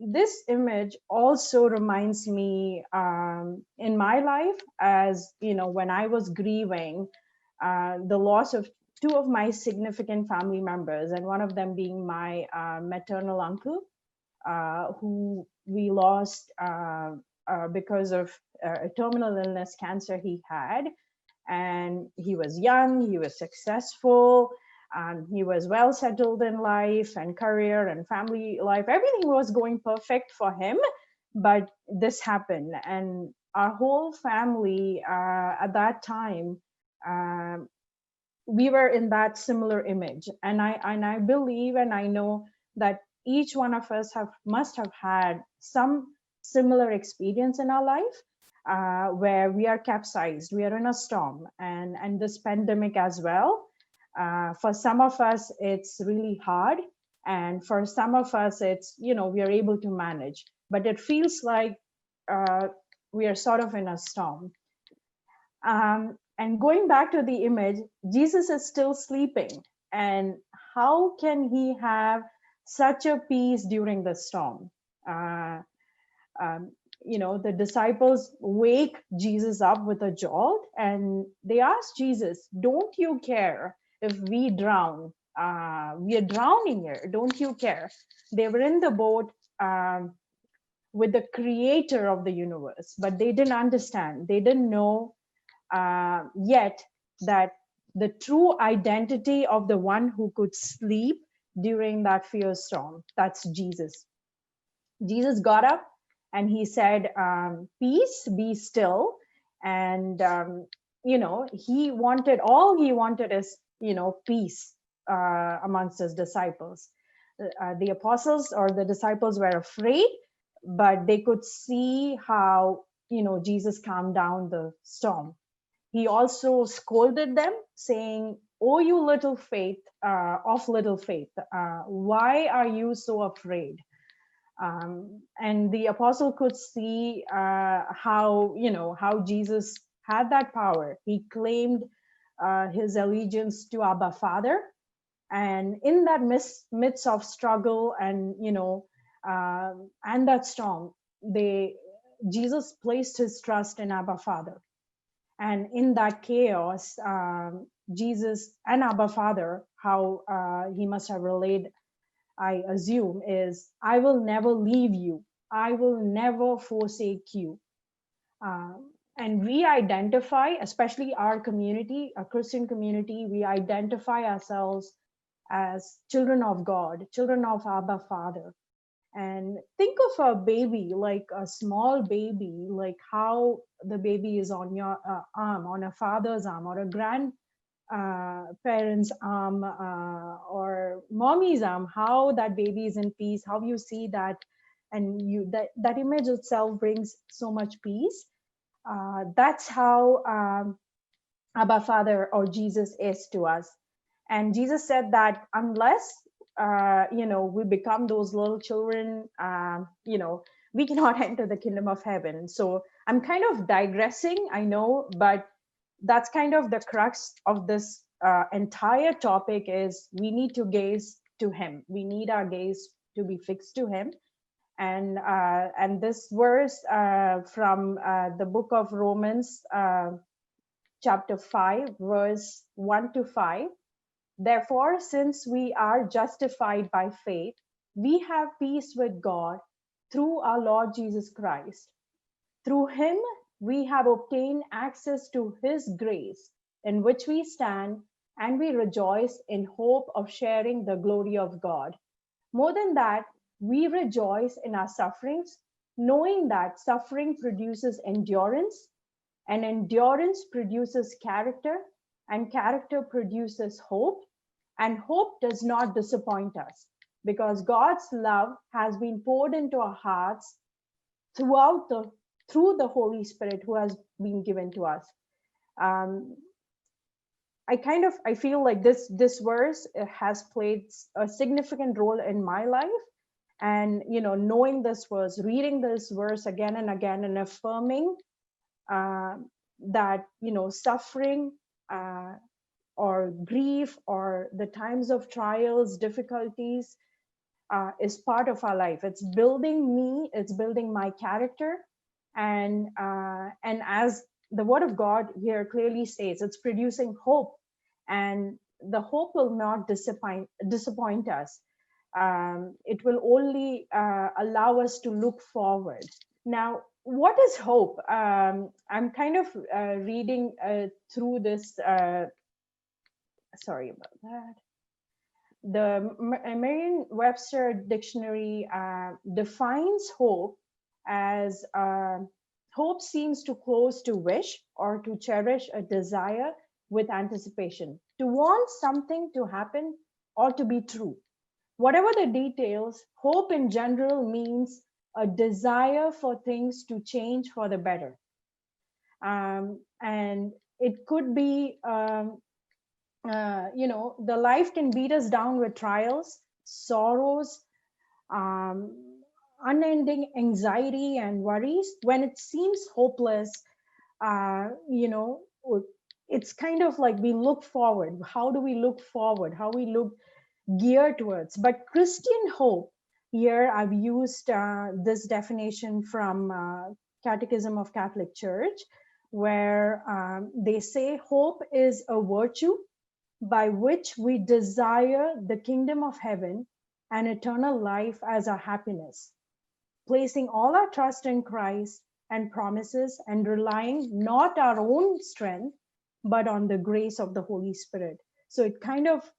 This image also reminds me in my life, as when I was grieving the loss of two of my significant family members, and one of them being my maternal uncle, who we lost because of a terminal illness, cancer he had. And he was young, he was successful, he was well settled in life and career and family life. Everything was going perfect for him, but this happened. And our whole family at that time, we were in that similar image. And I believe and I know that each one of us must have had some similar experience in our life, where we are capsized, we are in a storm, and this pandemic as well. For some of us, it's really hard, and for some of us, it's we are able to manage. But it feels like we are sort of in a storm. And going back to the image, Jesus is still sleeping, and how can he have such a peace during the storm? The disciples wake Jesus up with a jolt, and they ask Jesus, "Don't you care if we drown? We are drowning here. Don't you care?" They were in the boat with the creator of the universe, but they didn't understand. They didn't know yet that the true identity of the one who could sleep during that fierce storm, that's Jesus. Jesus got up and he said, "Peace, be still." And he wanted is peace amongst his disciples. The apostles or the disciples were afraid, but they could see how Jesus calmed down the storm. He also scolded them, saying, "Oh, you little faith, of little faith, why are you so afraid?" And the apostle could see how Jesus had that power. He claimed his allegiance to Abba Father, and in that midst of struggle and that storm, Jesus placed his trust in Abba Father. And in that chaos, Jesus and Abba Father, how he must have relayed, I assume, is, "I will never leave you. I will never forsake you." And we identify, especially our community, a Christian community, we identify ourselves as children of God, children of Abba Father. And think of a baby, like a small baby, like how the baby is on your arm, on a father's arm, or a grandparent's arm, or mommy's arm, how that baby is in peace, how you see that, and that image itself brings so much peace. That's how Abba Father or Jesus is to us. And Jesus said that unless we become those little children, we cannot enter the kingdom of heaven. So I'm kind of digressing, I know, but that's kind of the crux of this entire topic, is we need to gaze to him. We need our gaze to be fixed to him. And this verse from the book of Romans, chapter 5, verse 1-5. "Therefore, since we are justified by faith, we have peace with God through our Lord Jesus Christ. Through him, we have obtained access to his grace, in which we stand, and we rejoice in hope of sharing the glory of God. More than that, we rejoice in our sufferings, knowing that suffering produces endurance, and endurance produces character, and character produces hope. And hope does not disappoint us, because God's love has been poured into our hearts through the Holy Spirit who has been given to us. I feel like this verse has played a significant role in my life, and knowing this verse, reading this verse again and again, and affirming that suffering or grief or the times of trials, difficulties is part of our life. It's building me, it's building my character, and as the Word of God here clearly states, it's producing hope, and the hope will not disappoint us. It will only allow us to look forward. Now, what is hope? I'm kind of reading through this. Sorry about that. The Merriam-Webster dictionary defines hope as hope seems to close to wish or to cherish a desire with anticipation, to want something to happen or to be true. Whatever the details, hope in general means a desire for things to change for the better. And it could be, the life can beat us down with trials, sorrows, unending anxiety and worries. When it seems hopeless, it's kind of like we look forward. How do we look forward? How we look geared towards? But Christian hope, here I've used this definition from Catechism of Catholic Church, where they say hope is a virtue by which we desire the kingdom of heaven and eternal life as our happiness, placing all our trust in Christ and promises, and relying not our own strength, but on the grace of the Holy Spirit. So it kind of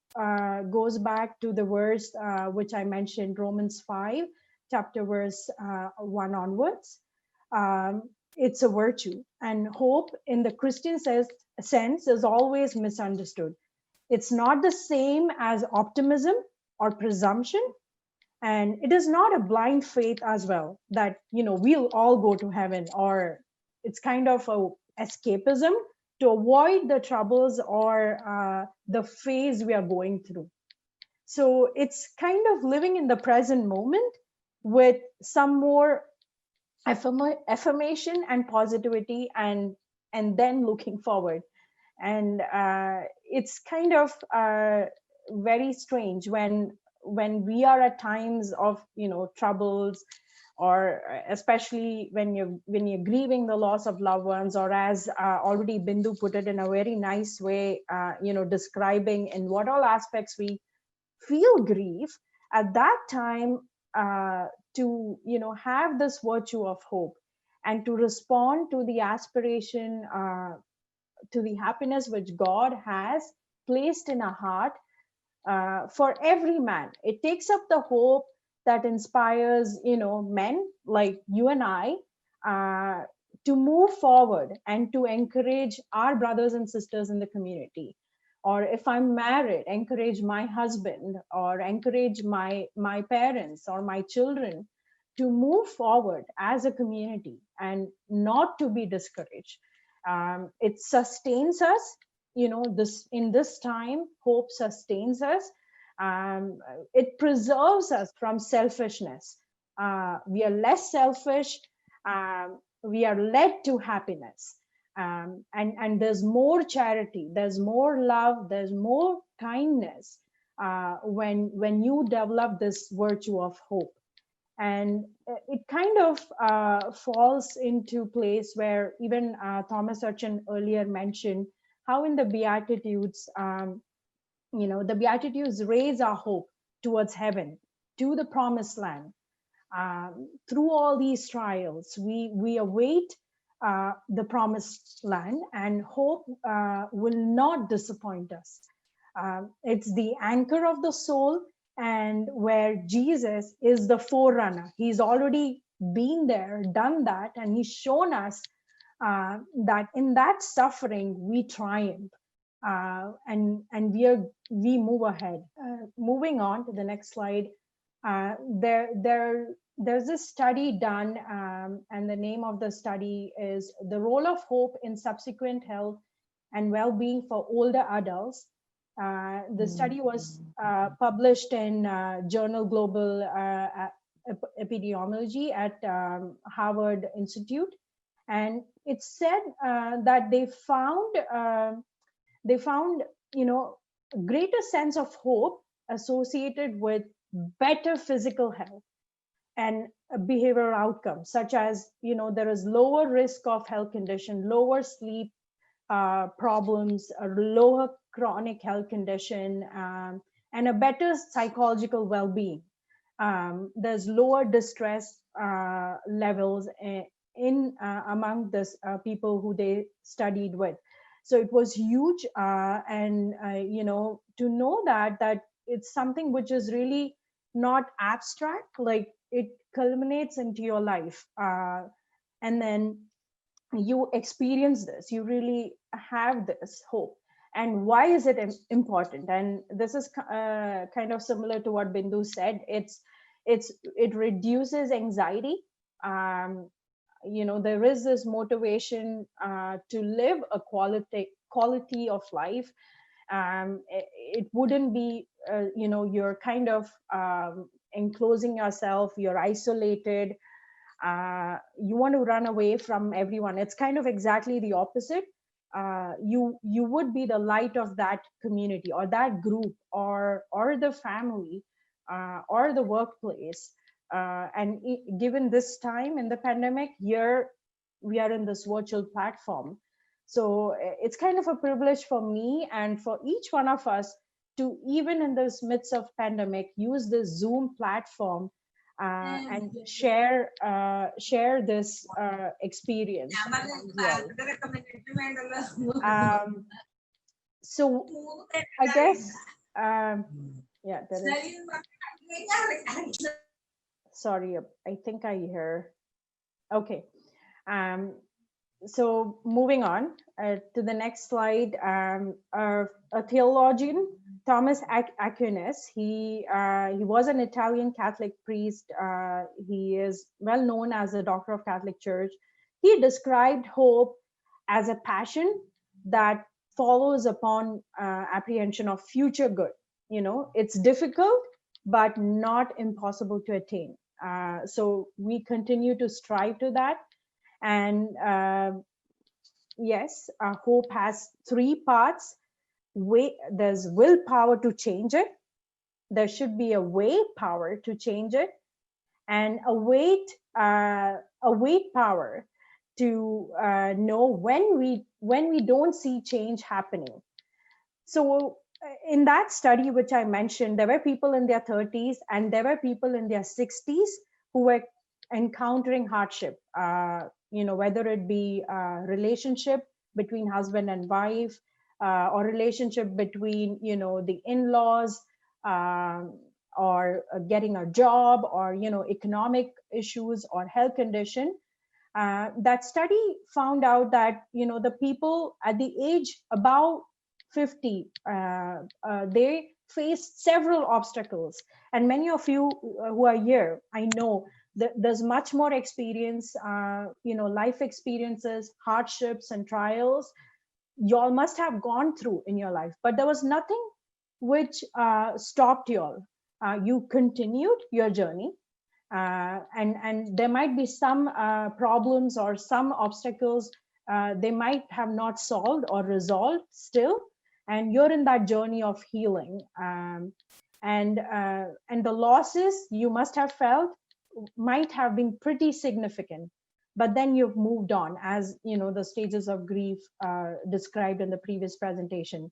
goes back to the verse which I mentioned, Romans 5, chapter verse 1 onwards. It's a virtue, and hope in the Christian sense is always misunderstood. It's not the same as optimism or presumption, and it is not a blind faith as well, that we'll all go to heaven, or it's kind of a escapism to avoid the troubles or the phase we are going through. So it's kind of living in the present moment with some more affirmation and positivity, and then looking forward. And it's kind of very strange when we are at times of troubles, or especially when you're grieving the loss of loved ones, or as already Bindu put it in a very nice way, describing in what all aspects we feel grief. At that time, to have this virtue of hope, and to respond to the aspiration, to the happiness which God has placed in our heart for every man. It takes up the hope that inspires, men like you and I to move forward and to encourage our brothers and sisters in the community. Or if I'm married, encourage my husband, or encourage my parents or my children to move forward as a community and not to be discouraged. It sustains us, in this time, hope sustains us. It preserves us from selfishness. We are less selfish. We are led to happiness. And there's more charity, there's more love, there's more kindness when you develop this virtue of hope. And it kind of falls into place where even Thomas Urchin earlier mentioned how in the Beatitudes, the Beatitudes raise our hope towards heaven, to the promised land. Through all these trials, we await the promised land, and hope will not disappoint us. It's the anchor of the soul, and where Jesus is the forerunner. He's already been there, done that, and he's shown us that in that suffering we triumph, and we move ahead. Moving on to the next slide. There's a study done, and the name of the study is The Role of Hope in Subsequent Health and Well-Being for Older Adults. The study was published in Journal Global Epidemiology at Harvard Institute. And it said that they found, greater sense of hope associated with better physical health and behavioral outcomes, such as, there is lower risk of health condition, lower sleep problems, a lower chronic health condition, and a better psychological well-being. There's lower distress levels in among this people who they studied with. So it was huge, and to know that it's something which is really not abstract, like it culminates into your life, and then you experience this, you really have this hope. And why is it important? And this is kind of similar to what Bindu said. It reduces anxiety. There is this motivation to live a quality of life. It wouldn't be, you're kind of enclosing yourself, you're isolated, you want to run away from everyone. It's kind of exactly the opposite. You would be the light of that community or that group or the family or the workplace. And given this time in the pandemic, here we are in this virtual platform. So it's kind of a privilege for me and for each one of us to, even in this midst of pandemic, use this Zoom platform and share this experience as well. So I guess, yeah, there is. Sorry, I think I hear. Okay. So moving on to the next slide, a theologian, Thomas Aquinas. He was an Italian Catholic priest. He is well known as a doctor of Catholic Church. He described hope as a passion that follows upon apprehension of future good. It's difficult, but not impossible to attain. So we continue to strive to that. And yes, hope has three parts. There's willpower to change it. There should be a way power to change it, and a weight power to know when we don't see change happening. So in that study which I mentioned, there were people in their 30s and there were people in their 60s who were encountering hardship, whether it be a relationship between husband and wife, or relationship between, the in-laws, or getting a job, or, economic issues or health condition. That study found out that, the people at the age about 50, they faced several obstacles. And many of you who are here, I know that there's much more experience, life experiences, hardships and trials you all must have gone through in your life, but there was nothing which stopped you all. You continued your journey, and there might be some problems or some obstacles they might have not solved or resolved still, and you're in that journey of healing. And the losses you must have felt might have been pretty significant, but then you've moved on, as the stages of grief described in the previous presentation.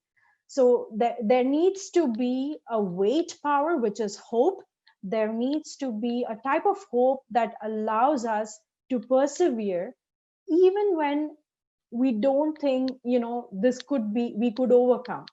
So there needs to be a weight power, which is hope. There needs to be a type of hope that allows us to persevere even when we don't think this we could overcome.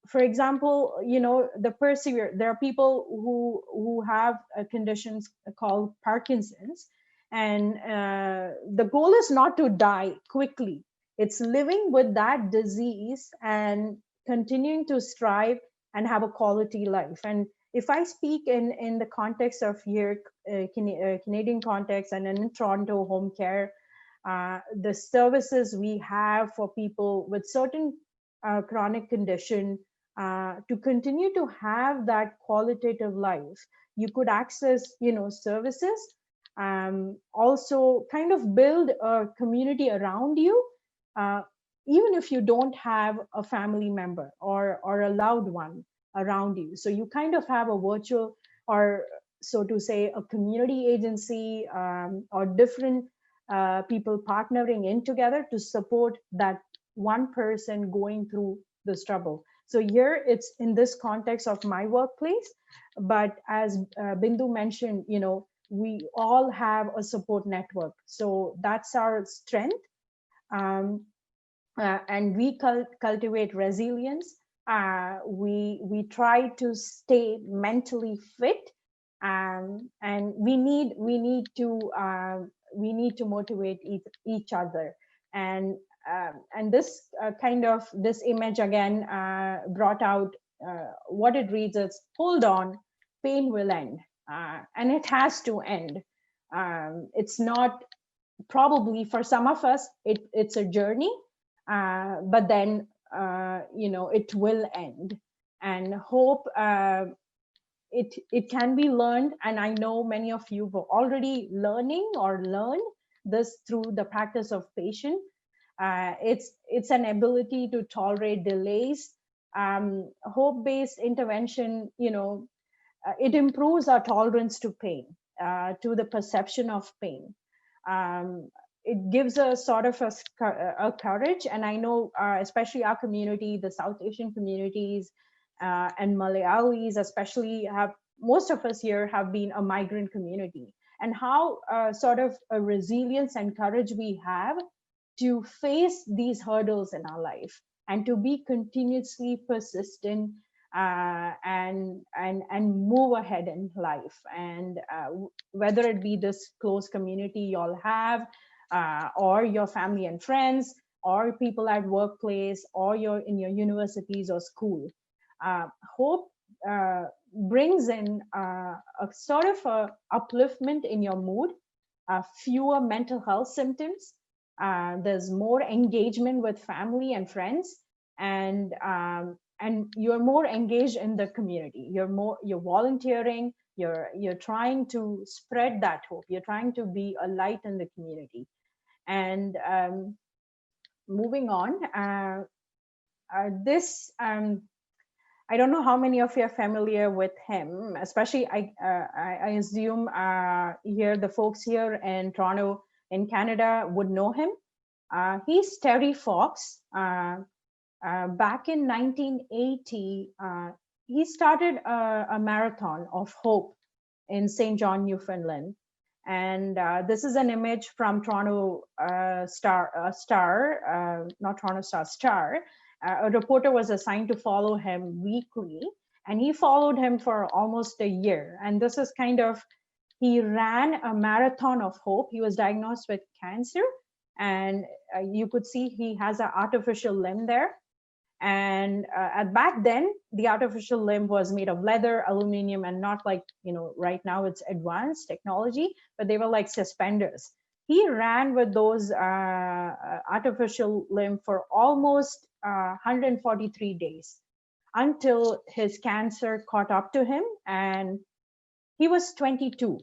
For example, the persevere. There are people who have conditions called Parkinson's, and the goal is not to die quickly. It's living with that disease and continuing to strive and have a quality life. And If I speak in the context of here, Canadian context, and in Toronto home care, the services we have for people with certain chronic condition to continue to have that qualitative life, you could access, services, also kind of build a community around you, even if you don't have a family member or a loved one around you. So you kind of have a virtual, or so to say, a community agency, or different people partnering in together to support that one person going through this trouble. So here it's in this context of my workplace, but as Bindu mentioned, we all have a support network. So that's our strength. And we cultivate resilience. We try to stay mentally fit, and we need to motivate each other. And this this image again brought out what it reads as, hold on, pain will end, and it has to end. It's not, probably for some of us it's a journey, but then it will end. And hope, it can be learned, and I know many of you were already learning or learned this through the practice of patience. It's an ability to tolerate delays. Hope-based intervention, it improves our tolerance to pain, to the perception of pain. It gives a sort of a courage. And I know, especially our community, the South Asian communities, and Malayalis especially, most of us here have been a migrant community, and how sort of a resilience and courage we have to face these hurdles in our life, and to be continuously persistent, and move ahead in life. And whether it be this close community y'all have, or your family and friends, or people at workplace, or in your universities or school, hope brings in a sort of a upliftment in your mood, fewer mental health symptoms, there's more engagement with family and friends, and you're more engaged in the community. You're volunteering, you're trying to spread that hope, you're trying to be a light in the community. And moving on, this I don't know how many of you are familiar with him, especially I assume here the folks here in Toronto in Canada would know him. He's Terry Fox. Back in 1980, he started a marathon of hope in St. John, Newfoundland. And this is an image from Toronto Star. A reporter was assigned to follow him weekly, and he followed him for almost a year. And this is he ran a marathon of hope. He was diagnosed with cancer, and you could see he has an artificial limb there. And back then, the artificial limb was made of leather, aluminum, and not like, right now it's advanced technology, but they were like suspenders. He ran with those artificial limb for almost 143 days until his cancer caught up to him, and he was 22.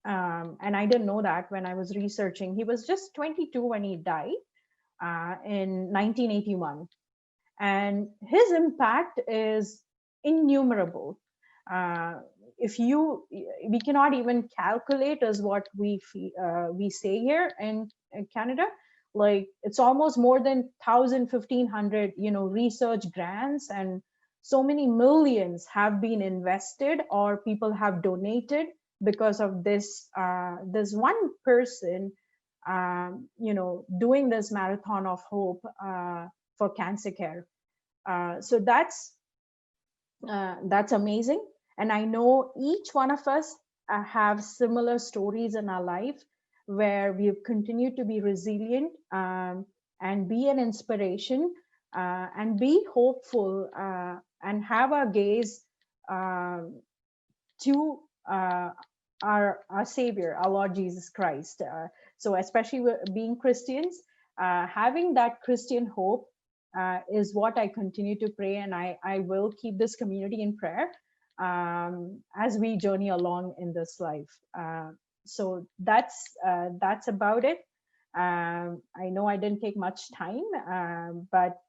And I didn't know that when I was researching. He was just 22 when he died in 1981. And his impact is innumerable. We cannot even calculate as what we say here in Canada. Like, it's almost more than 1,000, 1,500, research grants, and so many millions have been invested or people have donated because of this one person, doing this marathon of hope for cancer care. So that's amazing. And I know each one of us have similar stories in our life where we've continued to be resilient, and be an inspiration, and be hopeful, and have our gaze to our Savior, our Lord Jesus Christ. So especially being Christians, having that Christian hope is what I continue to pray, and I will keep this community in prayer as we journey along in this life. So that's about it. I know I didn't take much time, but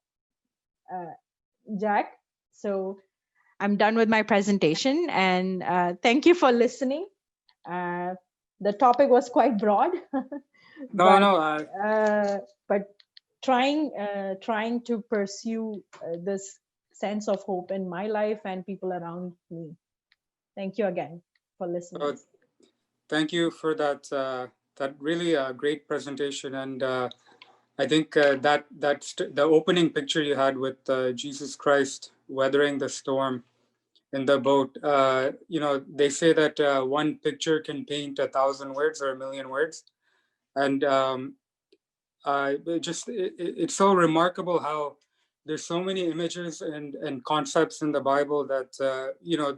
Jack, so I'm done with my presentation, and thank you for listening. The topic was quite broad, but trying to pursue this sense of hope in my life and people around me. Thank you again for listening. Thank you for that really great presentation, and I think that the opening picture you had with Jesus Christ weathering the storm in the boat. They say that one picture can paint 1,000 words or 1,000,000 words, and it's so remarkable how there's so many images and concepts in the Bible that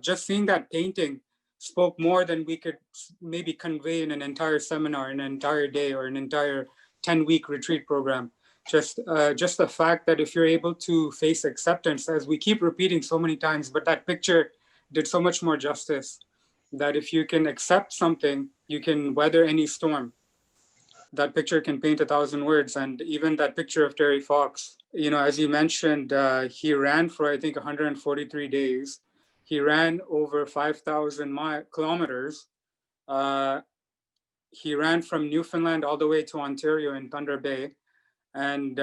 just seeing that painting spoke more than we could maybe convey in an entire seminar, in an entire day, or an entire 10-week retreat program. Just the fact that if you're able to face acceptance, as we keep repeating so many times, but that picture did so much more justice, that if you can accept something, you can weather any storm. That picture can paint 1,000 words. And even that picture of Terry Fox, as you mentioned, he ran for, I think, 143 days. He ran over 5,000 kilometers. He ran from Newfoundland all the way to Ontario in Thunder Bay. And,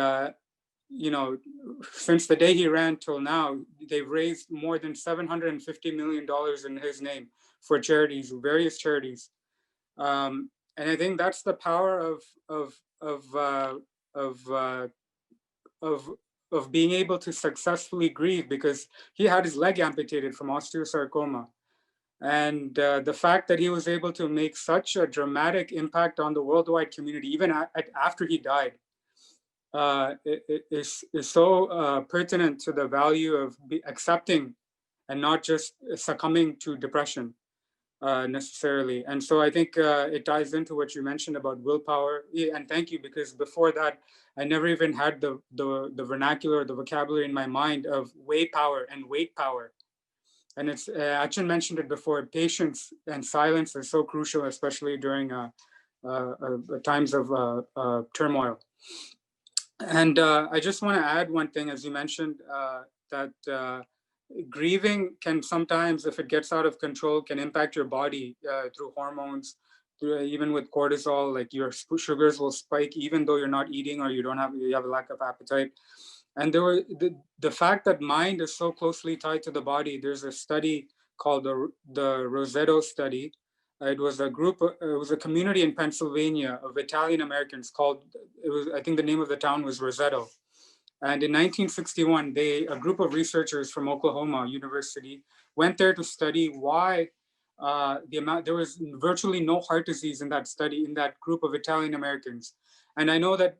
since the day he ran till now, they've raised more than $750 million in his name for charities, various charities. And I think that's the power of being able to successfully grieve, because he had his leg amputated from osteosarcoma. And the fact that he was able to make such a dramatic impact on the worldwide community, even after he died, is so pertinent to the value of accepting and not just succumbing to depression necessarily. And so I think it ties into what you mentioned about willpower. And thank you, because before that, I never even had the vernacular, the vocabulary in my mind of way power and weight power. And it's Achin mentioned it before. Patience and silence are so crucial, especially during times of turmoil. And I just want to add one thing, as you mentioned, that grieving can sometimes, if it gets out of control, can impact your body through hormones, even with cortisol. Like your sugars will spike, even though you're not eating or you have a lack of appetite. And the fact that mind is so closely tied to the body. There's a study called the Rosetto study. It was a community in Pennsylvania of Italian Americans I think the name of the town was Rosetto. And in 1961, a group of researchers from Oklahoma University went there to study why there was virtually no heart disease in that study, in that group of Italian Americans. And I know that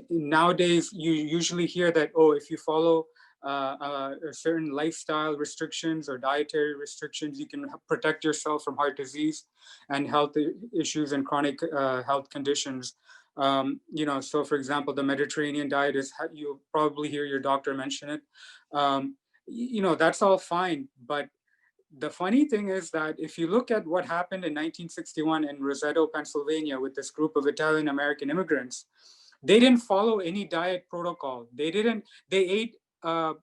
nowadays you usually hear that, if you follow certain lifestyle restrictions or dietary restrictions, you can protect yourself from heart disease and health issues and chronic health conditions. So for example, the Mediterranean diet you'll probably hear your doctor mention it. That's all fine. But the funny thing is that if you look at what happened in 1961 in Rosetto, Pennsylvania, with this group of Italian American immigrants, they didn't follow any diet protocol. They ate a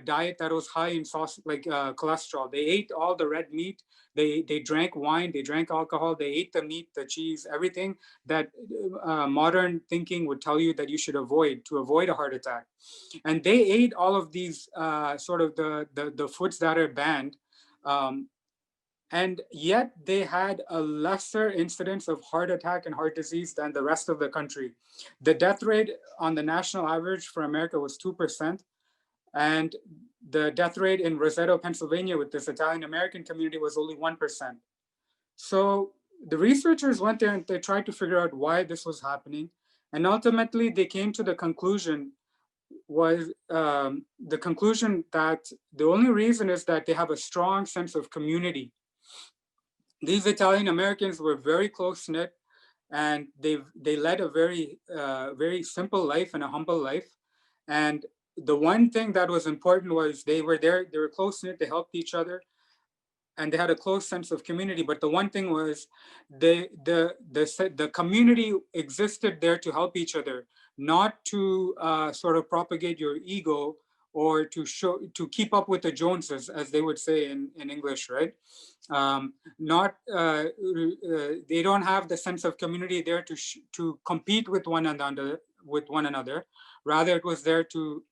diet that was high in cholesterol. They ate all the red meat. They drank wine. They drank alcohol. They ate the meat, the cheese, everything that modern thinking would tell you that you should avoid to avoid a heart attack. And they ate all of these sort of the foods that are banned. And yet they had a lesser incidence of heart attack and heart disease than the rest of the country. The death rate on the national average for America was 2%. And the death rate in Rosetto, Pennsylvania, with this Italian American community was only 1%. So the researchers went there and they tried to figure out why this was happening. And ultimately they came to the conclusion that the only reason is that they have a strong sense of community. these Italian Americans were very close-knit, and they led a very very simple life and a humble life. And the one thing that was important was they were close-knit, they helped each other, and they had a close sense of community. But the one thing was the community existed there to help each other, not to sort of propagate your ego or to keep up with the Joneses, as they would say in English, right? Not they don't have the sense of community there to compete with one another. Rather, it was there to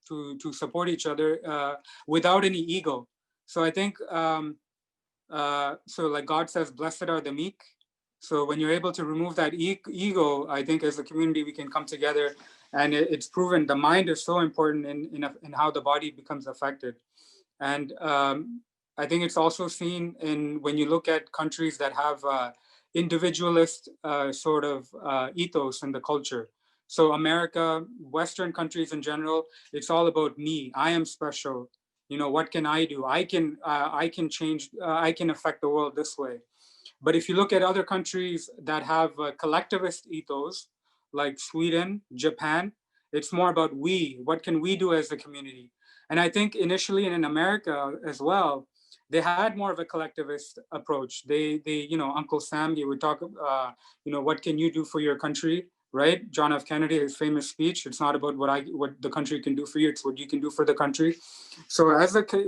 support each other without any ego. So I think so like God says, blessed are the meek. So when you're able to remove that ego, I think as a community we can come together, and it's proven the mind is so important in how the body becomes affected. And I think it's also seen in when you look at countries that have individualist sort of ethos in the culture. So America, Western countries in general, it's all about me. I am special. You know, what can I do? I can change. I can affect the world this way. But if you look at other countries that have collectivist ethos, like Sweden, Japan, it's more about we. What can we do as a community? And I think initially in America as well, they had more of a collectivist approach. They you know, Uncle Sam, he would talk, you know, what can you do for your country, right? John F. Kennedy, his famous speech. It's not about what the country can do for you. It's what you can do for the country. So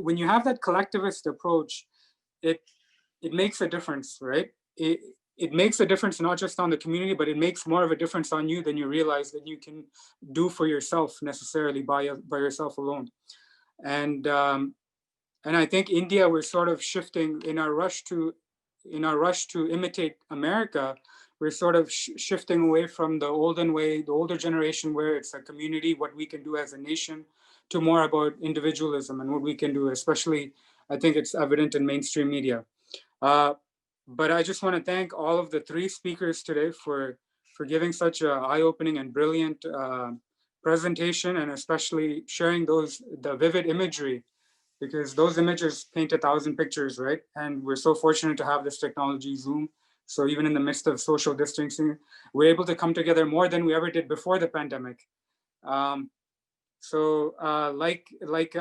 when you have that collectivist approach, it makes a difference, right? It makes a difference not just on the community, but it makes more of a difference on you than you realize that you can do for yourself necessarily by yourself alone. And I think India, we're sort of shifting in our rush to imitate America. We're sort of shifting away from the older generation, where it's a community, what we can do as a nation, to more about individualism and what we can do. Especially, I think it's evident in mainstream media. But I just want to thank all of the three speakers today for giving such an eye-opening and brilliant presentation, and especially sharing the vivid imagery, because those images paint 1,000 pictures, right? And we're so fortunate to have this technology, Zoom. So even in the midst of social distancing, we're able to come together more than we ever did before the pandemic. Like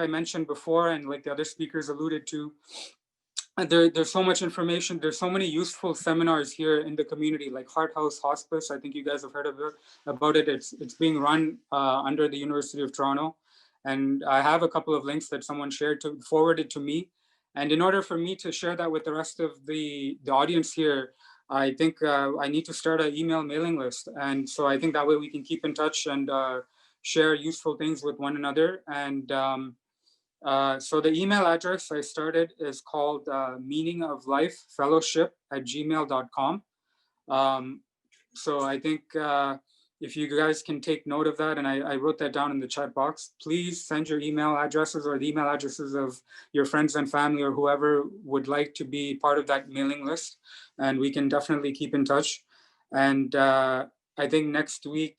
I mentioned before, and like the other speakers alluded to, there's so much information. There's so many useful seminars here in the community, like Heart House Hospice. I think you guys have heard about it. It's being run under the University of Toronto. And I have a couple of links that someone forwarded to me. And in order for me to share that with the rest of the audience here, I think I need to start an email mailing list. And so I think that way we can keep in touch and share useful things with one another. And so the email address I started is called meaningoflifefellowship@gmail.com. So I think if you guys can take note of that, and I wrote that down in the chat box, please send your email addresses or the email addresses of your friends and family or whoever would like to be part of that mailing list, and we can definitely keep in touch. And I think next week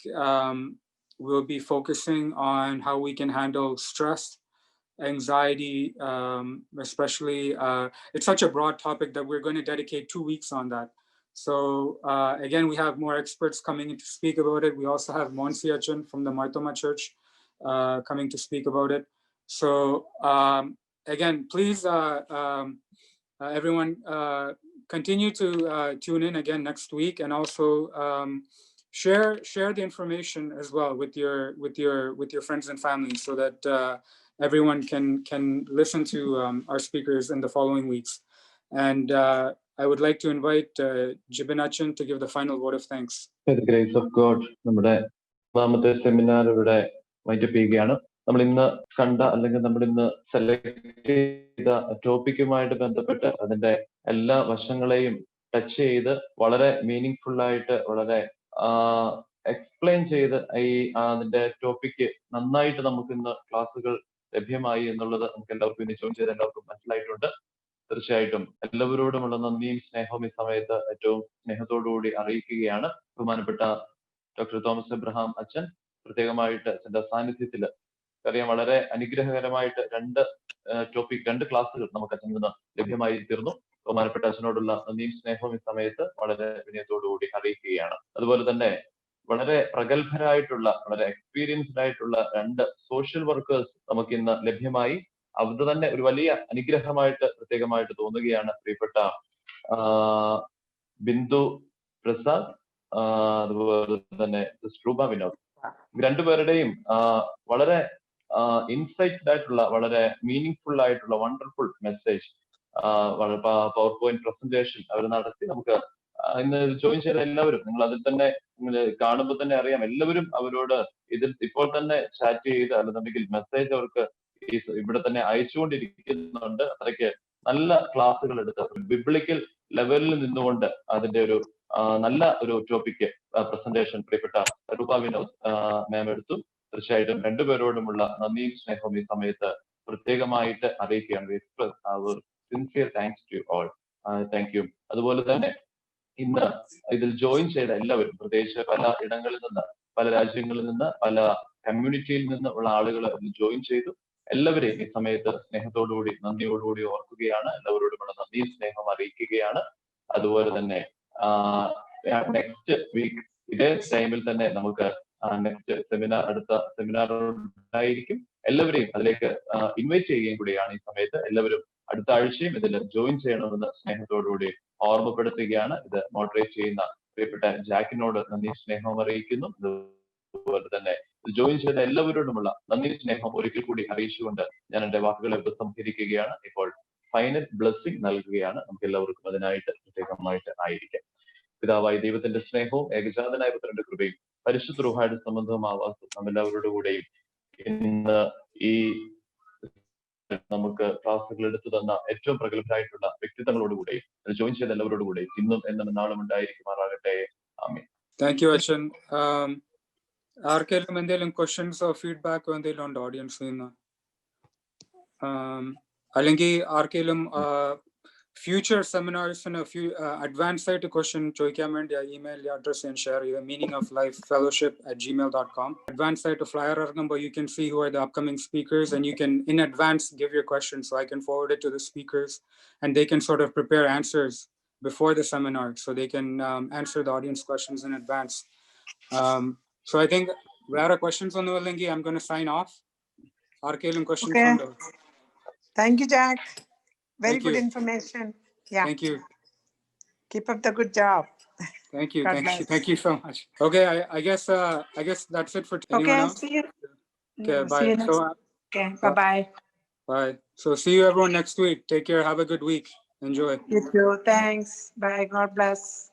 we'll be focusing on how we can handle stress, anxiety, especially. It's such a broad topic that we're going to dedicate 2 weeks on that. So again, we have more experts coming in to speak about it. We also have Monsi Achan from the Martoma Church coming to speak about it. So again, please, everyone, continue to tune in again next week, and also share the information as well with your friends and family, so that everyone can listen to our speakers in the following weeks. And I would like to invite Jibin Achan to give the final vote of thanks. By the grace of God, നമ്മുടെ മൂന്നാമത്തെ seminar ഇവിടെ wind up ചെയ്യുകയാണ്. നമ്മൾ ഇന്ന് കണ്ട അല്ലെങ്കിൽ നമ്മൾ ഇന്ന് സെലക്ട് ചെയ്ത ടോപ്പിക്കുമായിട്ട് ബന്ധപ്പെട്ട് അതിന്റെ എല്ലാ വശങ്ങളെയും ടച്ച് ചെയ്ത് വളരെ മീനിങ് ആയിട്ട് വളരെ എക്സ്പ്ലെയിൻ ചെയ്ത് അതിന്റെ ടോപ്പിക്ക് നന്നായിട്ട് നമുക്ക് ഇന്ന് ക്ലാസ്സുകൾ ലഭ്യമായി എന്നുള്ളത് നമുക്ക് എല്ലാവർക്കും ഇനി ജോയിൻ ചെയ്ത് എല്ലാവർക്കും മനസ്സിലായിട്ടുണ്ട്. തീർച്ചയായിട്ടും എല്ലാവരോടുമുള്ള നന്ദിയും സ്നേഹവും ഈ സമയത്ത് ഏറ്റവും സ്നേഹത്തോടുകൂടി അറിയിക്കുകയാണ്. ബഹുമാനപ്പെട്ട ഡോക്ടർ തോമസ് എബ്രഹാം അച്ഛൻ പ്രത്യേകമായിട്ട് അച്ഛന്റെ സാന്നിധ്യത്തിൽ അറിയാം വളരെ അനുഗ്രഹകരമായിട്ട് രണ്ട് ക്ലാസ്സുകൾ നമുക്ക് അച്ഛൻ നിന്ന് ലഭ്യമായി തീർന്നു. ബഹുമാനപ്പെട്ട അച്ഛനോടുള്ള നന്ദിയും സ്നേഹവും ഈ സമയത്ത് വളരെ വിനയത്തോടുകൂടി അറിയിക്കുകയാണ്. അതുപോലെ തന്നെ വളരെ പ്രഗത്ഭരായിട്ടുള്ള, വളരെ എക്സ്പീരിയൻസ്ഡ് ആയിട്ടുള്ള 2 സോഷ്യൽ വർക്കേഴ്സ് നമുക്ക് ഇന്ന് ലഭ്യമായി. അത് തന്നെ ഒരു വലിയ അനുഗ്രഹമായിട്ട് പ്രത്യേകമായിട്ട് തോന്നുകയാണ്. പ്രിയപ്പെട്ട ബിന്ദു പ്രസാദ്, അതുപോലെ തന്നെ രൂപ വിനോദ്, രണ്ടുപേരുടെയും വളരെ ഇൻസൈറ്റഡ് ആയിട്ടുള്ള, വളരെ മീനിങ് ആയിട്ടുള്ള wonderful message, PowerPoint presentation അവർ നടത്തി. നമുക്ക് ഇന്ന് ജോയിൻ ചെയ്ത എല്ലാവരും, നിങ്ങൾ അതിൽ തന്നെ കാണുമ്പോൾ തന്നെ അറിയാം, എല്ലാവരും അവരോട് ഇതിൽ ഇപ്പോൾ തന്നെ ചാറ്റ് ചെയ്ത് അല്ലെന്നുണ്ടെങ്കിൽ മെസ്സേജ് അവർക്ക് ഇവിടെ തന്നെ അയച്ചുകൊണ്ടിരിക്കുന്നുണ്ട്. അത്രയ്ക്ക് നല്ല ക്ലാസ്സുകൾ എടുത്ത് ബിബ്ലിക്കൽ ലെവലിൽ നിന്നുകൊണ്ട് അതിന്റെ ഒരു നല്ല ഒരു ടോപ്പിക് പ്രസന്റേഷൻ പ്രിയപ്പെട്ട രൂപ വിനോദ് മാം എടുത്തു. തീർച്ചയായിട്ടും രണ്ടുപേരോടുമുള്ള നന്ദിയും സ്നേഹവും ഈ സമയത്ത് പ്രത്യേകമായിട്ട് അറിയിക്കുകയാണ്. Sincere thanks to all. Thank you. അതുപോലെ തന്നെ ഇന്ന് ഇതിൽ ജോയിൻ ചെയ്ത എല്ലാവരും, പ്രത്യേകിച്ച് പല ഇടങ്ങളിൽ നിന്ന്, പല രാജ്യങ്ങളിൽ നിന്ന്, പല കമ്മ്യൂണിറ്റിയിൽ നിന്ന് ഉള്ള ആളുകൾ ജോയിൻ ചെയ്തു. എല്ലാവരെയും ഈ സമയത്ത് സ്നേഹത്തോടുകൂടി നന്ദിയോടുകൂടി ഓർക്കുകയാണ്. എല്ലാവരോടുമുള്ള നന്ദിയും സ്നേഹവും അറിയിക്കുകയാണ്. അതുപോലെ തന്നെ നെക്സ്റ്റ് വീക്ക് ഇതേ ടൈമിൽ തന്നെ നമുക്ക് നെക്സ്റ്റ് സെമിനാർ, അടുത്ത സെമിനാർ ഉണ്ടായിരിക്കും. എല്ലാവരെയും അതിലേക്ക് ഇൻവൈറ്റ് ചെയ്യുകയും കൂടിയാണ് ഈ സമയത്ത്. എല്ലാവരും അടുത്ത ആഴ്ചയും ഇതിൽ ജോയിൻ ചെയ്യണമെന്ന് സ്നേഹത്തോടുകൂടി ഓർമ്മപ്പെടുത്തുകയാണ്. ഇത് മോഡറേറ്റ് ചെയ്യുന്ന പ്രിയപ്പെട്ട ജാക്കിനോട് നന്ദി സ്നേഹവും അറിയിക്കുന്നു. അതുപോലെ തന്നെ ജോയിൻ ചെയ്ത എല്ലാവരോടുമുള്ള നന്ദി സ്നേഹം ഒരിക്കൽ കൂടി അറിയിച്ചുകൊണ്ട് ഞാൻ എന്റെ വാക്കുകളെ ഉപസംഹരിക്കുകയാണ്. ഇപ്പോൾ ഫൈനൽ ബ്ലെസ്സിംഗ് നൽകുകയാണ്. നമുക്ക് എല്ലാവർക്കും അതിനായിട്ട് പ്രത്യേകമായിട്ട് ആയിരിക്കാം. പിതാവായ ദൈവത്തിന്റെ സ്നേഹവും ഏകജാതനായ പുത്രന്റെ കൃപയും പരിശുദ്ധ റൂഹായുടെ സംബന്ധവും ആവാസവും നമ്മെല്ലാവരുടെ കൂടെയും ഇന്ന് ഈ നമുക്ക് ക്ലാസ്സുകൾ എടുത്തു തന്ന ഏറ്റവും പ്രഗത്ഭരായിട്ടുള്ള വ്യക്തിത്വങ്ങളോടുകൂടെയും ജോയിൻ ചെയ്ത എല്ലാവരോടുകൂടെയും ഇന്നും എന്നും നാളും ഉണ്ടായിരിക്കുമാറാകട്ടെ. ആമേൻ. താങ്ക് യു അച്ഛൻ. ആർക്കെങ്കിലും എന്തെങ്കിലും ക്വസ്റ്റ്യൻസോ ഫീഡ്ബാക്കോ എന്തെങ്കിലും ഉണ്ടോ ഓഡിയൻസിൽ നിന്ന്? അല്ലെങ്കിൽ ആർക്കെങ്കിലും ഫ്യൂച്ചർ സെമിനാർസിന് അഡ്വാൻസ് ആയിട്ട് ക്വസ്റ്റ്യൻ ചോദിക്കാൻ വേണ്ടി ഇമെയിൽ അഡ്രസ് ഞാൻ ഷെയർ ചെയ്ത് meaningoflifefellowship@gmail.com. അഡ്വാൻസ് ആയിട്ട് ഫ്ലയർ ഇറങ്ങുമ്പോൾ you can see who are the upcoming speakers and you can in advance give your questions, so I can forward it to the speakers and they can sort of prepare answers before the seminar, so they can answer the audience questions in advance. So I think വേറെ questions ഒന്നുമില്ലെങ്കിൽ I'm going to sign off. ആർക്കെങ്കിലും questions ഉണ്ടോ? Thank you, Jack. Very Thank good you. information. Yeah. Thank you. Keep up the good job. Thank you. God Thank bless. you. Thank you so much. Okay, I guess that's it for anyone Okay, else? see you. Okay, bye. See you next. Okay, bye-bye. Bye. So see you everyone next week. Take care. Have a good week. Enjoy. You too. Thanks. Bye. God bless.